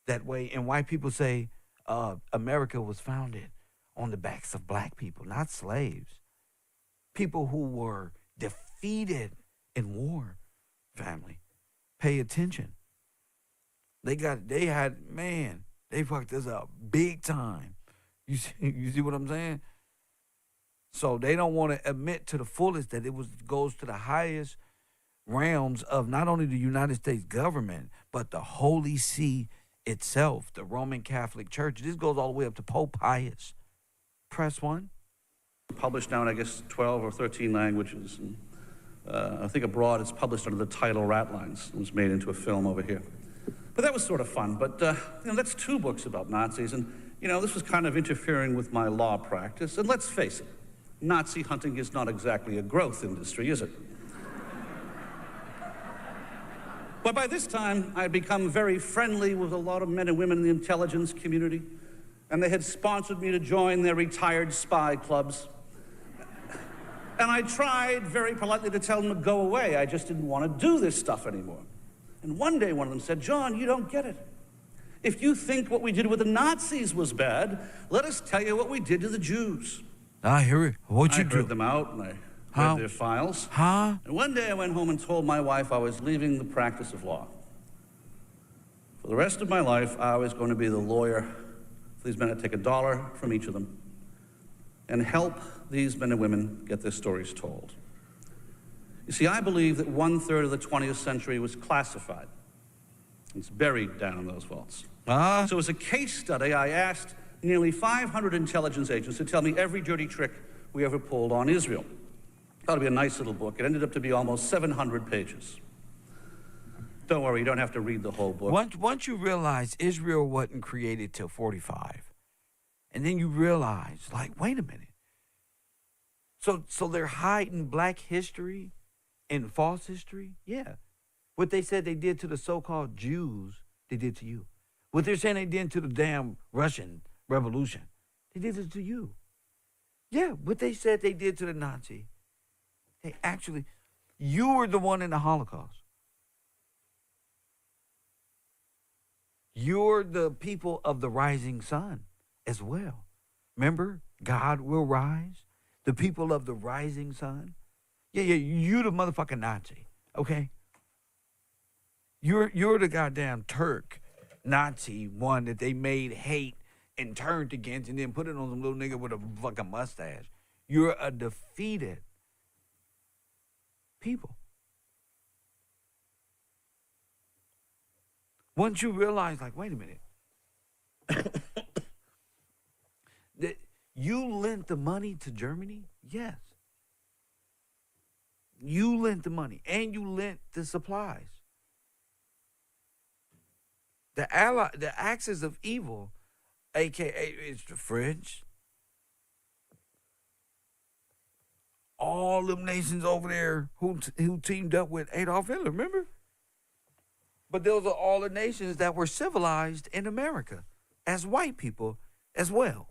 that way and why people say America was founded on the backs of black people, not slaves. People who were defeated in war, family. Pay attention. They fucked us up big time. You see what I'm saying? So they don't want to admit to the fullest that it goes to the highest realms of not only the United States government, but the Holy See itself, the Roman Catholic Church. This goes all the way up to Pope Pius. Press 1. Published now in, I guess, 12 or 13 languages. And, I think abroad it's published under the title Ratlines. It was made into a film over here. But that was sort of fun. But, that's 2 books about Nazis. And, this was kind of interfering with my law practice. And let's face it, Nazi hunting is not exactly a growth industry, is it? But by this time, I had become very friendly with a lot of men and women in the intelligence community. And they had sponsored me to join their retired spy clubs. And I tried very politely to tell them to go away. I just didn't want to do this stuff anymore. And one day one of them said, John, you don't get it. If you think what we did with the Nazis was bad, let us tell you what we did to the Jews. I hear it. What you I do? heard them out and I read their files. Huh? And one day I went home and told my wife I was leaving the practice of law. For the rest of my life, I was going to be the lawyer for these men. I'd take $1 from each of them and help these men and women get their stories told. You see, I believe that 1/3 of the 20th century was classified. It's buried down in those vaults. So as a case study, I asked nearly 500 intelligence agents to tell me every dirty trick we ever pulled on Israel. Thought it'd be a nice little book. It ended up to be almost 700 pages. Don't worry, you don't have to read the whole book. Once you realize Israel wasn't created till 45, and then you realize, like, wait a minute. So they're hiding black history and false history? Yeah. What they said they did to the so-called Jews, they did to you. What they're saying they did to the damn Russian Revolution, They did it to you. Yeah, what they said they did to the Nazi, they actually, you were the one in the Holocaust. You're the people of the rising sun as well. Remember, God will rise. The people of the rising sun. Yeah, you the motherfucking Nazi, okay? You're the goddamn Turk Nazi one that they made hate and turned against and then put it on some little nigga with a fucking mustache. You're a defeated people. Once you realize, like, wait a minute, that you lent the money to Germany? Yes. You lent the money and you lent the supplies. The axis of evil, aka it's the French, all them nations over there who teamed up with Adolf Hitler, remember? But those are all the nations that were civilized in America as white people as well.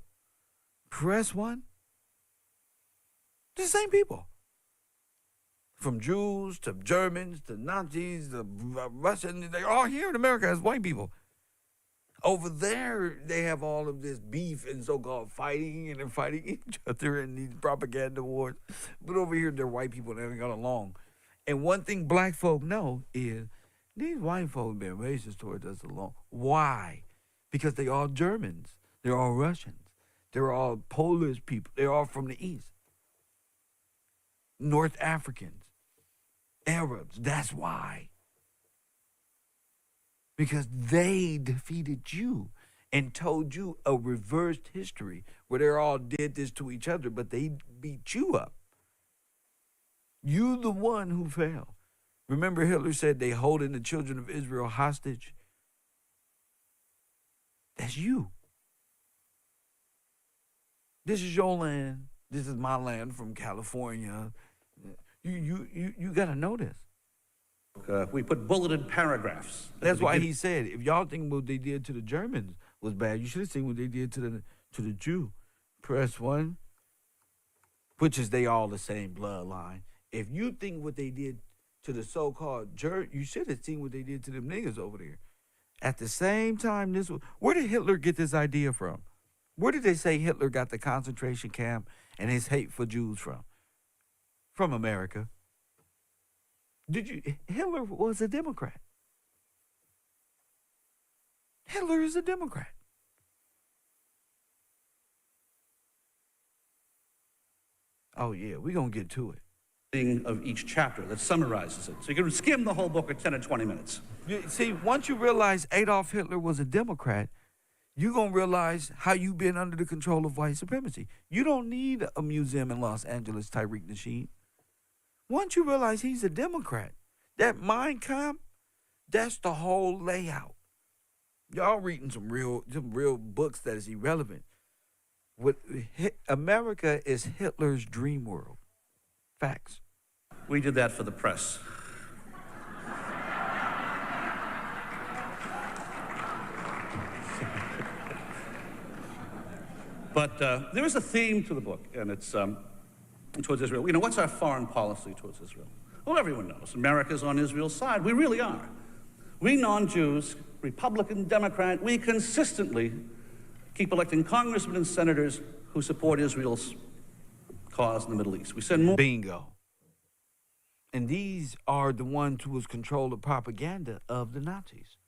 Press one. The same people. From Jews to Germans to Nazis to Russians, they're all here in America as white people. Over there, they have all of this beef and so-called fighting, and they're fighting each other in these propaganda wars. But over here, they're white people that got along. And one thing black folk know is these white folk have been racist towards us along. Why? Because they all Germans. They're all Russians. They're all Polish people. They're all from the East. North Africans. Arabs. That's why. Because they defeated you and told you a reversed history where they all did this to each other, but they beat you up. You the one who fell. Remember Hitler said they holding the children of Israel hostage? That's you. This is your land. This is my land from California. You got to know this. We put bulleted paragraphs. That's why he said, if y'all think what they did to the Germans was bad, you should have seen what they did to the Jew. Press one, which is they all the same bloodline. If you think what they did to the so-called you should have seen what they did to them niggas over there. At the same time, where did Hitler get this idea from? Where did they say Hitler got the concentration camp and his hate for Jews from? From America. Hitler was a Democrat. Hitler is a Democrat. Oh, yeah, we're going to get to it. Of each chapter that summarizes it. So you can skim the whole book in 10 or 20 minutes. See, once you realize Adolf Hitler was a Democrat, you're going to realize how you've been under the control of white supremacy. You don't need a museum in Los Angeles, Tariq Nasheed. Once you realize he's a Democrat, that Mein Kampf, that's the whole layout. Y'all reading some real books that is irrelevant. America is Hitler's dream world. Facts. We did that for the press. But there is a theme to the book, and it's towards Israel. You know, what's our foreign policy towards Israel? Well, everyone knows. America's on Israel's side. We really are. We non-Jews, Republican, Democrat, we consistently keep electing congressmen and senators who support Israel's cause in the Middle East. We send more. Bingo. And these are the ones who was control the propaganda of the Nazis.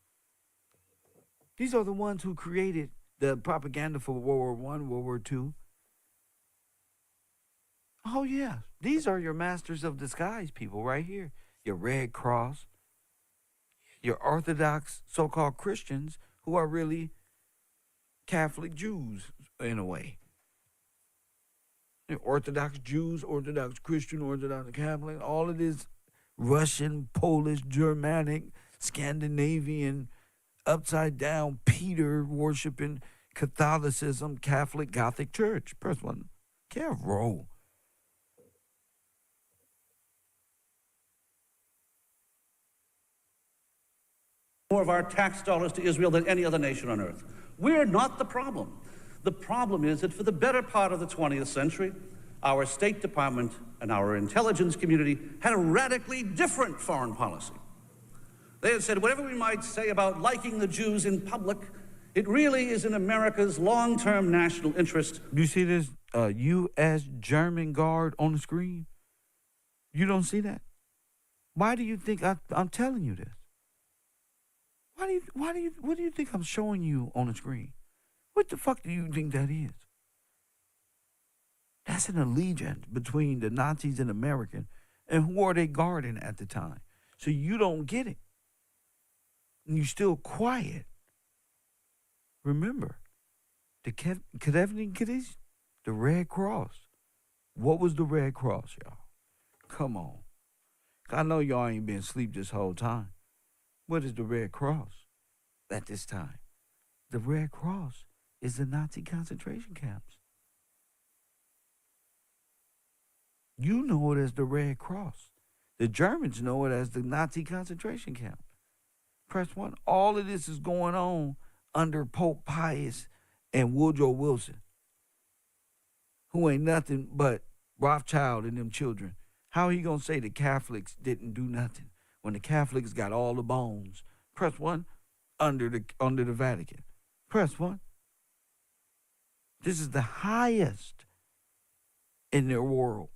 These are the ones who created the propaganda for World War I, World War II. Oh, yeah. These are your masters of disguise people right here. Your Red Cross, your Orthodox so-called Christians who are really Catholic Jews in a way. Orthodox Jews, Orthodox Christian, Orthodox Catholic, all of this Russian, Polish, Germanic, Scandinavian, upside down, Peter worshiping Catholicism, Catholic, Gothic Church. First one, KevRow. More of our tax dollars to Israel than any other nation on earth. We're not the problem. The problem is that for the better part of the 20th century, our State Department and our intelligence community had a radically different foreign policy. They had said, whatever we might say about liking the Jews in public, it really is in America's long-term national interest. You see this U.S. German guard on the screen? You don't see that? Why do you think I'm telling you this? What do you think I'm showing you on the screen? What the fuck do you think that is? That's an allegiance between the Nazis and Americans, and who are they guarding at the time? So you don't get it. And you're still quiet. Remember, the KevRow, the Red Cross. What was the Red Cross, y'all? Come on. I know y'all ain't been asleep this whole time. What is the Red Cross at this time? The Red Cross is the Nazi concentration camps. You know it as the Red Cross. The Germans know it as the Nazi concentration camp. Press 1. All of this is going on under Pope Pius and Woodrow Wilson, who ain't nothing but Rothschild and them children. How he gonna say the Catholics didn't do nothing when the Catholics got all the bones? Press 1. Under the Vatican. Press 1. This is the highest in their world.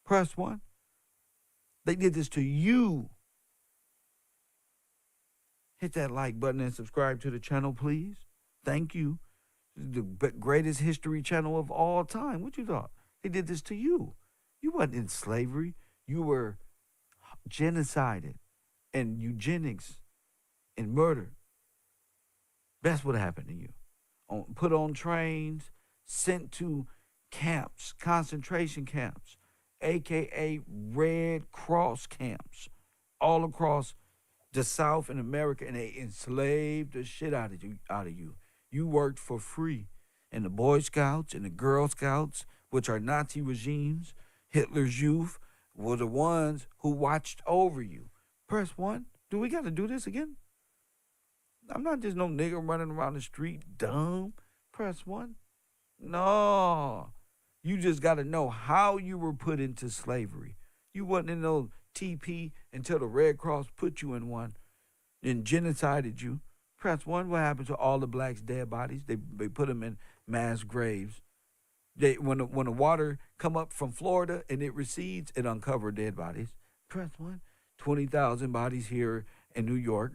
Press 1. They did this to you. Hit that like button and subscribe to the channel, please. Thank you. The greatest history channel of all time. What you thought? They did this to you. You wasn't in slavery. You were genocided and eugenics and murder. That's what happened to you. Put on trains, sent to camps, concentration camps, a.k.a. Red Cross camps, all across the South in America, and they enslaved the shit out of you. You worked for free. And the Boy Scouts and the Girl Scouts, which are Nazi regimes, Hitler's youth, were the ones who watched over you. Press 1. Do we got to do this again? I'm not just no nigga running around the street dumb. Press 1. No. You just got to know how you were put into slavery. You wasn't in no TP until the Red Cross put you in one and genocided you. Press 1. What happened to all the blacks' dead bodies? They put them in mass graves. When the water come up from Florida and it recedes, it uncovered dead bodies. Press 1. 20,000 bodies here in New York,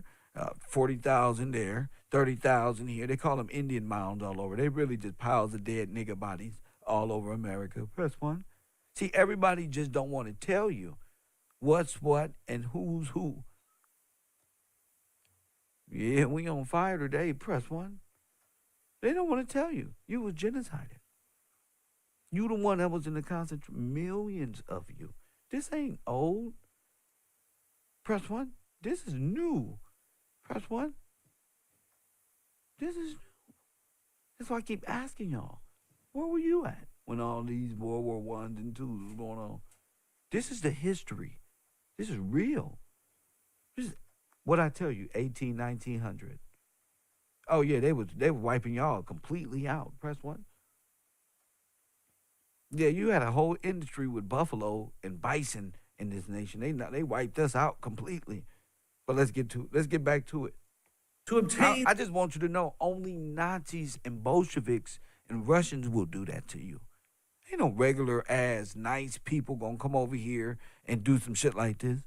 40,000 there, 30,000 here. They call them Indian mounds all over. They really just piles of dead nigger bodies all over America. Press 1. See, everybody just don't want to tell you what's what and who's who. Yeah, we on fire today. Press 1. They don't want to tell you. You was genocided. You the one that was in the concentration. Millions of you. This ain't old. Press 1. This is new. Press 1. This is new. That's why I keep asking y'all. Where were you at when all these World War I's and II's was going on? This is the history. This is real. This is what I tell you, 1900. Oh yeah, they were wiping y'all completely out. Press 1. Yeah, you had a whole industry with buffalo and bison in this nation. They wiped us out completely. But let's get back to it. To obtain, I just want you to know, only Nazis and Bolsheviks and Russians will do that to you. Ain't no regular ass nice people gonna come over here and do some shit like this.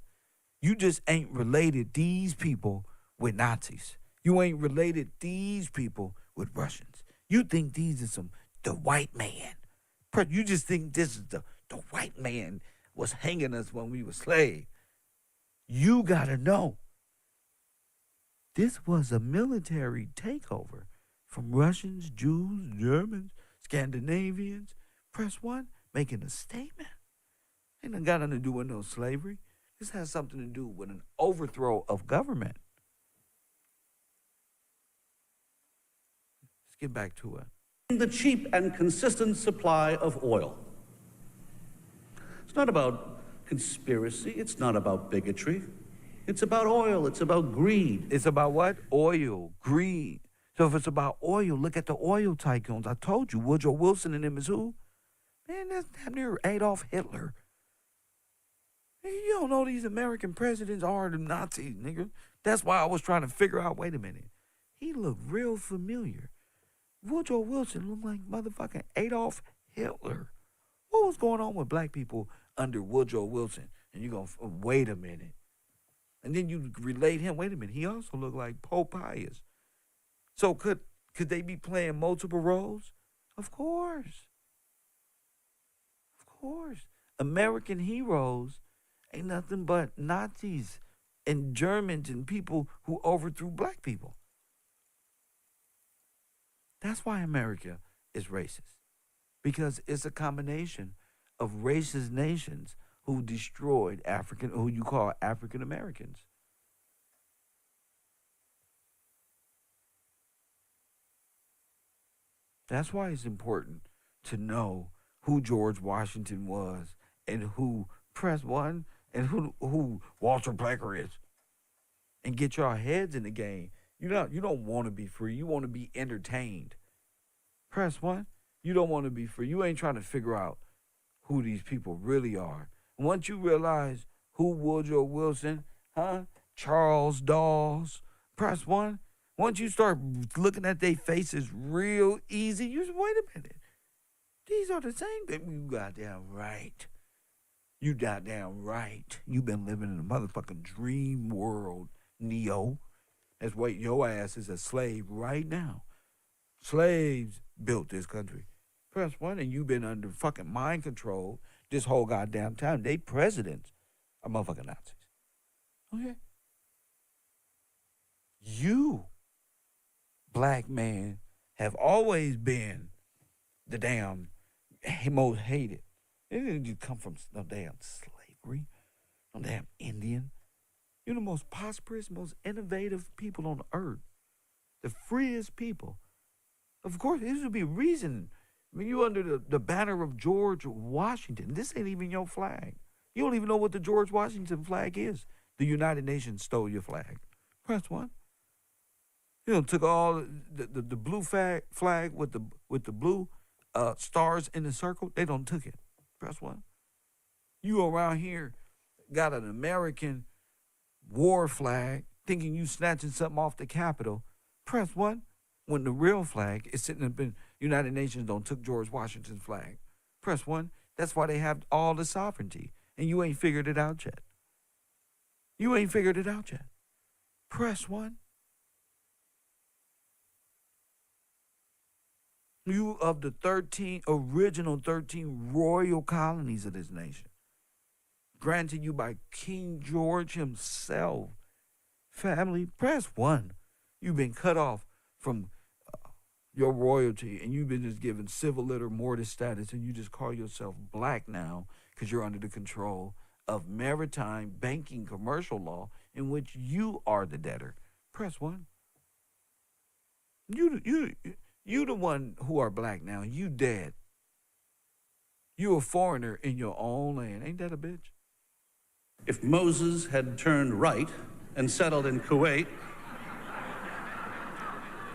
You just ain't related these people with Nazis. You ain't related these people with Russians. You think these are the white man. You just think this is the white man was hanging us when we were slaves. You gotta know. This was a military takeover from Russians, Jews, Germans, Scandinavians. Press 1, making a statement. Ain't got nothing to do with no slavery. This has something to do with an overthrow of government. Let's get back to it. The cheap and consistent supply of oil. It's not about conspiracy. It's not about bigotry. It's about oil. It's about greed. It's about what? Oil, greed. So if it's about oil, look at the oil tycoons. I told you, Woodrow Wilson and them is who? Man, that's damn near Adolf Hitler. You don't know these American presidents are the Nazis, nigga. That's why I was trying to figure out, wait a minute. He looked real familiar. Woodrow Wilson looked like motherfucking Adolf Hitler. What was going on with black people under Woodrow Wilson? And you're going to, wait a minute. And then you relate him, wait a minute, he also looked like Pope Pius. So could they be playing multiple roles? Of course. Of course. American heroes ain't nothing but Nazis and Germans and people who overthrew black people. That's why America is racist. Because it's a combination of racist nations who destroyed who you call African Americans. That's why it's important to know who George Washington was and who Press One and who Walter Plecker is. And get your heads in the game. You don't want to be free. You want to be entertained. Press One, you don't want to be free. You ain't trying to figure out who these people really are. Once you realize who Woodrow Wilson, Charles Dawes, Press One, once you start looking at their faces real easy, you say, wait a minute. These are the same people. You goddamn right. You goddamn right. You been living in a motherfucking dream world, Neo. That's why your ass is a slave right now. Slaves built this country. Press One, and you been under fucking mind control this whole goddamn time. They presidents are motherfucking Nazis. Okay? You, black man, have always been the damn most hated. It didn't just come from no damn slavery, no damn Indian. You're the most prosperous, most innovative people on earth. The freest people. Of course, there should be a reason. I mean, you under the banner of George Washington. This ain't even your flag. You don't even know what the George Washington flag is. The United Nations stole your flag. Press One. You know, took all the blue flag with the blue stars in the circle. They don't took it. Press One. You around here got an American war flag, thinking you snatching something off the Capitol. Press One. When the real flag is sitting up in United Nations, don't took George Washington's flag. Press One. That's why they have all the sovereignty, and you ain't figured it out yet. You ain't figured it out yet. Press One. You of the original 13 royal colonies of this nation, granted you by King George himself. Family, press One. You've been cut off from your royalty, and you've been just given civil litter mortis status, and you just call yourself black now because you're under the control of maritime banking commercial law in which you are the debtor. Press One. You the one who are black now. You dead. You a foreigner in your own land. Ain't that a bitch? If Moses had turned right and settled in Kuwait,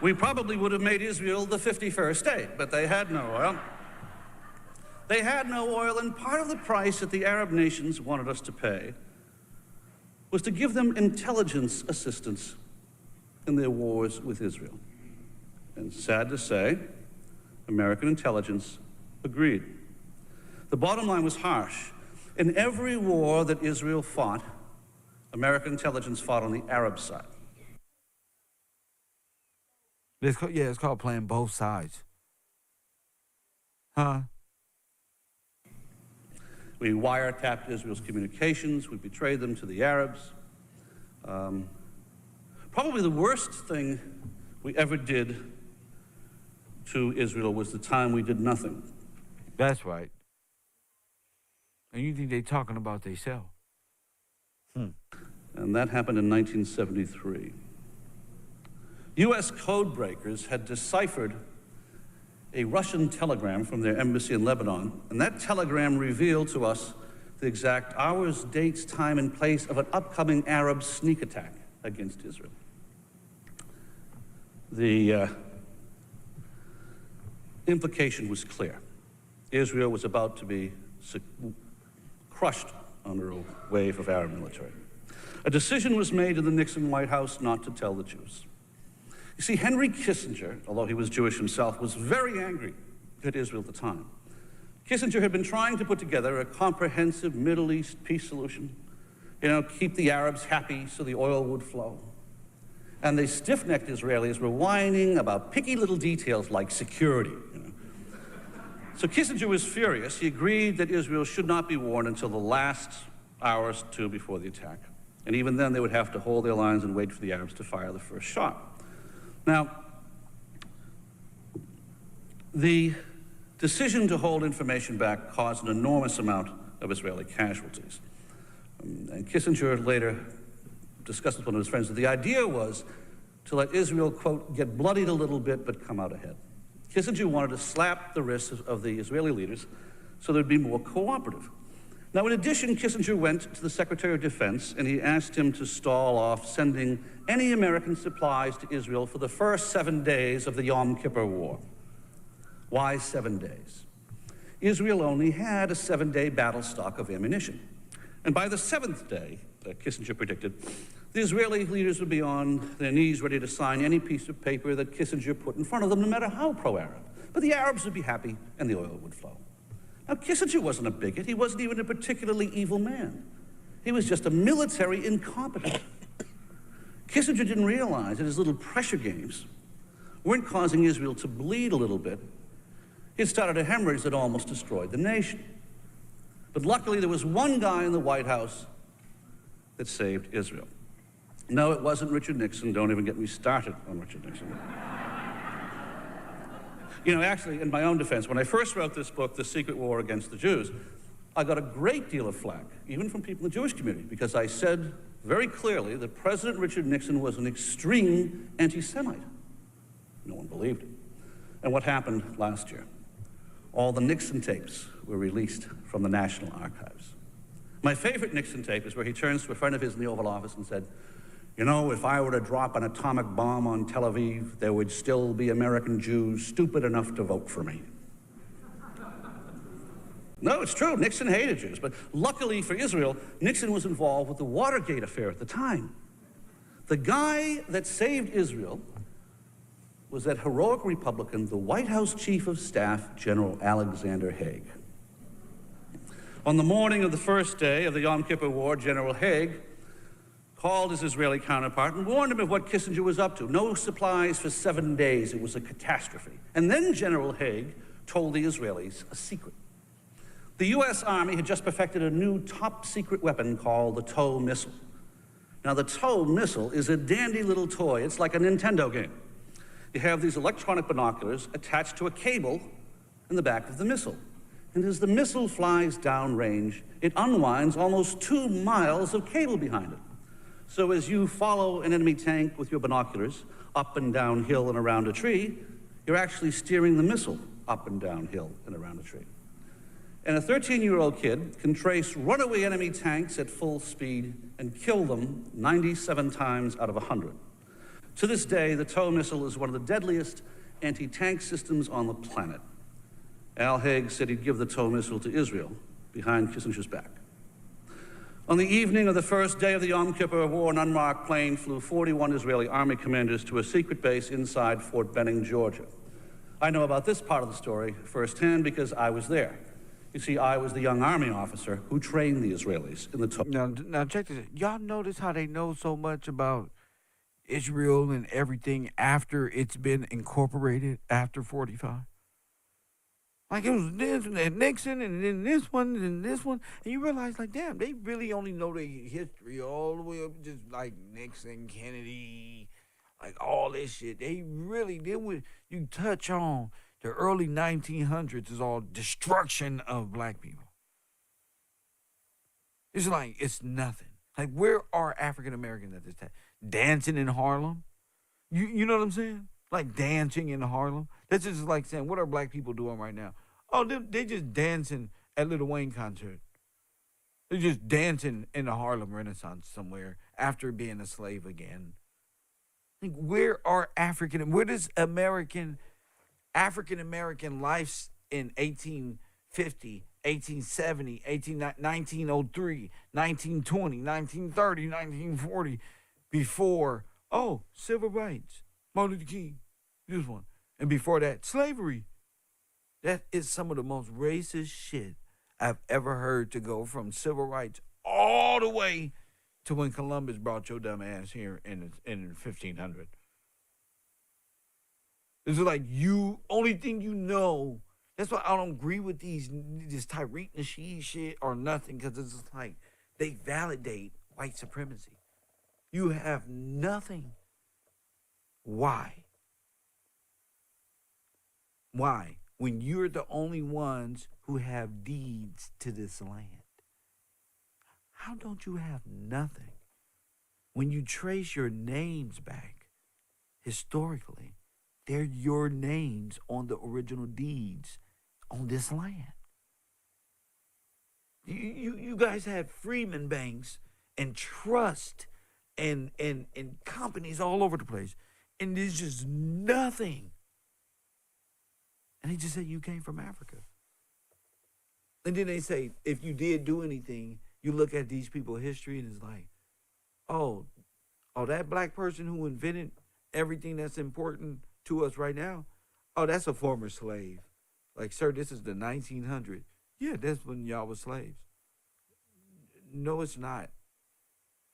we probably would have made Israel the 51st state, but they had no oil. They had no oil, and part of the price that the Arab nations wanted us to pay was to give them intelligence assistance in their wars with Israel. And sad to say, American intelligence agreed. The bottom line was harsh. In every war that Israel fought, American intelligence fought on the Arab side. It's called playing both sides. Huh? We wiretapped Israel's communications. We betrayed them to the Arabs. Probably the worst thing we ever did to Israel was the time we did nothing. That's right. And you think they talking about themselves? And that happened in 1973. U.S. code breakers had deciphered a Russian telegram from their embassy in Lebanon, and that telegram revealed to us the exact hours, dates, time, and place of an upcoming Arab sneak attack against Israel. The implication was clear. Israel was about to be crushed under a wave of Arab military. A decision was made in the Nixon White House not to tell the Jews. You see, Henry Kissinger, although he was Jewish himself, was very angry at Israel at the time. Kissinger had been trying to put together a comprehensive Middle East peace solution, keep the Arabs happy so the oil would flow. And the stiff-necked Israelis were whining about picky little details like security. So Kissinger was furious. He agreed that Israel should not be warned until the last hours or two before the attack. And even then, they would have to hold their lines and wait for the Arabs to fire the first shot. Now, the decision to hold information back caused an enormous amount of Israeli casualties. And Kissinger later discussed with one of his friends that the idea was to let Israel, quote, get bloodied a little bit but come out ahead. Kissinger wanted to slap the wrists of the Israeli leaders so they'd be more cooperative. Now, in addition, Kissinger went to the Secretary of Defense and he asked him to stall off sending any American supplies to Israel for the first 7 days of the Yom Kippur War. Why 7 days? Israel only had a 7-day battle stock of ammunition. And by the 7th day, Kissinger predicted, the Israeli leaders would be on their knees ready to sign any piece of paper that Kissinger put in front of them, no matter how pro-Arab. But the Arabs would be happy and the oil would flow. Now, Kissinger wasn't a bigot. He wasn't even a particularly evil man. He was just a military incompetent. Kissinger didn't realize that his little pressure games weren't causing Israel to bleed a little bit. It started a hemorrhage that almost destroyed the nation. But luckily, there was one guy in the White House that saved Israel. No, it wasn't Richard Nixon. Don't even get me started on Richard Nixon. Actually, in my own defense, when I first wrote this book, The Secret War Against the Jews, I got a great deal of flack, even from people in the Jewish community, because I said very clearly that President Richard Nixon was an extreme anti-Semite. No one believed it. And what happened last year? All the Nixon tapes were released from the National Archives. My favorite Nixon tape is where he turns to a friend of his in the Oval Office and said, if I were to drop an atomic bomb on Tel Aviv, there would still be American Jews stupid enough to vote for me. No, it's true. Nixon hated Jews. But luckily for Israel, Nixon was involved with the Watergate affair at the time. The guy that saved Israel was that heroic Republican, the White House Chief of Staff, General Alexander Haig. On the morning of the first day of the Yom Kippur War, General Haig called his Israeli counterpart and warned him of what Kissinger was up to. No supplies for 7 days. It was a catastrophe. And then General Haig told the Israelis a secret. The U.S. Army had just perfected a new top-secret weapon called the TOW missile. Now, the TOW missile is a dandy little toy. It's like a Nintendo game. You have these electronic binoculars attached to a cable in the back of the missile. And as the missile flies downrange, it unwinds almost 2 miles of cable behind it. So as you follow an enemy tank with your binoculars up and down hill and around a tree, you're actually steering the missile up and down hill and around a tree. And a 13-year-old kid can trace runaway enemy tanks at full speed and kill them 97 times out of 100. To this day, the TOW missile is one of the deadliest anti-tank systems on the planet. Al Haig said he'd give the TOW missile to Israel behind Kissinger's back. On the evening of the first day of the Yom Kippur War, an unmarked plane flew 41 Israeli army commanders to a secret base inside Fort Benning, Georgia. I know about this part of the story firsthand because I was there. You see, I was the young army officer who trained the Israelis in the TOW. Now check this. Y'all notice how they know so much about Israel and everything after it's been incorporated after 45? Like it was this and Nixon and then this one and this one. And you realize, like, damn, they really only know their history all the way up just like Nixon, Kennedy, like all this shit. They really, you touch on the early 1900s is all destruction of black people. It's like, it's nothing. Like, where are African Americans at this time? Dancing in Harlem? You know what I'm saying? Like dancing in Harlem. That's just like saying, what are black people doing right now? Oh, they just dancing at Lil Wayne concert. They're just dancing in the Harlem Renaissance somewhere after being a slave again. Like, where are where does African American life in 1850, 1870, 1903, 1920, 1930, 1940, before, civil rights, Martin Luther King, this one. And before that, slavery. That is some of the most racist shit I've ever heard, to go from civil rights all the way to when Columbus brought your dumb ass here in 1500. It's like only thing you know. That's why I don't agree with this Tariq Nasheed shit or nothing, because it's just like they validate white supremacy. You have nothing. Why? Why? When you're the only ones who have deeds to this land. How don't you have nothing? When you trace your names back, historically, they're your names on the original deeds on this land. You guys have Freeman banks and trust and companies all over the place, and there's just nothing. And they just say you came from Africa. And then they say, if you did do anything, you look at these people's history and it's like, oh, that black person who invented everything that's important to us right now, that's a former slave. Like, sir, this is the 1900s. Yeah, that's when y'all was slaves. No, it's not.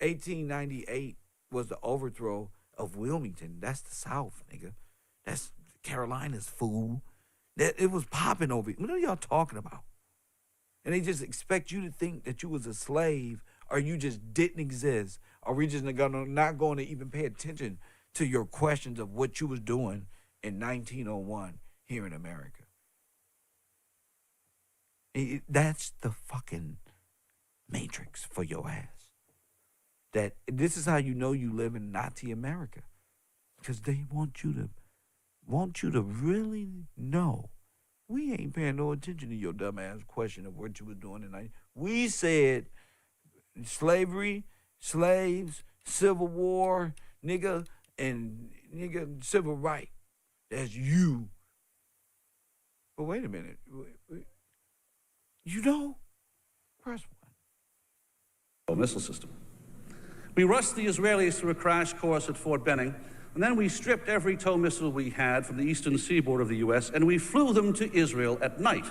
1898 was the overthrow of Wilmington. That's the South, nigga. That's Carolina's, fool. That it was popping over. What are y'all talking about? And they just expect you to think that you was a slave, or you just didn't exist, or we just not going to even pay attention to your questions of what you was doing in 1901 here in America. That's the fucking matrix for your ass. That this is how you know you live in Nazi America, because they want you to really know. We ain't paying no attention to your dumb ass question of what you was doing tonight. We said slavery, slaves, civil war, nigga, and nigga civil right. That's you. But wait a minute. You know? Press one. Missile system. We rushed the Israelis through a crash course at Fort Benning, and then we stripped every tow missile we had from the eastern seaboard of the U.S., and we flew them to Israel at night.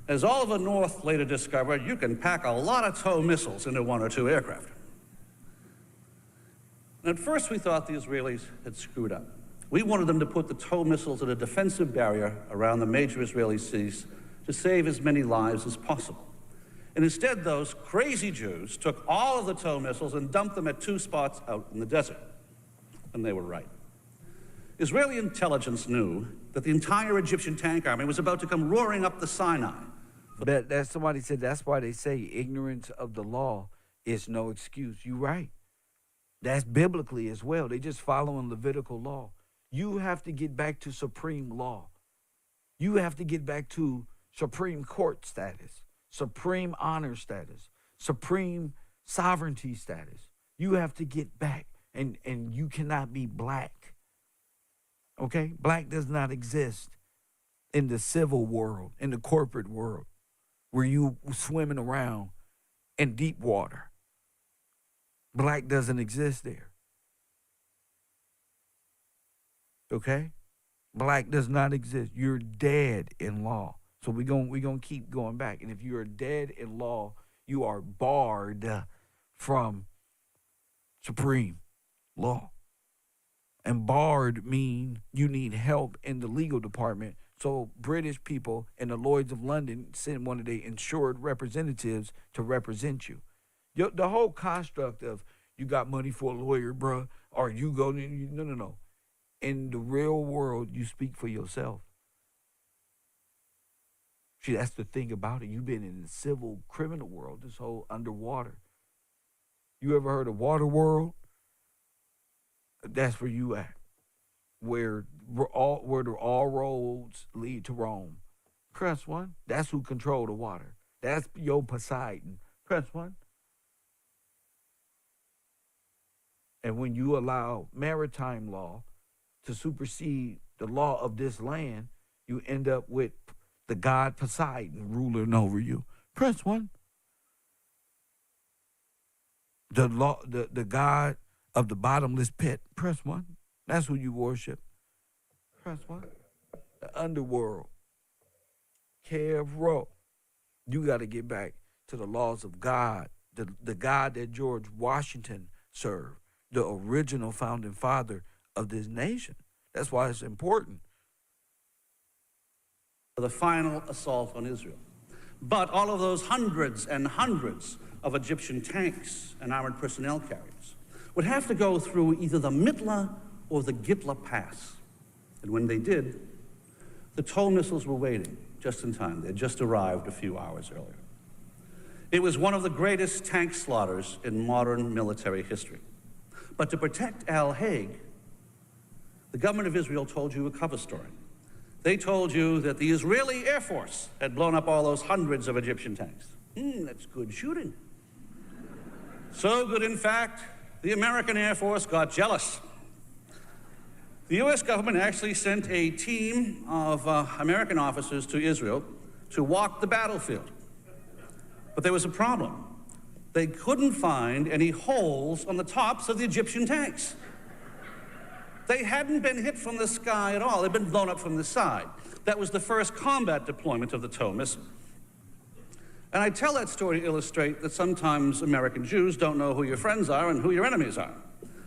As Oliver North later discovered, you can pack a lot of tow missiles into one or two aircraft. And at first we thought the Israelis had screwed up. We wanted them to put the tow missiles at a defensive barrier around the major Israeli cities to save as many lives as possible. And instead, those crazy Jews took all of the tow missiles and dumped them at two spots out in the desert. And they were right. Israeli intelligence knew that the entire Egyptian tank army was about to come roaring up the Sinai. That somebody said that's why they say ignorance of the law is no excuse. You're right. That's biblically as well. They just following Levitical law. You have to get back to supreme law. You have to get back to Supreme Court status, supreme honor status, supreme sovereignty status. You have to get back, and you cannot be black. Okay? Black does not exist in the civil world, in the corporate world, where you swimming around in deep water. Black doesn't exist there. Okay? Black does not exist. You're dead in law. So we're gonna keep going back. And if you are dead in law, you are barred from supreme law. And barred mean you need help in the legal department. So British people and the Lloyds of London send one of their insured representatives to represent you. The whole construct of you got money for a lawyer, bruh, or you go, no. In the real world, you speak for yourself. See, that's the thing about it. You've been in the civil criminal world, this whole underwater. You ever heard of water world? That's where you at. Where all roads lead to Rome. Press one. That's who control the water. That's your Poseidon. Press one. And when you allow maritime law to supersede the law of this land, you end up with the god Poseidon ruling over you. Press 1. The god of the bottomless pit. Press 1. That's who you worship. Press 1. The underworld. KevRow. You got to get back to the laws of God, the God that George Washington served, the original founding father of this nation. That's why it's important. The final assault on Israel. But all of those hundreds and hundreds of Egyptian tanks and armored personnel carriers would have to go through either the Mitla or the Gitla Pass. And when they did, the TOW missiles were waiting just in time. They had just arrived a few hours earlier. It was one of the greatest tank slaughters in modern military history. But to protect Al Haig, the government of Israel told you a cover story. They told you that the Israeli Air Force had blown up all those hundreds of Egyptian tanks. That's good shooting. So good, in fact, the American Air Force got jealous. The U.S. government actually sent a team of American officers to Israel to walk the battlefield. But there was a problem. They couldn't find any holes on the tops of the Egyptian tanks. They hadn't been hit from the sky at all. They'd been blown up from the side. That was the first combat deployment of the TOW missile. And I tell that story to illustrate that sometimes American Jews don't know who your friends are and who your enemies are.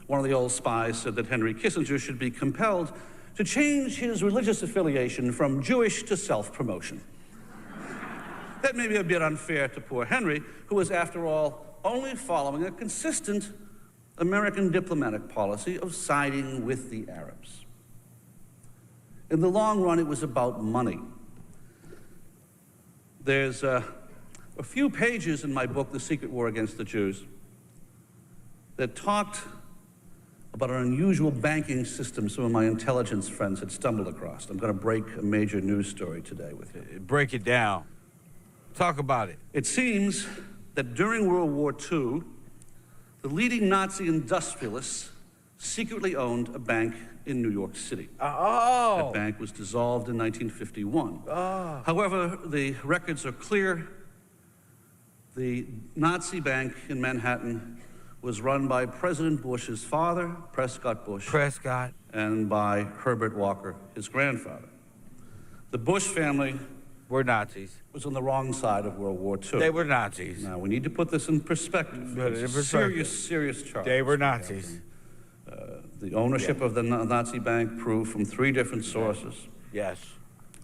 One of the old spies said that Henry Kissinger should be compelled to change his religious affiliation from Jewish to self-promotion. That may be a bit unfair to poor Henry, who was, after all, only following a consistent American diplomatic policy of siding with the Arabs. In the long run, it was about money. There's a few pages in my book, The Secret War Against the Jews, that talked about an unusual banking system some of my intelligence friends had stumbled across. I'm going to break a major news story today with you. Break it down. Talk about it. It seems that during World War II, the leading Nazi industrialists secretly owned a bank in New York City. That bank was dissolved in 1951. However, the records are clear. The Nazi bank in Manhattan was run by President Bush's father, Prescott Bush. And by Herbert Walker, his grandfather. The Bush family were Nazis. Was on the wrong side of World War II. They were Nazis. Now, we need to put this in perspective. It's a serious charge. They were Nazis. The ownership of the Nazi bank proved from 3 different sources. Yes.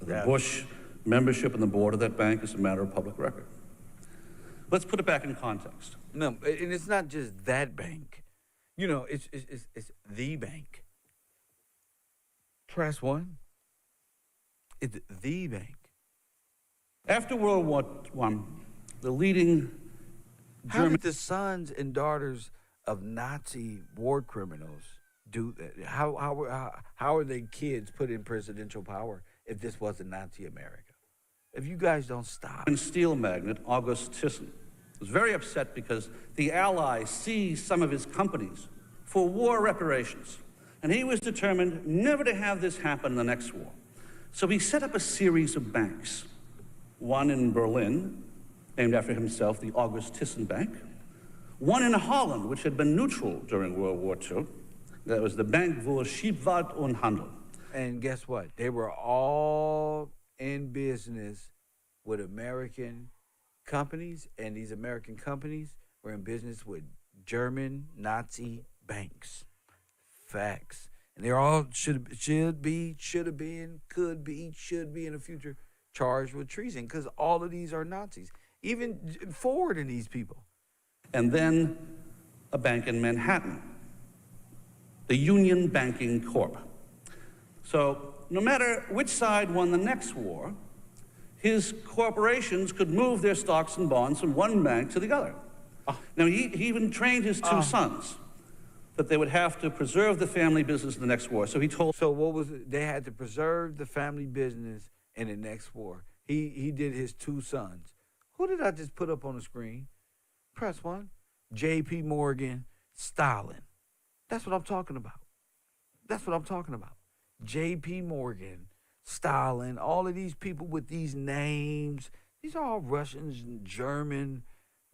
The Bush membership in the board of that bank is a matter of public record. Let's put it back in context. No, and it's not just that bank. You know, it's the bank. Press 1. It's the bank. After World War I, the leading How did the sons and daughters of Nazi war criminals do that? How are they kids put in presidential power if this wasn't Nazi America? If you guys don't stop. Steel magnate August Thyssen was very upset because the Allies seized some of his companies for war reparations. And he was determined never to have this happen in the next war. So he set up a series of banks. One in Berlin, named after himself, the August Thyssen Bank. One in Holland, which had been neutral during World War II. That was the Bank voor Scheepvaart und Handel. And guess what? They were all in business with American companies, and these American companies were in business with German Nazi banks. Facts. And they're all should have been, could be, should be in the future charged with treason, because all of these are Nazis. Even Ford and these people. And then a bank in Manhattan, the Union Banking Corp. So no matter which side won the next war, his corporations could move their stocks and bonds from one bank to the other. Now, he even trained his 2 sons that they would have to preserve the family business in the next war. So he told... So what was it? They had to preserve the family business in the next war. He did his 2 sons. Who did I just put up on the screen? Press 1. J.P. Morgan, Stalin. That's what I'm talking about. That's what I'm talking about. J.P. Morgan, Stalin, all of these people with these names, these are all Russians and German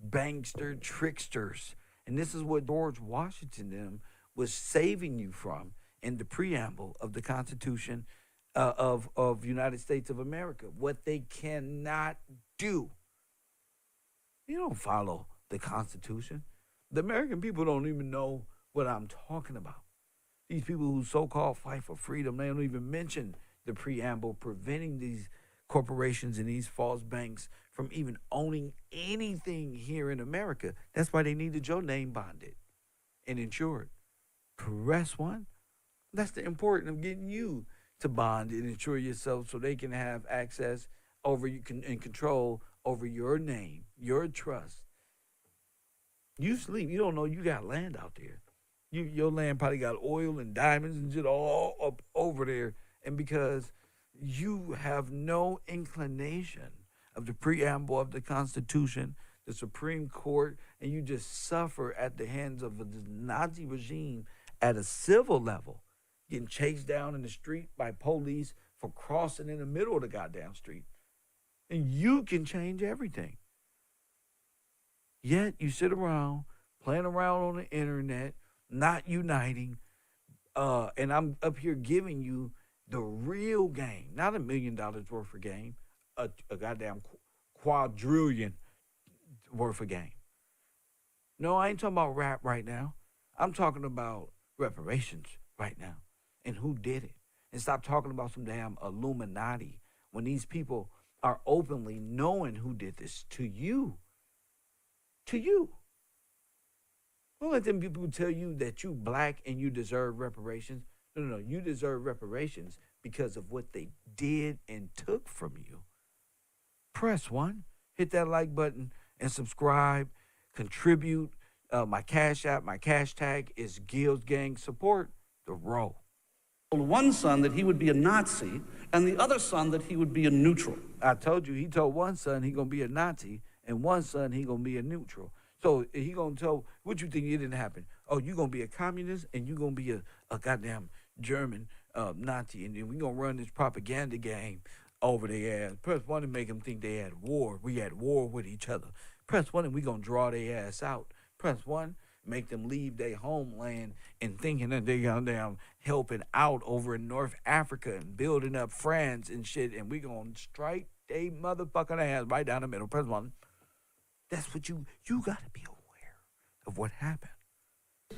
bankster tricksters. And this is what George Washington them was saving you from in the preamble of the Constitution of United States of America. What they cannot do. You don't follow the Constitution. The American people don't even know what I'm talking about. These people who so-called fight for freedom, they don't even mention the preamble preventing these corporations and these false banks from even owning anything here in America. That's why they needed your name bonded and insured. Press 1. That's the importance of getting you to bond and insure yourself so they can have access over you and control over your name, your trust. You sleep. You don't know you got land out there. Your land probably got oil and diamonds and shit all up over there. And because you have no inclination of the preamble of the Constitution, the Supreme Court, and you just suffer at the hands of the Nazi regime at a civil level, getting chased down in the street by police for crossing in the middle of the goddamn street. And you can change everything. Yet you sit around, playing around on the internet, not uniting, and I'm up here giving you the real game, not $1 million worth of game, a goddamn quadrillion worth of game. No, I ain't talking about rap right now. I'm talking about reparations right now and who did it. And stop talking about some damn Illuminati when these people are openly knowing who did this to you. To you. Don't let them people tell you that you black and you deserve reparations. No. You deserve reparations because of what they did and took from you. Press 1. Hit that like button and subscribe. Contribute. My Cash App, my cash tag is Gills Gang Support the Row. One son that he would be a Nazi, and the other son that he would be a neutral. I told you, he told one son he gonna be a Nazi, and one son he gonna be a neutral. So he gonna tell, what you think it didn't happen? Oh, you gonna be a communist, and you gonna be a goddamn German Nazi, and then we gonna run this propaganda game over their ass. Press 1 to make them think they had war. We had war with each other. Press 1 and we gonna draw their ass out. Press 1, make them leave their homeland and thinking that they goddamn helping out over in North Africa and building up France and shit, and we gonna strike they motherfucking ass right down the middle. Press 1. That's what you gotta be aware of what happened.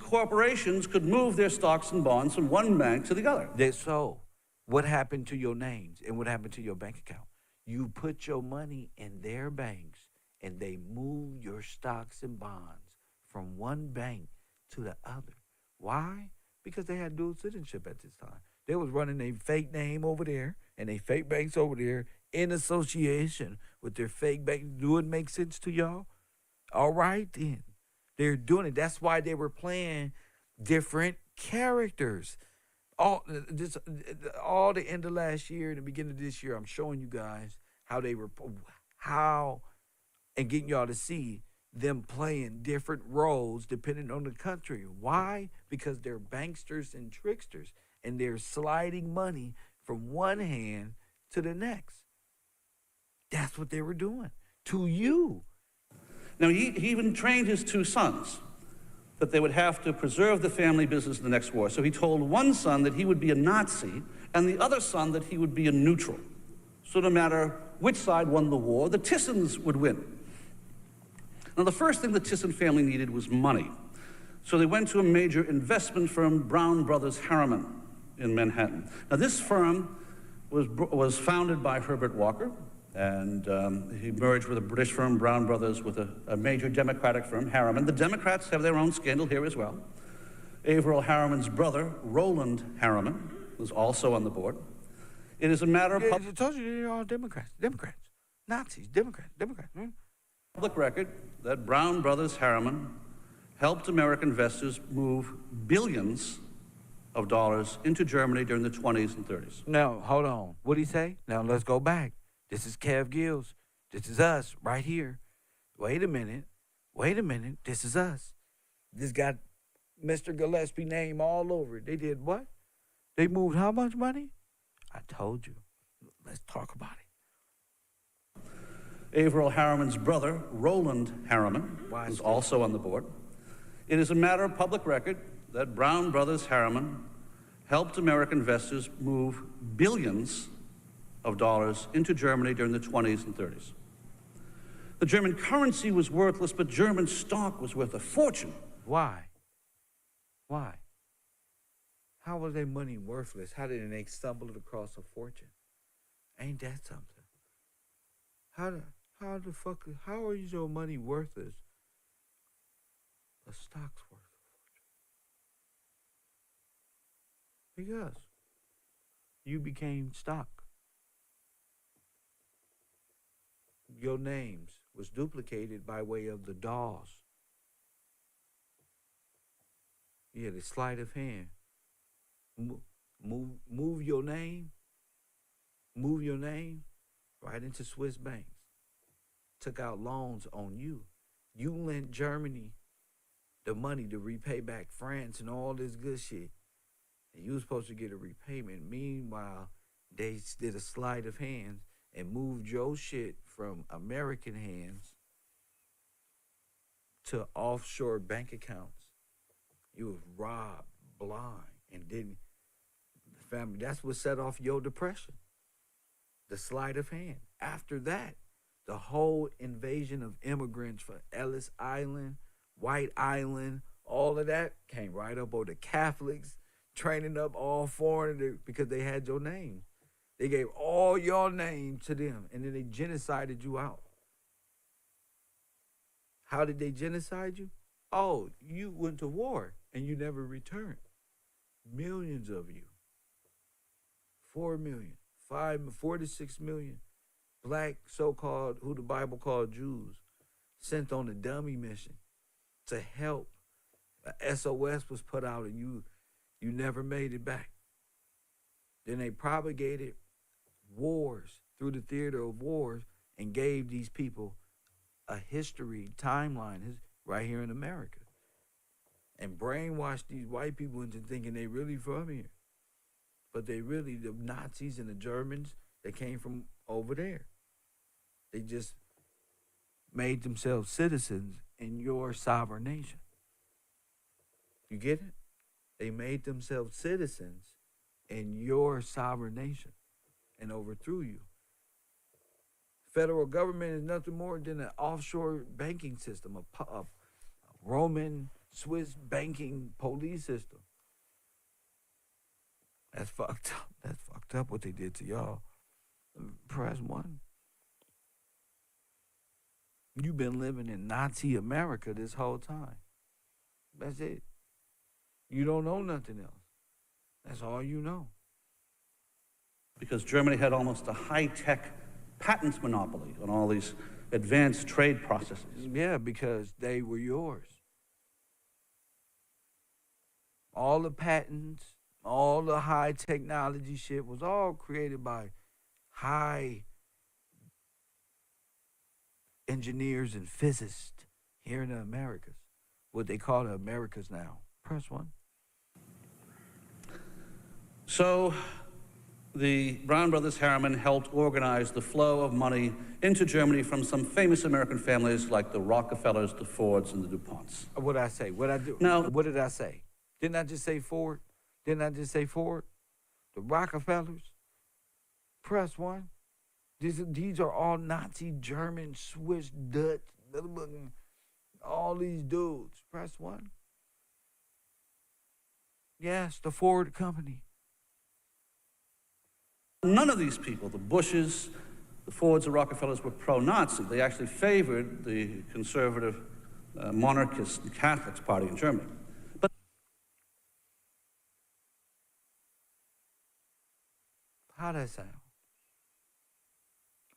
Corporations could move their stocks and bonds from one bank to the other. So, what happened to your names and what happened to your bank account? You put your money in their banks and they move your stocks and bonds from one bank to the other. Why? Because they had dual citizenship at this time. They was running a fake name over there and a fake banks over there in association with their fake banks. Do it make sense to y'all? All right, then. They're doing it. That's why they were playing different characters. All the end of last year and the beginning of this year, I'm showing you guys how they were, and getting y'all to see them playing different roles depending on the country. Why? Because they're banksters and tricksters, and they're sliding money from one hand to the next. That's what they were doing to you. Now, he even trained his two sons that they would have to preserve the family business in the next war. So he told one son that he would be a Nazi, and the other son that he would be a neutral. So no matter which side won the war, the Tissons would win. Now, the first thing the Tisson family needed was money. So they went to a major investment firm, Brown Brothers Harriman, in Manhattan. Now, this firm was founded by Herbert Walker, and he merged with a British firm, Brown Brothers, with a major Democratic firm, Harriman. The Democrats have their own scandal here as well. Averill Harriman's brother, Roland Harriman, was also on the board. It is a matter of... I told you they're all Democrats. Nazis, Democrats. Public record that Brown Brothers Harriman helped American investors move billions of dollars into Germany during the 20s and 30s. Now, hold on. What'd he say? Now, let's go back. This is Kev Gills. This is us right here. Wait a minute. This is us. This got Mr. Gillespie name all over it. They did what? They moved how much money? I told you. Let's talk about it. Averill Harriman's brother, Roland Harriman, was also on the board. It is a matter of public record that Brown Brothers Harriman helped American investors move billions of dollars into Germany during the 20s and 30s. The German currency was worthless, but German stock was worth a fortune. Why? Why? How was their money worthless? How did they stumble across a fortune? Ain't that something? How is your money worthless? The stock's worth a fortune. Because you became stock. Your names was duplicated by way of the DAWs. Yeah, the sleight of hand. Move your name right into Swiss banks. Took out loans on you. You lent Germany the money to repay back France and all this good shit. And you were supposed to get a repayment. Meanwhile, they did a sleight of hand and moved your shit from American hands to offshore bank accounts. You was robbed, blind, and didn't. The family, that's what set off your depression. The sleight of hand. After that, the whole invasion of immigrants from Ellis Island, White Island, all of that came right up on the Catholics, training up all foreigners because they had your name. They gave all your name to them, and then they genocided you out. How did they genocide you? Oh, you went to war, and you never returned. Millions of you. 4 million, 4 to 6 million black so-called, who the Bible called Jews, sent on a dummy mission to help. A SOS was put out, and you never made it back. Then they propagated wars through the theater of wars and gave these people a history timeline right here in America, and brainwashed these white people into thinking they really from here. But they really, the Nazis and the Germans, they came from over there. They just made themselves citizens in your sovereign nation. You get it? They made themselves citizens in your sovereign nation and overthrew you. Federal government is nothing more than an offshore banking system, a Roman Swiss banking police system. That's fucked up. That's fucked up what they did to y'all. Press 1. You've been living in Nazi America this whole time. That's it. You don't know nothing else. That's all you know. Because Germany had almost a high-tech patents monopoly on all these advanced trade processes. Yeah, because they were yours. All the patents, all the high technology shit was all created by high engineers and physicists here in the Americas. What they call the Americas now. Press 1. So the Brown Brothers Harriman helped organize the flow of money into Germany from some famous American families like the Rockefellers, the Fords, and the DuPonts. What did I say? Now, what did I say? Didn't I just say Ford? Didn't I just say Ford? The Rockefellers? Press 1. These are all Nazi, German, Swiss, Dutch, all these dudes. Press 1. Yes, the Ford Company. None of these people, the Bushes, the Fords, the Rockefellers, were pro-Nazi. They actually favored the conservative monarchist and Catholics party in Germany. But how'd that sound?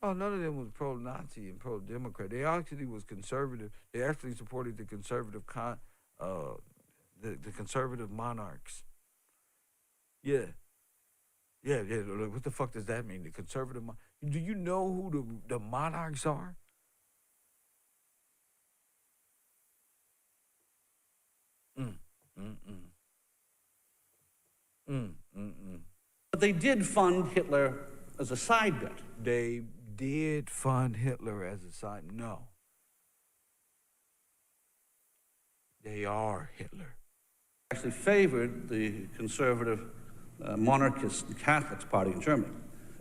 Oh, none of them was pro-Nazi and pro-Democrat. They actually was conservative. They actually supported the conservative the conservative monarchs. Yeah. Yeah. What the fuck does that mean? The conservative do you know who the monarchs are? But they did fund Hitler as a side bet. They did fund Hitler as a side. No. They are Hitler. Actually favored the conservative monarchist and Catholics party in Germany.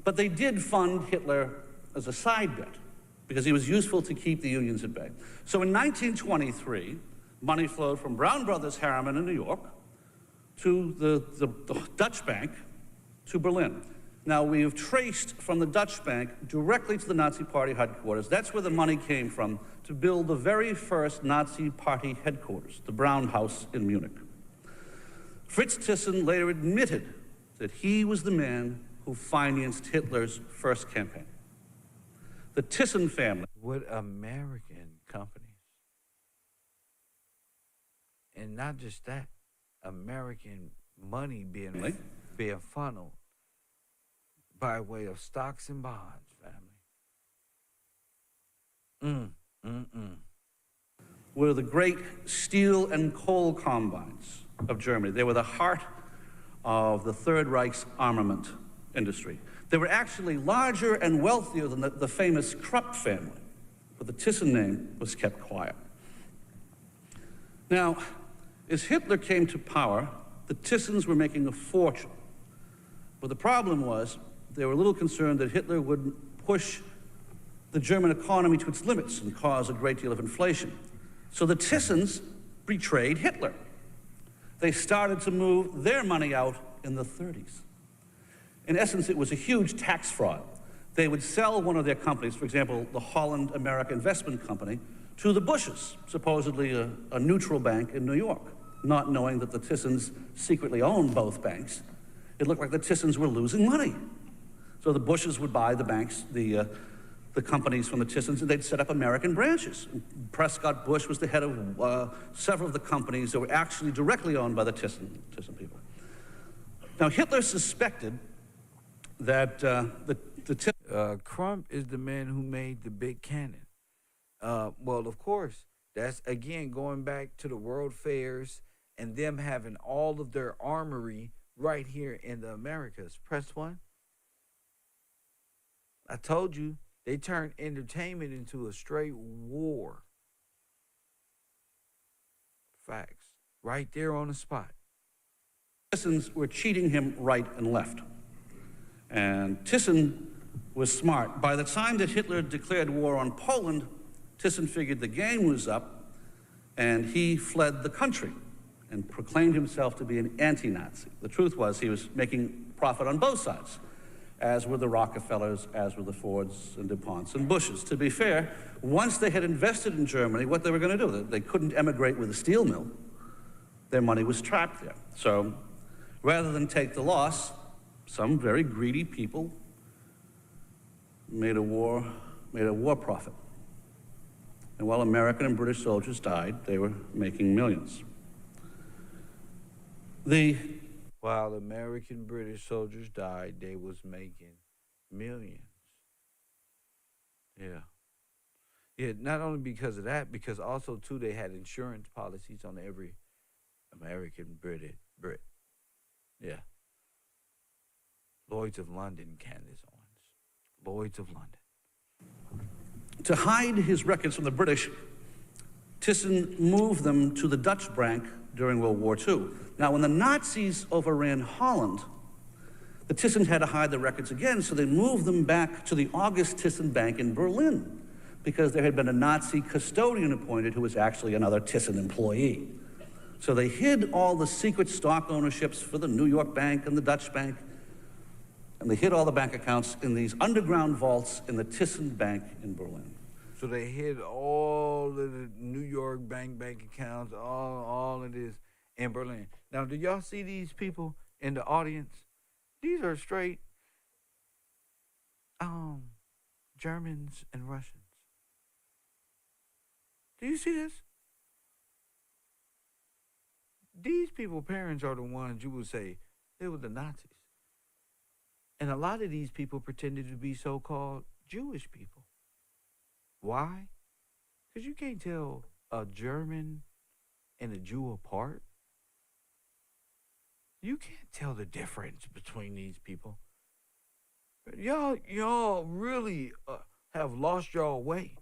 But they did fund Hitler as a side bet because he was useful to keep the unions at bay. So in 1923, money flowed from Brown Brothers Harriman in New York to the Dutch Bank to Berlin. Now, we have traced from the Dutch Bank directly to the Nazi Party headquarters. That's where the money came from to build the very first Nazi Party headquarters, the Brown House in Munich. Fritz Thyssen later admitted that he was the man who financed Hitler's first campaign. The Thyssen family. With American companies. And not just that, American money being funneled by way of stocks and bonds, family. Were the great steel and coal combines of Germany. They were the heart of the Third Reich's armament industry. They were actually larger and wealthier than the famous Krupp family, but the Thyssen name was kept quiet. Now, as Hitler came to power, the Thyssens were making a fortune. But the problem was, they were a little concerned that Hitler would push the German economy to its limits and cause a great deal of inflation. So the Thyssens betrayed Hitler. They started to move their money out in the 30s. In essence, it was a huge tax fraud. They would sell one of their companies, for example, the Holland America Investment Company, to the Bushes, supposedly a neutral bank in New York, not knowing that the Thyssens secretly owned both banks. It looked like the Thyssens were losing money. So the Bushes would buy the banks, the companies from the Thyssens, and they'd set up American branches. Prescott Bush was the head of several of the companies that were actually directly owned by the Thyssen people. Now, Hitler suspected that Crump is the man who made the big cannon. Well, of course, that's, again, going back to the World Fairs and them having all of their armory right here in the Americas. Press one. I told you, they turned entertainment into a straight war. Facts. Right there on the spot. Thyssens were cheating him right and left. And Thyssen was smart. By the time that Hitler declared war on Poland, Thyssen figured the game was up, and he fled the country and proclaimed himself to be an anti-Nazi. The truth was he was making profit on both sides, as were the Rockefellers, as were the Fords and DuPonts and Bushes. To be fair, once they had invested in Germany, what they were going to do, they couldn't emigrate with a steel mill. Their money was trapped there. So rather than take the loss, some very greedy people made a war profit. And while American and British soldiers died, they were making millions. While American British soldiers died, they was making millions. Yeah. Yeah, not only because of that, because also, too, they had insurance policies on every American Brit. Yeah. Lloyd's of London, Candace Owens. Lloyd's of London. To hide his records from the British, Thyssen moved them to the Dutch Bank during World War II. Now, when the Nazis overran Holland, the Thyssens had to hide the records again, so they moved them back to the August Thyssen Bank in Berlin, because there had been a Nazi custodian appointed who was actually another Thyssen employee. So they hid all the secret stock ownerships for the New York Bank and the Dutch Bank, and they hid all the bank accounts in these underground vaults in the Thyssen Bank in Berlin. So they hid all of the New York bank accounts, all of this in Berlin. Now, do y'all see these people in the audience? These are straight Germans and Russians. Do you see this? These people's parents are the ones you would say they were the Nazis. And a lot of these people pretended to be so-called Jewish people. Why? Because you can't tell a German and a Jew apart. You can't tell the difference between these people. Y'all really have lost your way.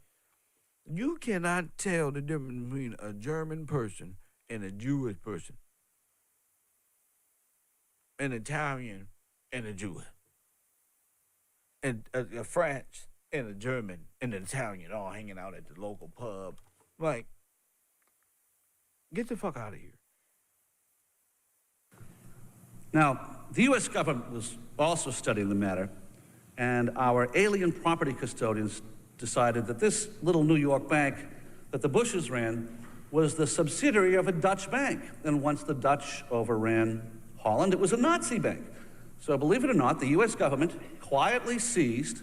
You cannot tell the difference between a German person and a Jewish person, an Italian and a Jew, and a French and a German and an Italian all hanging out at the local pub. Like, get the fuck out of here. Now, the U.S. government was also studying the matter, and our alien property custodians decided that this little New York bank that the Bushes ran was the subsidiary of a Dutch bank. And once the Dutch overran Holland, it was a Nazi bank. So believe it or not, the U.S. government quietly seized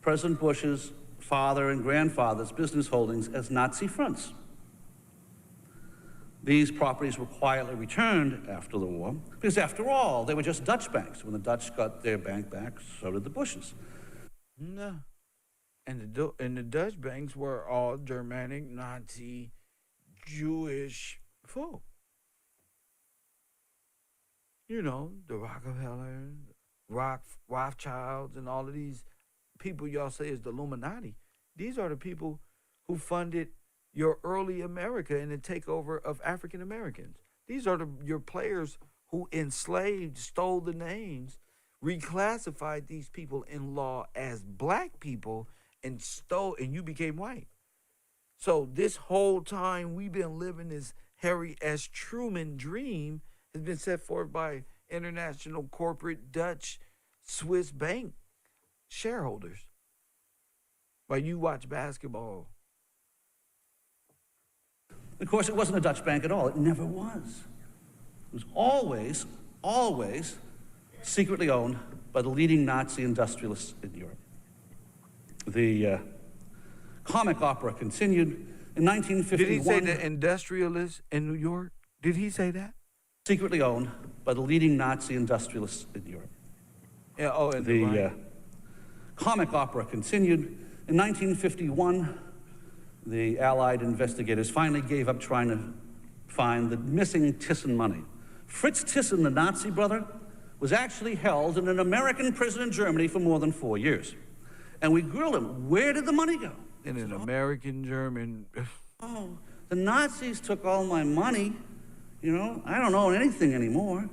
President Bush's father and grandfather's business holdings as Nazi fronts. These properties were quietly returned after the war, because after all, they were just Dutch banks. When the Dutch got their bank back, so did the Bushes. No. And the Dutch banks were all Germanic, Nazi, Jewish folk. You know, the Rockefellers, Rothschilds, and all of these people y'all say is the Illuminati. These are the people who funded your early America and the takeover of African Americans. These are your players who enslaved, stole the names, reclassified these people in law as black people, and you became white. So this whole time we've been living this Harry S. Truman dream has been set forth by international corporate Dutch Swiss bank shareholders. While you watch basketball. Of course, it wasn't a Dutch bank at all. It never was. It was always secretly owned by the leading Nazi industrialists in Europe. The comic opera continued in 1951. Did he say the industrialists in New York? Did he say that? Secretly owned by the leading Nazi industrialists in Europe. Yeah, and the comic opera continued in 1951. The Allied investigators finally gave up trying to find the missing Thyssen money. Fritz Thyssen, the Nazi brother, was actually held in an American prison in Germany for more than 4 years. And we grilled him, where did the money go? In an American German. Oh, the Nazis took all my money. You know, I don't own anything anymore.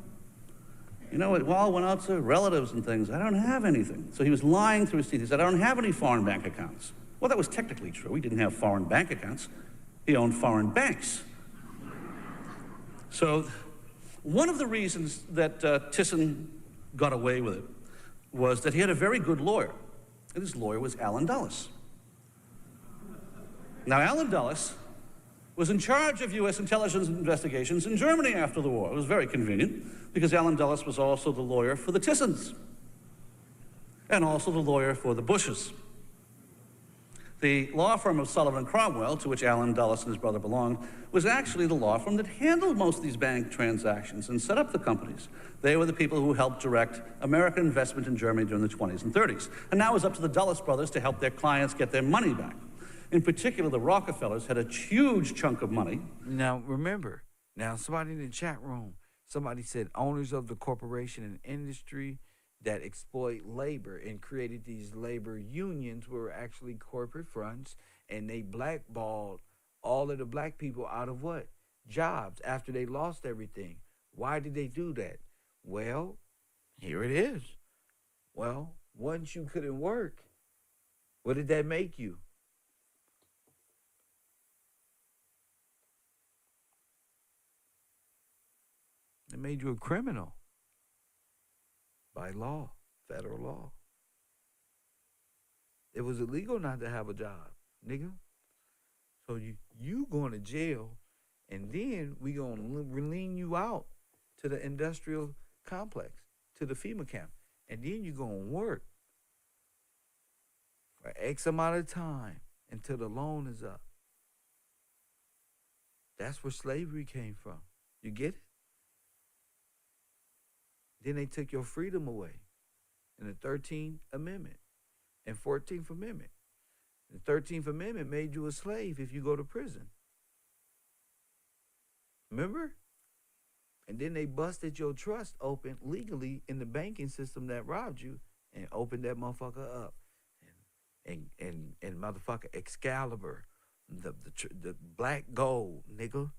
You know, it all went out to relatives and things. I don't have anything. So he was lying through his teeth. He said, I don't have any foreign bank accounts. Well, that was technically true. He didn't have foreign bank accounts. He owned foreign banks. So one of the reasons that Thyssen got away with it was that he had a very good lawyer. And his lawyer was Allen Dulles. Now, Allen Dulles was in charge of U.S. intelligence investigations in Germany after the war. It was very convenient, because Allen Dulles was also the lawyer for the Thyssens, and also the lawyer for the Bushes. The law firm of Sullivan & Cromwell, to which Allen Dulles and his brother belonged, was actually the law firm that handled most of these bank transactions and set up the companies. They were the people who helped direct American investment in Germany during the 20s and 30s. And now it was up to the Dulles brothers to help their clients get their money back. In particular, the Rockefellers had a huge chunk of money. Now, remember, somebody in the chat room, somebody said owners of the corporation and industry that exploit labor and created these labor unions were actually corporate fronts, and they blackballed all of the black people out of what? Jobs after they lost everything. Why did they do that? Well, here it is. Well, once you couldn't work, what did that make you? It made you a criminal. By law, federal law. It was illegal not to have a job, nigga. So you going to jail, and then we gonna lean you out to the industrial complex, to the FEMA camp, and then you gonna work for X amount of time until the loan is up. That's where slavery came from. You get it? Then they took your freedom away in the 13th Amendment and 14th Amendment. The 13th Amendment made you a slave if you go to prison. Remember? And then they busted your trust open legally in the banking system that robbed you and opened that motherfucker up. And motherfucker Excalibur, the black gold, nigga.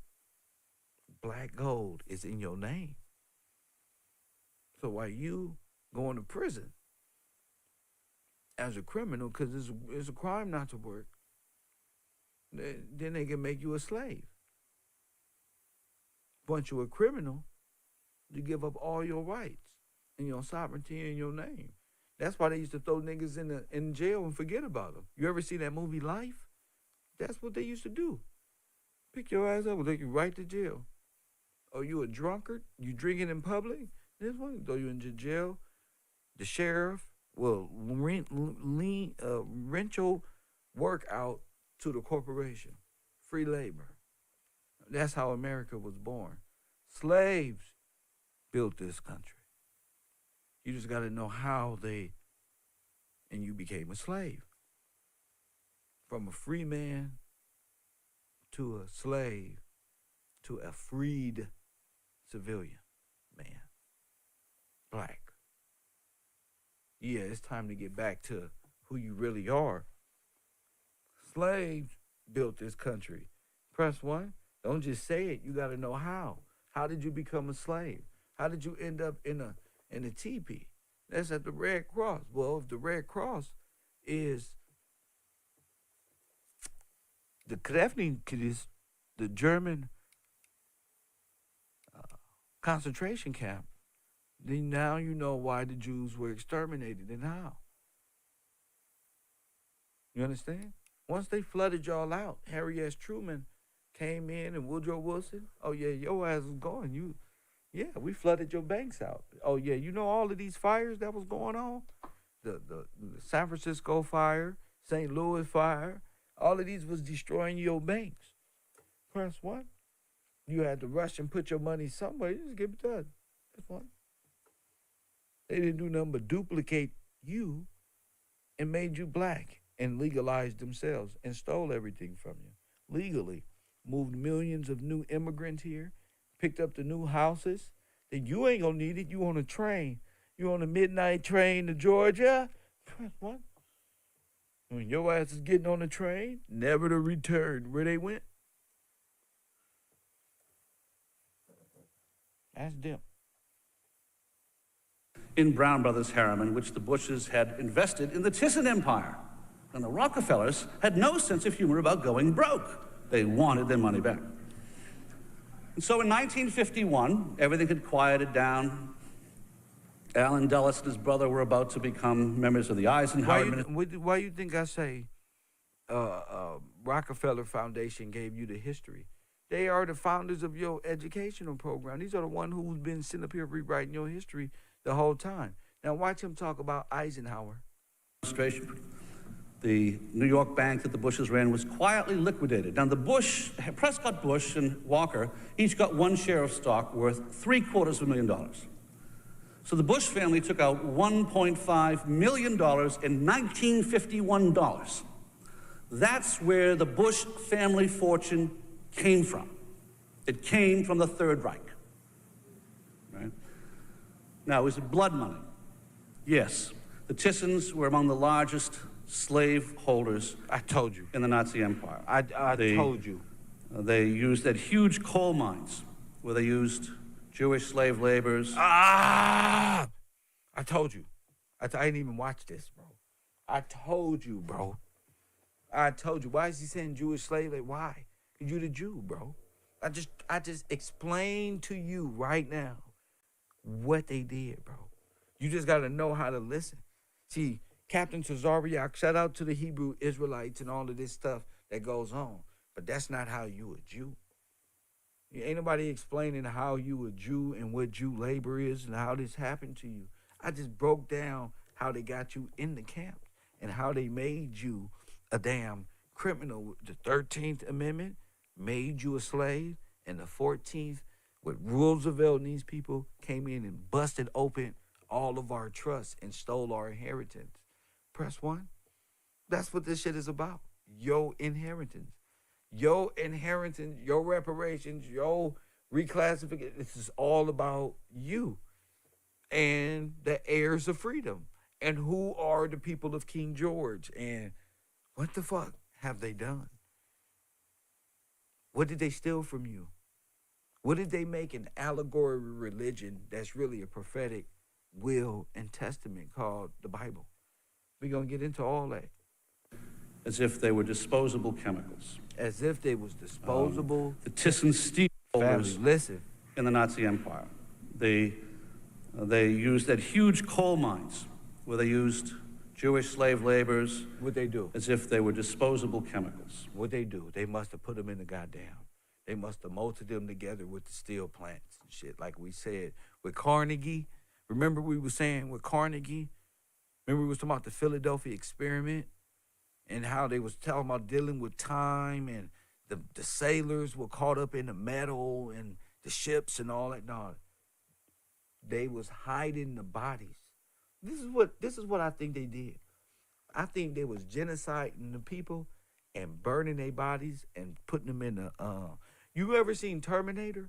Black gold is in your name. So while you going to prison as a criminal, because it's a crime not to work, then they can make you a slave. Once you're a criminal, you give up all your rights and your sovereignty in your name. That's why they used to throw niggas in jail and forget about them. You ever see that movie Life? That's what they used to do. Pick your ass up and take you right to jail. Oh, you a drunkard? You drinking in public? This one throw you into jail. The sheriff will rent your work out to the corporation. Free labor. That's how America was born. Slaves built this country. You just got to know how and you became a slave. From a free man to a slave to a freed civilian man. Black. Yeah, it's time to get back to who you really are. Slaves built this country. Press 1. Don't just say it. You got to know how. How did you become a slave? How did you end up in a teepee? That's at the Red Cross. Well, if the Red Cross is the Krefning-Kist, the German concentration camp, then now you know why the Jews were exterminated and how. You understand? Once they flooded y'all out, Harry S. Truman came in and Woodrow Wilson, oh yeah, your ass was gone. Yeah, we flooded your banks out. Oh yeah, you know all of these fires that was going on? The San Francisco fire, St. Louis fire, all of these was destroying your banks. Press 1. You had to rush and put your money somewhere. You just give it done. That's one. They didn't do nothing but duplicate you and made you black and legalized themselves and stole everything from you legally. Moved millions of new immigrants here, picked up the new houses. Then you ain't gonna need it. You on a train. You on a midnight train to Georgia. What? When your ass is getting on the train, never to return. Where they went? That's them. In Brown Brothers harem, in which the Bushes had invested in the Thyssen Empire. And the Rockefellers had no sense of humor about going broke. They wanted their money back. And so in 1951, everything had quieted down. Allen Dulles and his brother were about to become members of the Eisenhower administration. Why you think I say Rockefeller Foundation gave you the history? They are the founders of your educational program. These are the one who's been sitting up here rewriting your history the whole time. Now watch him talk about Eisenhower. The New York bank that the Bushes ran was quietly liquidated. Now Prescott Bush and Walker each got one share of stock worth $750,000. So the Bush family took out $1.5 million in 1951 dollars. That's where the Bush family fortune came from. It came from the Third Reich. Right? Now, is it blood money? Yes. The Thyssen's were among the largest slave holders. I told you. In the Nazi Empire. I told you. They used that huge coal mines where they used Jewish slave laborers. I told you. I didn't even watch this, bro. I told you, bro. I told you. Why is he saying Jewish slave labor? Why? You the Jew, bro. I just explained to you right now what they did, bro. You just got to know how to listen. See, Captain Tazariak, shout out to the Hebrew Israelites and all of this stuff that goes on. But that's not how you a Jew. Ain't nobody explaining how you a Jew and what Jew labor is and how this happened to you. I just broke down how they got you in the camp and how they made you a damn criminal. The 13th Amendment made you a slave, and the 14th, with Roosevelt and these people, came in and busted open all of our trusts and stole our inheritance. Press 1. That's what this shit is about. Your inheritance. Your inheritance, your reparations, your reclassification. This is all about you and the heirs of freedom. And who are the people of King George? And what the fuck have they done? What did they steal from you? What did they make an allegory religion that's really a prophetic will and testament called the Bible? We're going to get into all that. As if they were disposable chemicals. As if they was disposable. The Thyssen steel holders listen. in the Nazi Empire. They used at huge coal mines where they used Jewish slave laborers. What they do? As if they were disposable chemicals. What they do? They must have put them in the goddamn. They must have molded them together with the steel plants and shit, like we said with Carnegie. Remember we were saying with Carnegie? Remember we was talking about the Philadelphia experiment and how they was talking about dealing with time and the sailors were caught up in the metal and the ships and all that. No, they was hiding the bodies. This is what I think they did. I think they was genociding the people and burning their bodies and putting them in the. You ever seen Terminator?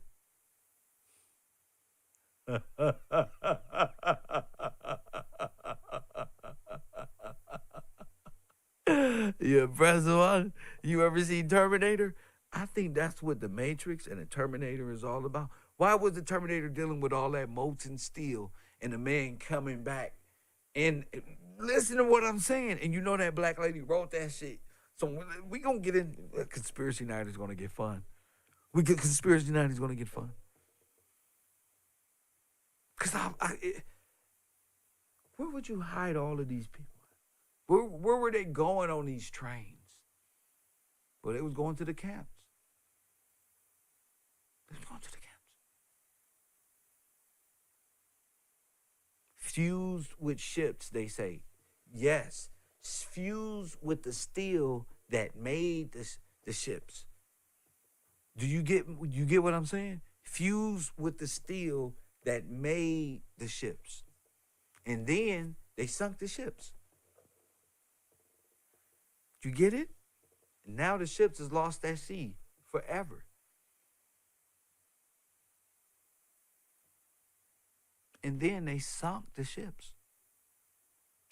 Yeah, press one. You ever seen Terminator? I think that's what the Matrix and the Terminator is all about. Why was the Terminator dealing with all that molten steel and the man coming back? And listen to what I'm saying. And you know that black lady wrote that shit. So we gonna get in. Conspiracy night is gonna get fun. Conspiracy night is gonna get fun. Cause where would you hide all of these people? Where were they going on these trains? Well, they was going to the camps. They was going to the camps. Fused with ships, they say. Yes, fused with the steel that made the ships. Do you get what I'm saying? Fused with the steel that made the ships. And then they sunk the ships. You get it? And now the ships has lost that sea forever. And then they sunk the ships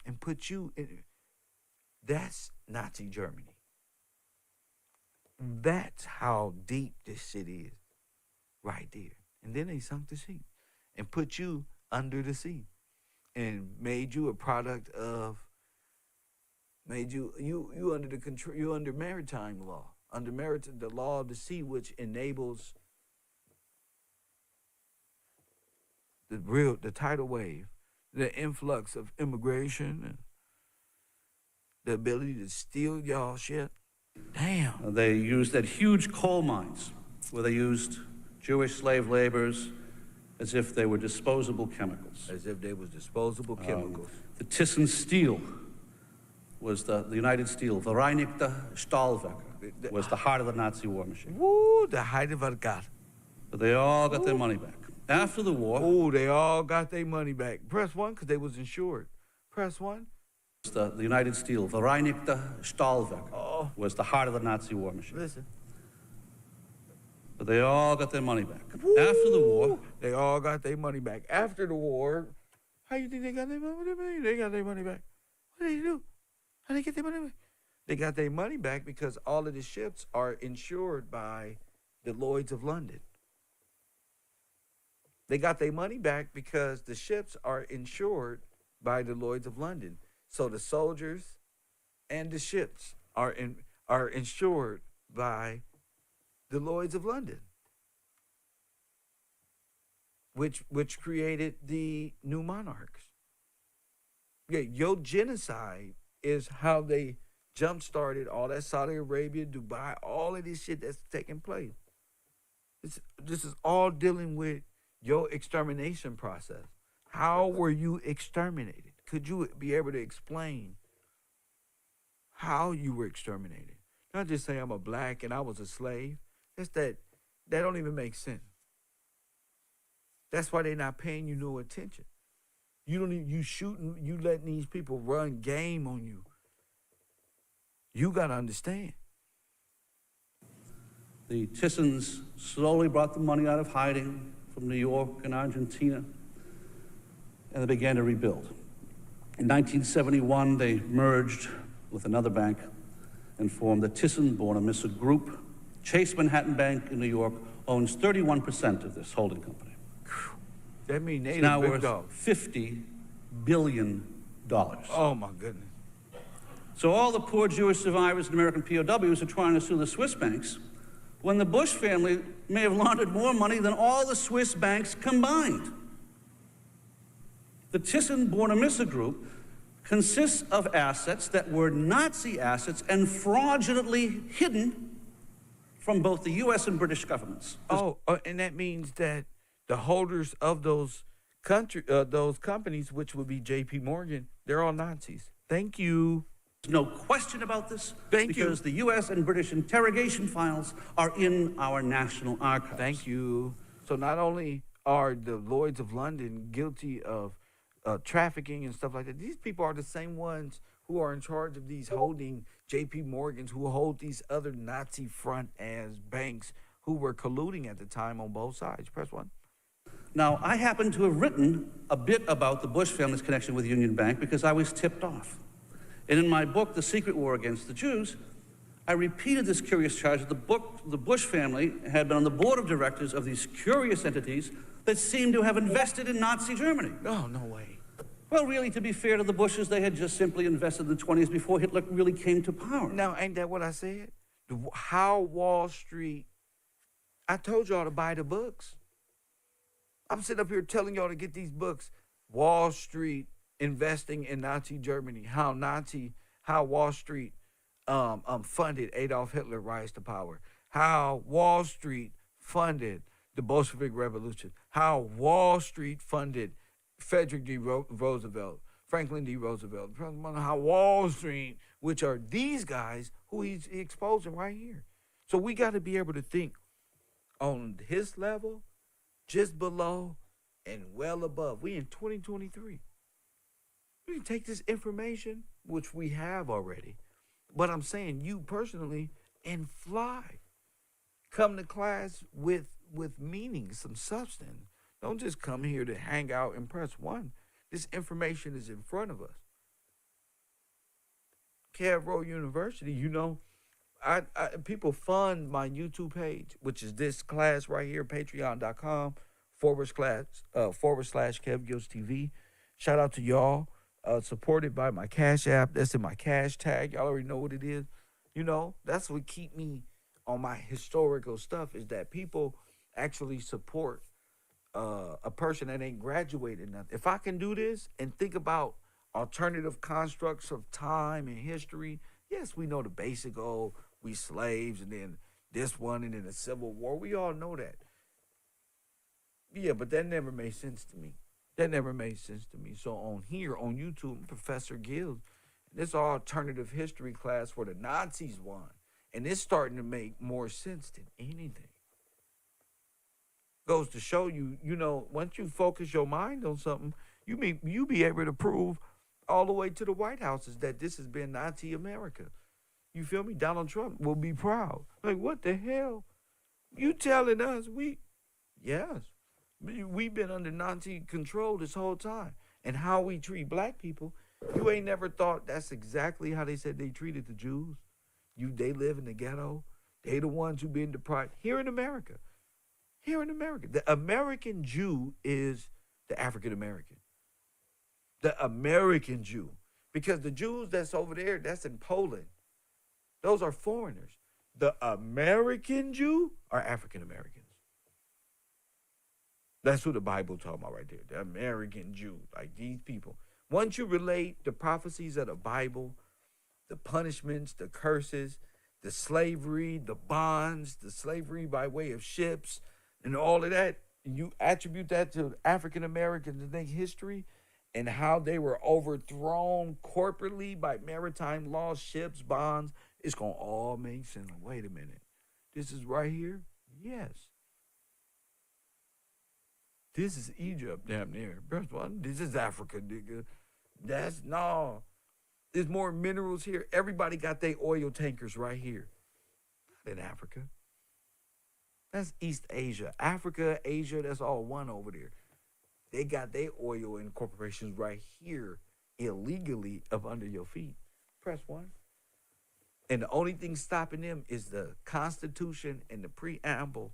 and put you in. That's Nazi Germany. That's how deep this shit is right there. And then they sunk the sea and put you under the sea and made you a product of, made you under the control, you under maritime law, under the law of the sea, which enables the tidal wave, the influx of immigration, and the ability to steal y'all shit. Damn. They used at huge coal mines where they used Jewish slave laborers as if they were disposable chemicals. As if they was disposable chemicals. The Thyssen steel was the United Steel, Vereinigte Stahlwerke, was the heart of the Nazi war machine. Woo, the height of God. But they all got their money back. After the war... Oh, they all got their money back. Press 1, because they was insured. Press 1. The United Steel, Vereinigte Stahlwerke, was the heart of the Nazi war machine. Listen. But they all got their money back. Woo, after the war... They all got their money back. After the war, how you think they got their money? They got their money back. What did they do? How did they get their money back? They got their money back because all of the ships are insured by the Lloyds of London. They got their money back because the ships are insured by the Lloyds of London. So the soldiers and the ships are insured by the Lloyds of London, which created the new monarchs. Yeah, your genocide is how they jump-started all that Saudi Arabia, Dubai, all of this shit that's taking place. This is all dealing with your extermination process. How were you exterminated? Could you be able to explain how you were exterminated? Not just say I'm a black and I was a slave. That don't even make sense. That's why they're not paying you no attention. You shooting, you letting these people run game on you. You gotta understand. The Thyssen's slowly brought the money out of hiding from New York and Argentina, and they began to rebuild. In 1971, they merged with another bank and formed the Thyssen-Bornemisza Group. Chase Manhattan Bank in New York owns 31% of this holding company. That means they It's now the big worth dog. $50 billion. Oh my goodness. So all the poor Jewish survivors and American POWs are trying to sue the Swiss banks when the Bush family may have laundered more money than all the Swiss banks combined. The Thyssen-Bornemisza Group consists of assets that were Nazi assets and fraudulently hidden from both the U.S. and British governments. And that means that the holders of those companies, which would be J.P. Morgan, they're all Nazis. Thank you. There's no question about this. Thank you. Because the U.S. and British interrogation files are in our national archives. Thank you. So not only are the Lloyds of London guilty of trafficking and stuff like that, these people are the same ones who are in charge of these holding J.P. Morgans, who hold these other Nazi front-ass banks who were colluding at the time on both sides. Press 1. Now, I happen to have written a bit about the Bush family's connection with Union Bank because I was tipped off. And in my book, The Secret War Against the Jews, I repeated this curious charge that the Bush family had been on the board of directors of these curious entities that seemed to have invested in Nazi Germany. Oh, no way. Well, really, to be fair to the Bushes, they had just simply invested in the 20s before Hitler really came to power. Now, ain't that what I said? How Wall Street, I told y'all to buy the books. I'm sitting up here telling y'all to get these books. Wall Street investing in Nazi Germany. How Wall Street funded Adolf Hitler rise to power. How Wall Street funded the Bolshevik Revolution. How Wall Street funded Frederick D. Roosevelt, Franklin D. Roosevelt. How Wall Street, which are these guys who he's exposing right here. So we got to be able to think on his level, just below, and well above. We in 2023. We can take this information, which we have already, but I'm saying you personally, and fly. Come to class with meaning, some substance. Don't just come here to hang out and press 1. This information is in front of us. KevRow University, you know, I people fund my YouTube page, which is this class right here, patreon.com/KevGillsTV. Shout out to y'all. Supported by my Cash App. That's in my cash tag. Y'all already know what it is. You know, that's what keep me on my historical stuff, is that people actually support a person that ain't graduated nothing. If I can do this and think about alternative constructs of time and history, yes, we know the basic, we slaves, and then this one, and then the Civil War. We all know that. Yeah, but that never made sense to me. So on here, on YouTube, I'm Professor Gill. This alternative history class where the Nazis won. And it's starting to make more sense than anything. Goes to show you, you know, once you focus your mind on something, you be able to prove all the way to the White Houses that this has been Nazi America. You feel me? Donald Trump will be proud. Like, what the hell? You telling us yes. We've been under Nazi control this whole time. And how we treat black people, you ain't never thought that's exactly how they said they treated the Jews. They live in the ghetto. They the ones who been deprived. Here in America. The American Jew is the African American. The American Jew. Because the Jews that's over there, that's in Poland. Those are foreigners. The American Jew are African Americans. That's who the Bible talking about right there. The American Jew, like these people. Once you relate the prophecies of the Bible, the punishments, the curses, the slavery, the bonds, the slavery by way of ships, and all of that, you attribute that to African Americans and their history and how they were overthrown corporately by maritime laws, ships, bonds, it's going to all make sense. Wait a minute. This is right here? Yes. This is Egypt damn near. This is Africa, nigga. There's more minerals here. Everybody got their oil tankers right here. Not in Africa. That's East Asia. Africa, Asia, that's all one over there. They got their oil and corporations right here illegally up under your feet. Press 1. And the only thing stopping them is the Constitution and the preamble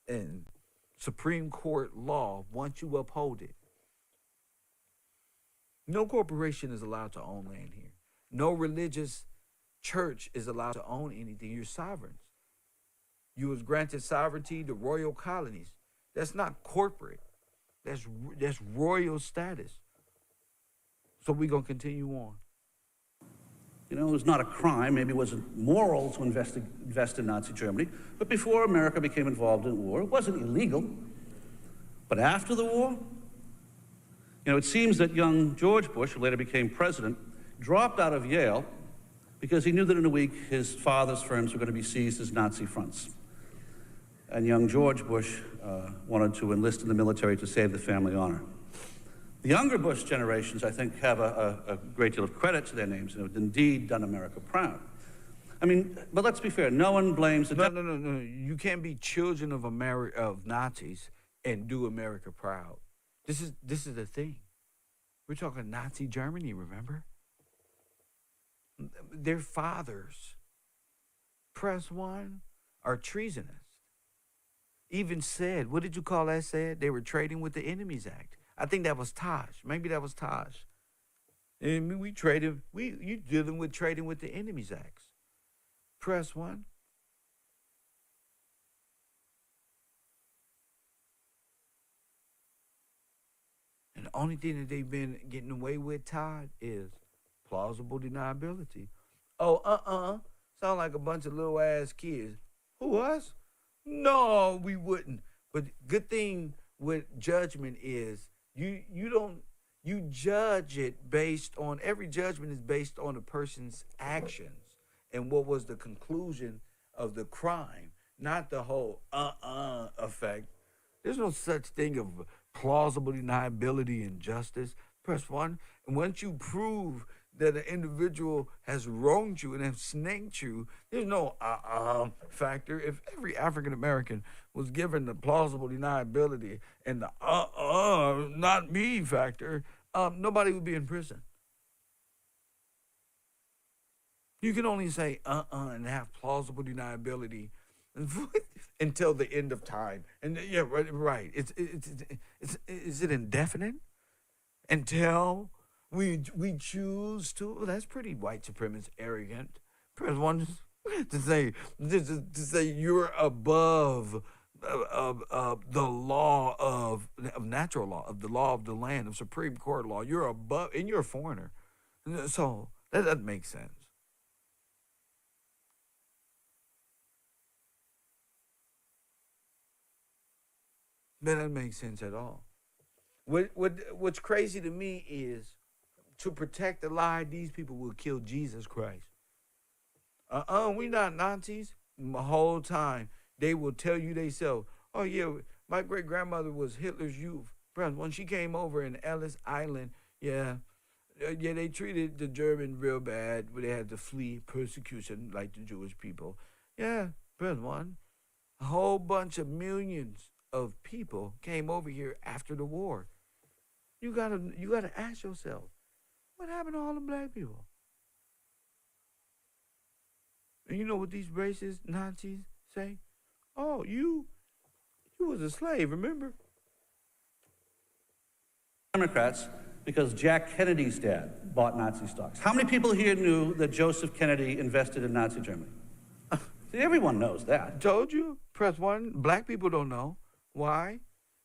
and Supreme Court law once you uphold it. No corporation is allowed to own land here. No religious church is allowed to own anything. You're sovereigns. You was granted sovereignty to royal colonies. That's not corporate. That's royal status. So we're going to continue on. You know, it was not a crime, maybe it wasn't moral to invest in Nazi Germany, but before America became involved in war, it wasn't illegal. But after the war, you know, it seems that young George Bush, who later became president, dropped out of Yale because he knew that in a week his father's firms were going to be seized as Nazi fronts. And young George Bush wanted to enlist in the military to save the family honor. The younger Bush generations, I think, have a great deal of credit to their names and have indeed done America proud. I mean, but let's be fair, no one blames the... No. You can't be children of Nazis and do America proud. This is the thing. We're talking Nazi Germany, remember? Their fathers, press 1, are treasonous. Even said, what did you call that said? They were trading with the Enemies Act. I think that was Taj. Maybe that was Taj. And you dealing with trading with the Enemies Acts. Press 1. And the only thing that they've been getting away with, Todd, is plausible deniability. Oh, sound like a bunch of little ass kids. Who, us? No, we wouldn't. But good thing with judgment is you judge it based on, every judgment is based on a person's actions and what was the conclusion of the crime, not the whole effect. There's no such thing of plausible deniability in justice. Press 1. And once you prove that an individual has wronged you and has snaked you, there's no factor. If every African American was given the plausible deniability and the not me factor, nobody would be in prison. You can only say and have plausible deniability until the end of time. And yeah, right. Is it indefinite? Until we choose to. Well, that's pretty white supremacist, arrogant. Press 1 to say you're above the law of natural law, of the law of the land, of Supreme Court law. You're above, and you're a foreigner. So that doesn't make sense. That doesn't make sense at all. What's crazy to me is, to protect the lie, these people will kill Jesus Christ. We not Nazis. The whole time they will tell you themselves, oh yeah, my great grandmother was Hitler's youth. When she came over in Ellis Island, they treated the German real bad. They had to flee persecution like the Jewish people. Yeah, one. A whole bunch of millions of people came over here after the war. You gotta ask yourself, what happened to all the black people? And you know what these racist Nazis say? Oh, you was a slave, remember? Democrats, because Jack Kennedy's dad bought Nazi stocks. How many people here knew that Joseph Kennedy invested in Nazi Germany? See, everyone knows that. Told you. Press 1. Black people don't know. Why?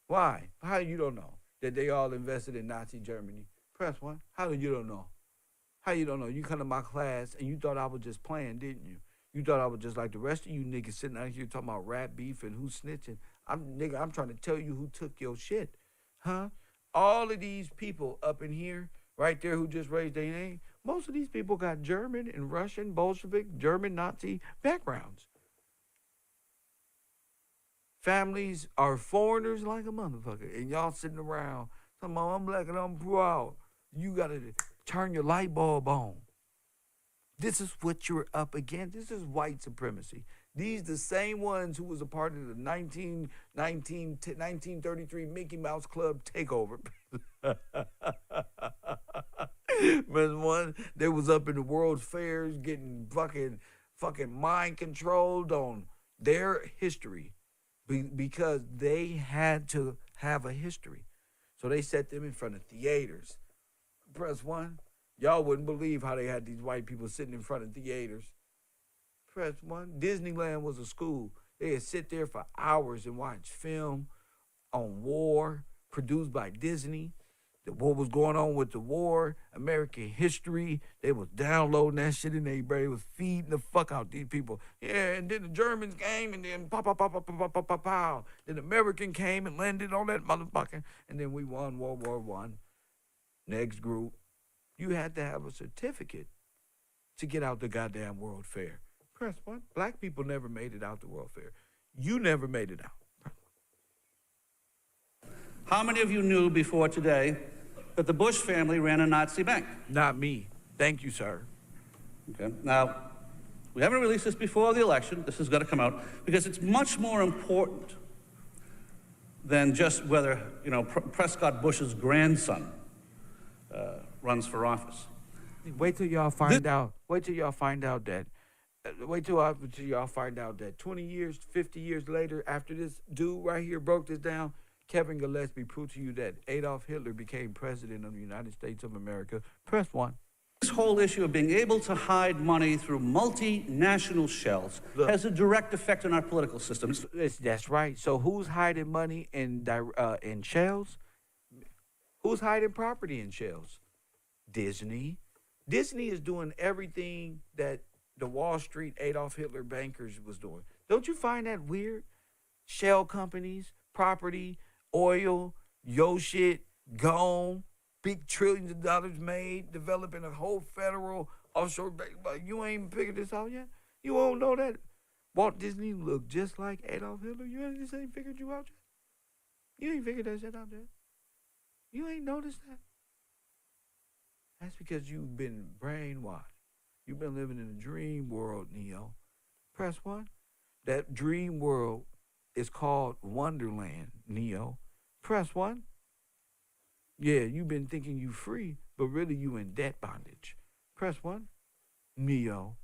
Why? How you don't know that they all invested in Nazi Germany? Press 1. How you don't know? How you don't know? You come to my class and you thought I was just playing, didn't you? You thought I was just like the rest of you niggas sitting out here talking about rat beef and who's snitching. I'm trying to tell you who took your shit. Huh? All of these people up in here, right there, who just raised their name, most of these people got German and Russian, Bolshevik, German, Nazi backgrounds. Families are foreigners like a motherfucker, and y'all sitting around talking about, I'm black and I'm proud. You got to turn your light bulb on. This is what you're up against. This is white supremacy. These the same ones who was a part of the 1933 Mickey Mouse Club takeover. Remember one? They was up in the World's Fairs getting fucking mind controlled on their history because they had to have a history. So they set them in front of theaters. Press 1. Y'all wouldn't believe how they had these white people sitting in front of theaters. Press 1. Disneyland was a school. They'd sit there for hours and watch film on war produced by Disney. What was going on with the war, American history. They was downloading that shit in their brain. They was feeding the fuck out these people. Yeah, and then the Germans came and then pow, pow, pow, pow, pow, pow, pow, pow. Then the American came and landed on that motherfucker. And then we won World War I. Next group. You had to have a certificate to get out the goddamn World Fair. Press 1. Black people never made it out the World Fair. You never made it out. How many of you knew before today that the Bush family ran a Nazi bank? Not me. Thank you, sir. Okay. Now, we haven't released this before the election. This has got to come out because it's much more important than just whether, Prescott Bush's grandson runs for office. Wait till y'all find out. Wait till y'all find out that. Wait till y'all find out that 20 years, 50 years later, after this dude right here broke this down, Kevin Gillespie proved to you that Adolf Hitler became president of the United States of America. Press 1. This whole issue of being able to hide money through multinational shells has a direct effect on our political system. That's right. So who's hiding money in shells? Who's hiding property in shells? Disney. Disney is doing everything that the Wall Street Adolf Hitler bankers was doing. Don't you find that weird? Shell companies, property, oil, yo shit, gone, big trillions of dollars made, developing a whole federal offshore bank. But you ain't figured this out yet? You won't know that Walt Disney looked just like Adolf Hitler? You ain't figured you out yet? You ain't figured that shit out yet? You ain't noticed that? That's because you've been brainwashed. You've been living in a dream world, Neo. Press 1. That dream world is called Wonderland, Neo. Press 1. Yeah, you've been thinking you free, but really you in debt bondage. Press 1. Neo.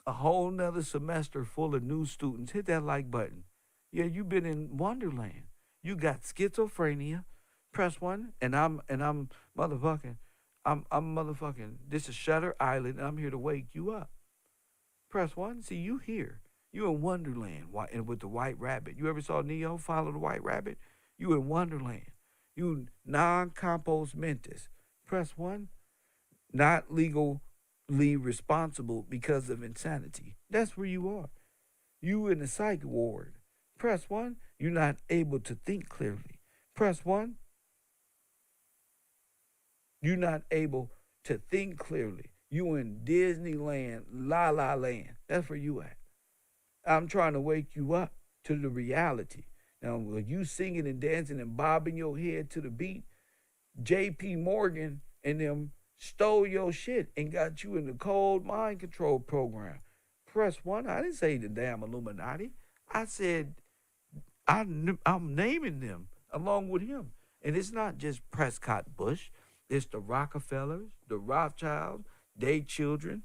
A whole nother semester full of new students. Hit that like button. Yeah, you've been in Wonderland. You got schizophrenia. Press 1, and I'm motherfucking. I'm motherfucking. This is Shutter Island, and I'm here to wake you up. Press 1. See, you here. You in Wonderland and with the white rabbit. You ever saw Neo follow the white rabbit? You in Wonderland. You non-compos mentis. Press 1. Not legally responsible because of insanity. That's where you are. You in the psych ward. Press 1. You're not able to think clearly. Press 1. You're not able to think clearly. You in Disneyland, La La Land. That's where you at. I'm trying to wake you up to the reality. Now, when you singing and dancing and bobbing your head to the beat, J.P. Morgan and them stole your shit and got you in the cold mind control program. Press 1. I didn't say the damn Illuminati. I said I'm naming them along with him. And it's not just Prescott Bush. It's the Rockefellers, the Rothschilds, they children.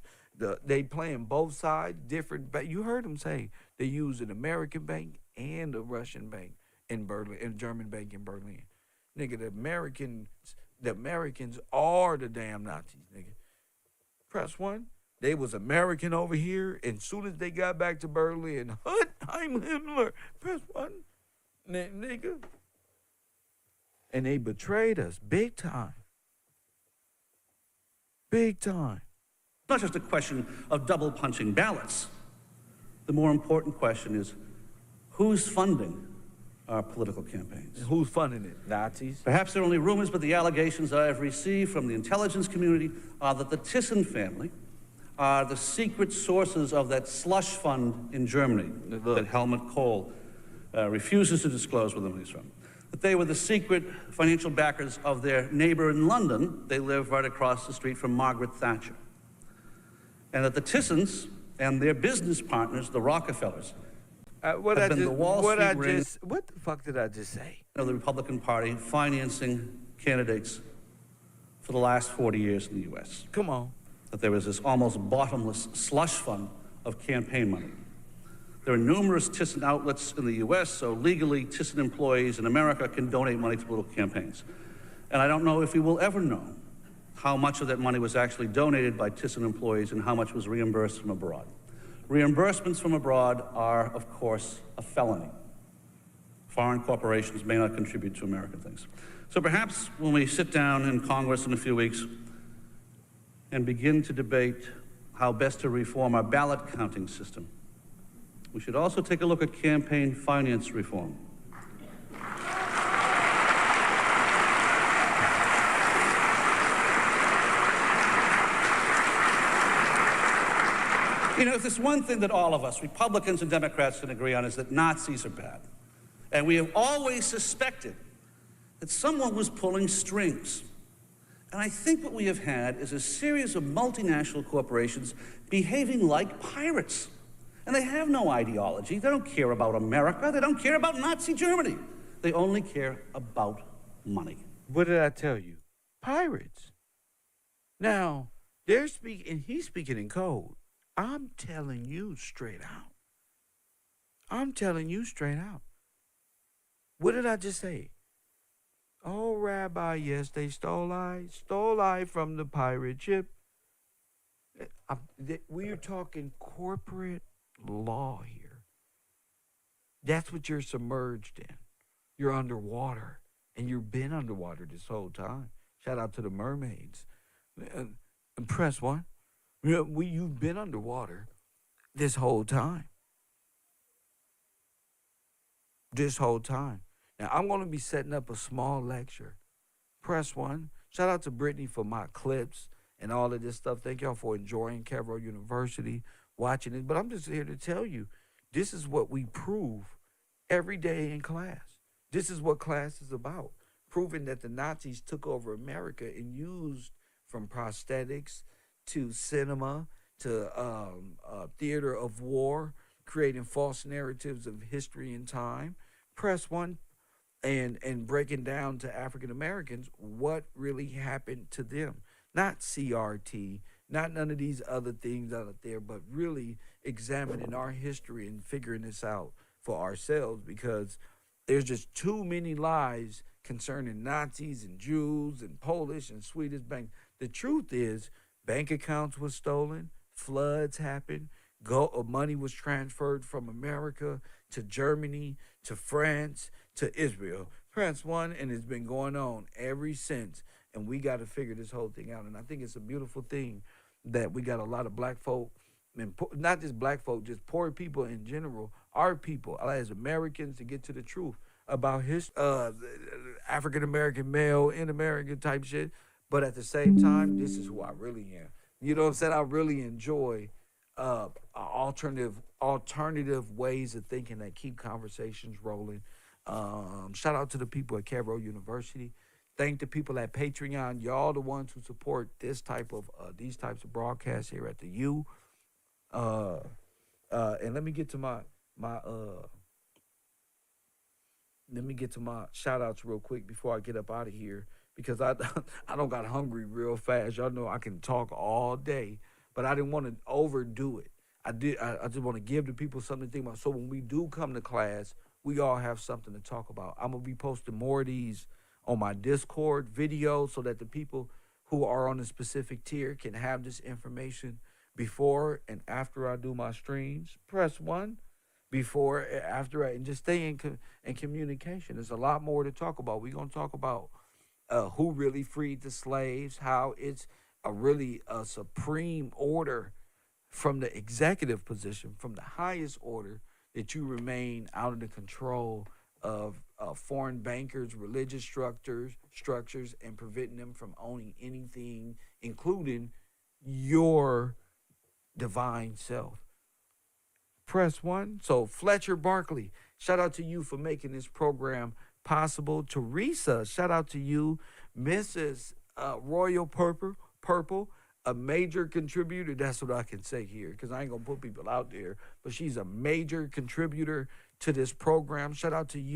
They playing both sides, different. You heard them say they use an American bank and a Russian bank in Berlin, and a German bank in Berlin. Nigga, the Americans are the damn Nazis, nigga. Press 1. They was American over here, and soon as they got back to Berlin, I'm Himmler. Press 1, nigga. And they betrayed us big time. Big time. It's not just a question of double punching ballots. The more important question is, who's funding our political campaigns? Who's funding it? Nazis? Perhaps they're only rumors, but the allegations I have received from the intelligence community are that the Thyssen family are the secret sources of that slush fund in Germany that Helmut Kohl refuses to disclose where the money's from. That they were the secret financial backers of their neighbor in London. They live right across the street from Margaret Thatcher. and that the Thyssen's and their business partners, the Rockefellers, What have the fuck did I just say? of the Republican Party financing candidates for the last 40 years in the U.S. Come on. That there was this almost bottomless slush fund of campaign money. There are numerous Thyssen outlets in the U.S., so legally Thyssen employees in America can donate money to political campaigns. And I don't know if we will ever know how much of that money was actually donated by Thyssen employees and how much was reimbursed from abroad. Reimbursements from abroad are, of course, a felony. Foreign corporations may not contribute to American things. So perhaps when we sit down in Congress in a few weeks and begin to debate how best to reform our ballot counting system, we should also take a look at campaign finance reform. You know, if there's one thing that all of us, Republicans and Democrats, can agree on, is that Nazis are bad. And we have always suspected that someone was pulling strings. And I think what we have had is a series of multinational corporations behaving like pirates. And they have no ideology. They don't care about America. They don't care about Nazi Germany. They only care about money. What did I tell you? Pirates. Now, they're speaking, and he's speaking in code. I'm telling you straight out. I'm telling you straight out. What did I just say? Oh, Rabbi, yes, they stole I from the pirate ship. We are talking corporate law here. That's what you're submerged in. You're underwater, and you've been underwater this whole time. Shout out to the mermaids. And press one. You've been underwater this whole time. This whole time. Now, I'm going to be setting up a small lecture. Press one. Shout out to Brittany for my clips and all of this stuff. Thank y'all for enjoying KevRow University, watching it. But I'm just here to tell you, this is what we prove every day in class. This is what class is about. Proving that the Nazis took over America and used from prosthetics to cinema to theater of war, creating false narratives of history and time. Press one. And breaking down to African Americans what really happened to them. Not CRT, not none of these other things out there, but really examining our history and figuring this out for ourselves, because there's just too many lies concerning Nazis and Jews and Polish and Swedish bank. The truth is, bank accounts were stolen, floods happened, money was transferred from America to Germany, to France, to Israel. Press one, and it's been going on ever since. And we got to figure this whole thing out. And I think it's a beautiful thing that we got a lot of black folk, and not just black folk, just poor people in general, our people, as Americans, to get to the truth about his African-American male in America type shit. But at the same time, this is who I really am. You know what I'm saying? I really enjoy alternative ways of thinking that keep conversations rolling. Shout out to the people at KevRow University. Thank the people at Patreon. Y'all the ones who support this type of these types of broadcasts here at the U. And let me get to my shout outs real quick before I get up out of here, because I don't got hungry real fast. Y'all know I can talk all day, but I didn't want to overdo it. I just want to give the people something to think about. So when we do come to class, we all have something to talk about. I'm going to be posting more of these on my Discord videos so that the people who are on a specific tier can have this information before and after I do my streams. Press one. Before, after, and just stay in communication. There's a lot more to talk about. We're going to talk about who really freed the slaves, how it's a supreme order from the executive position, from the highest order, that you remain out of the control of foreign bankers, religious structures, and preventing them from owning anything, including your divine self. Press one. So Fletcher Barkley, shout out to you for making this program possible. Teresa, shout out to you. Mrs. Royal Purple, a major contributor. That's what I can say here, because I ain't going to put people out there. But she's a major contributor to this program. Shout out to you.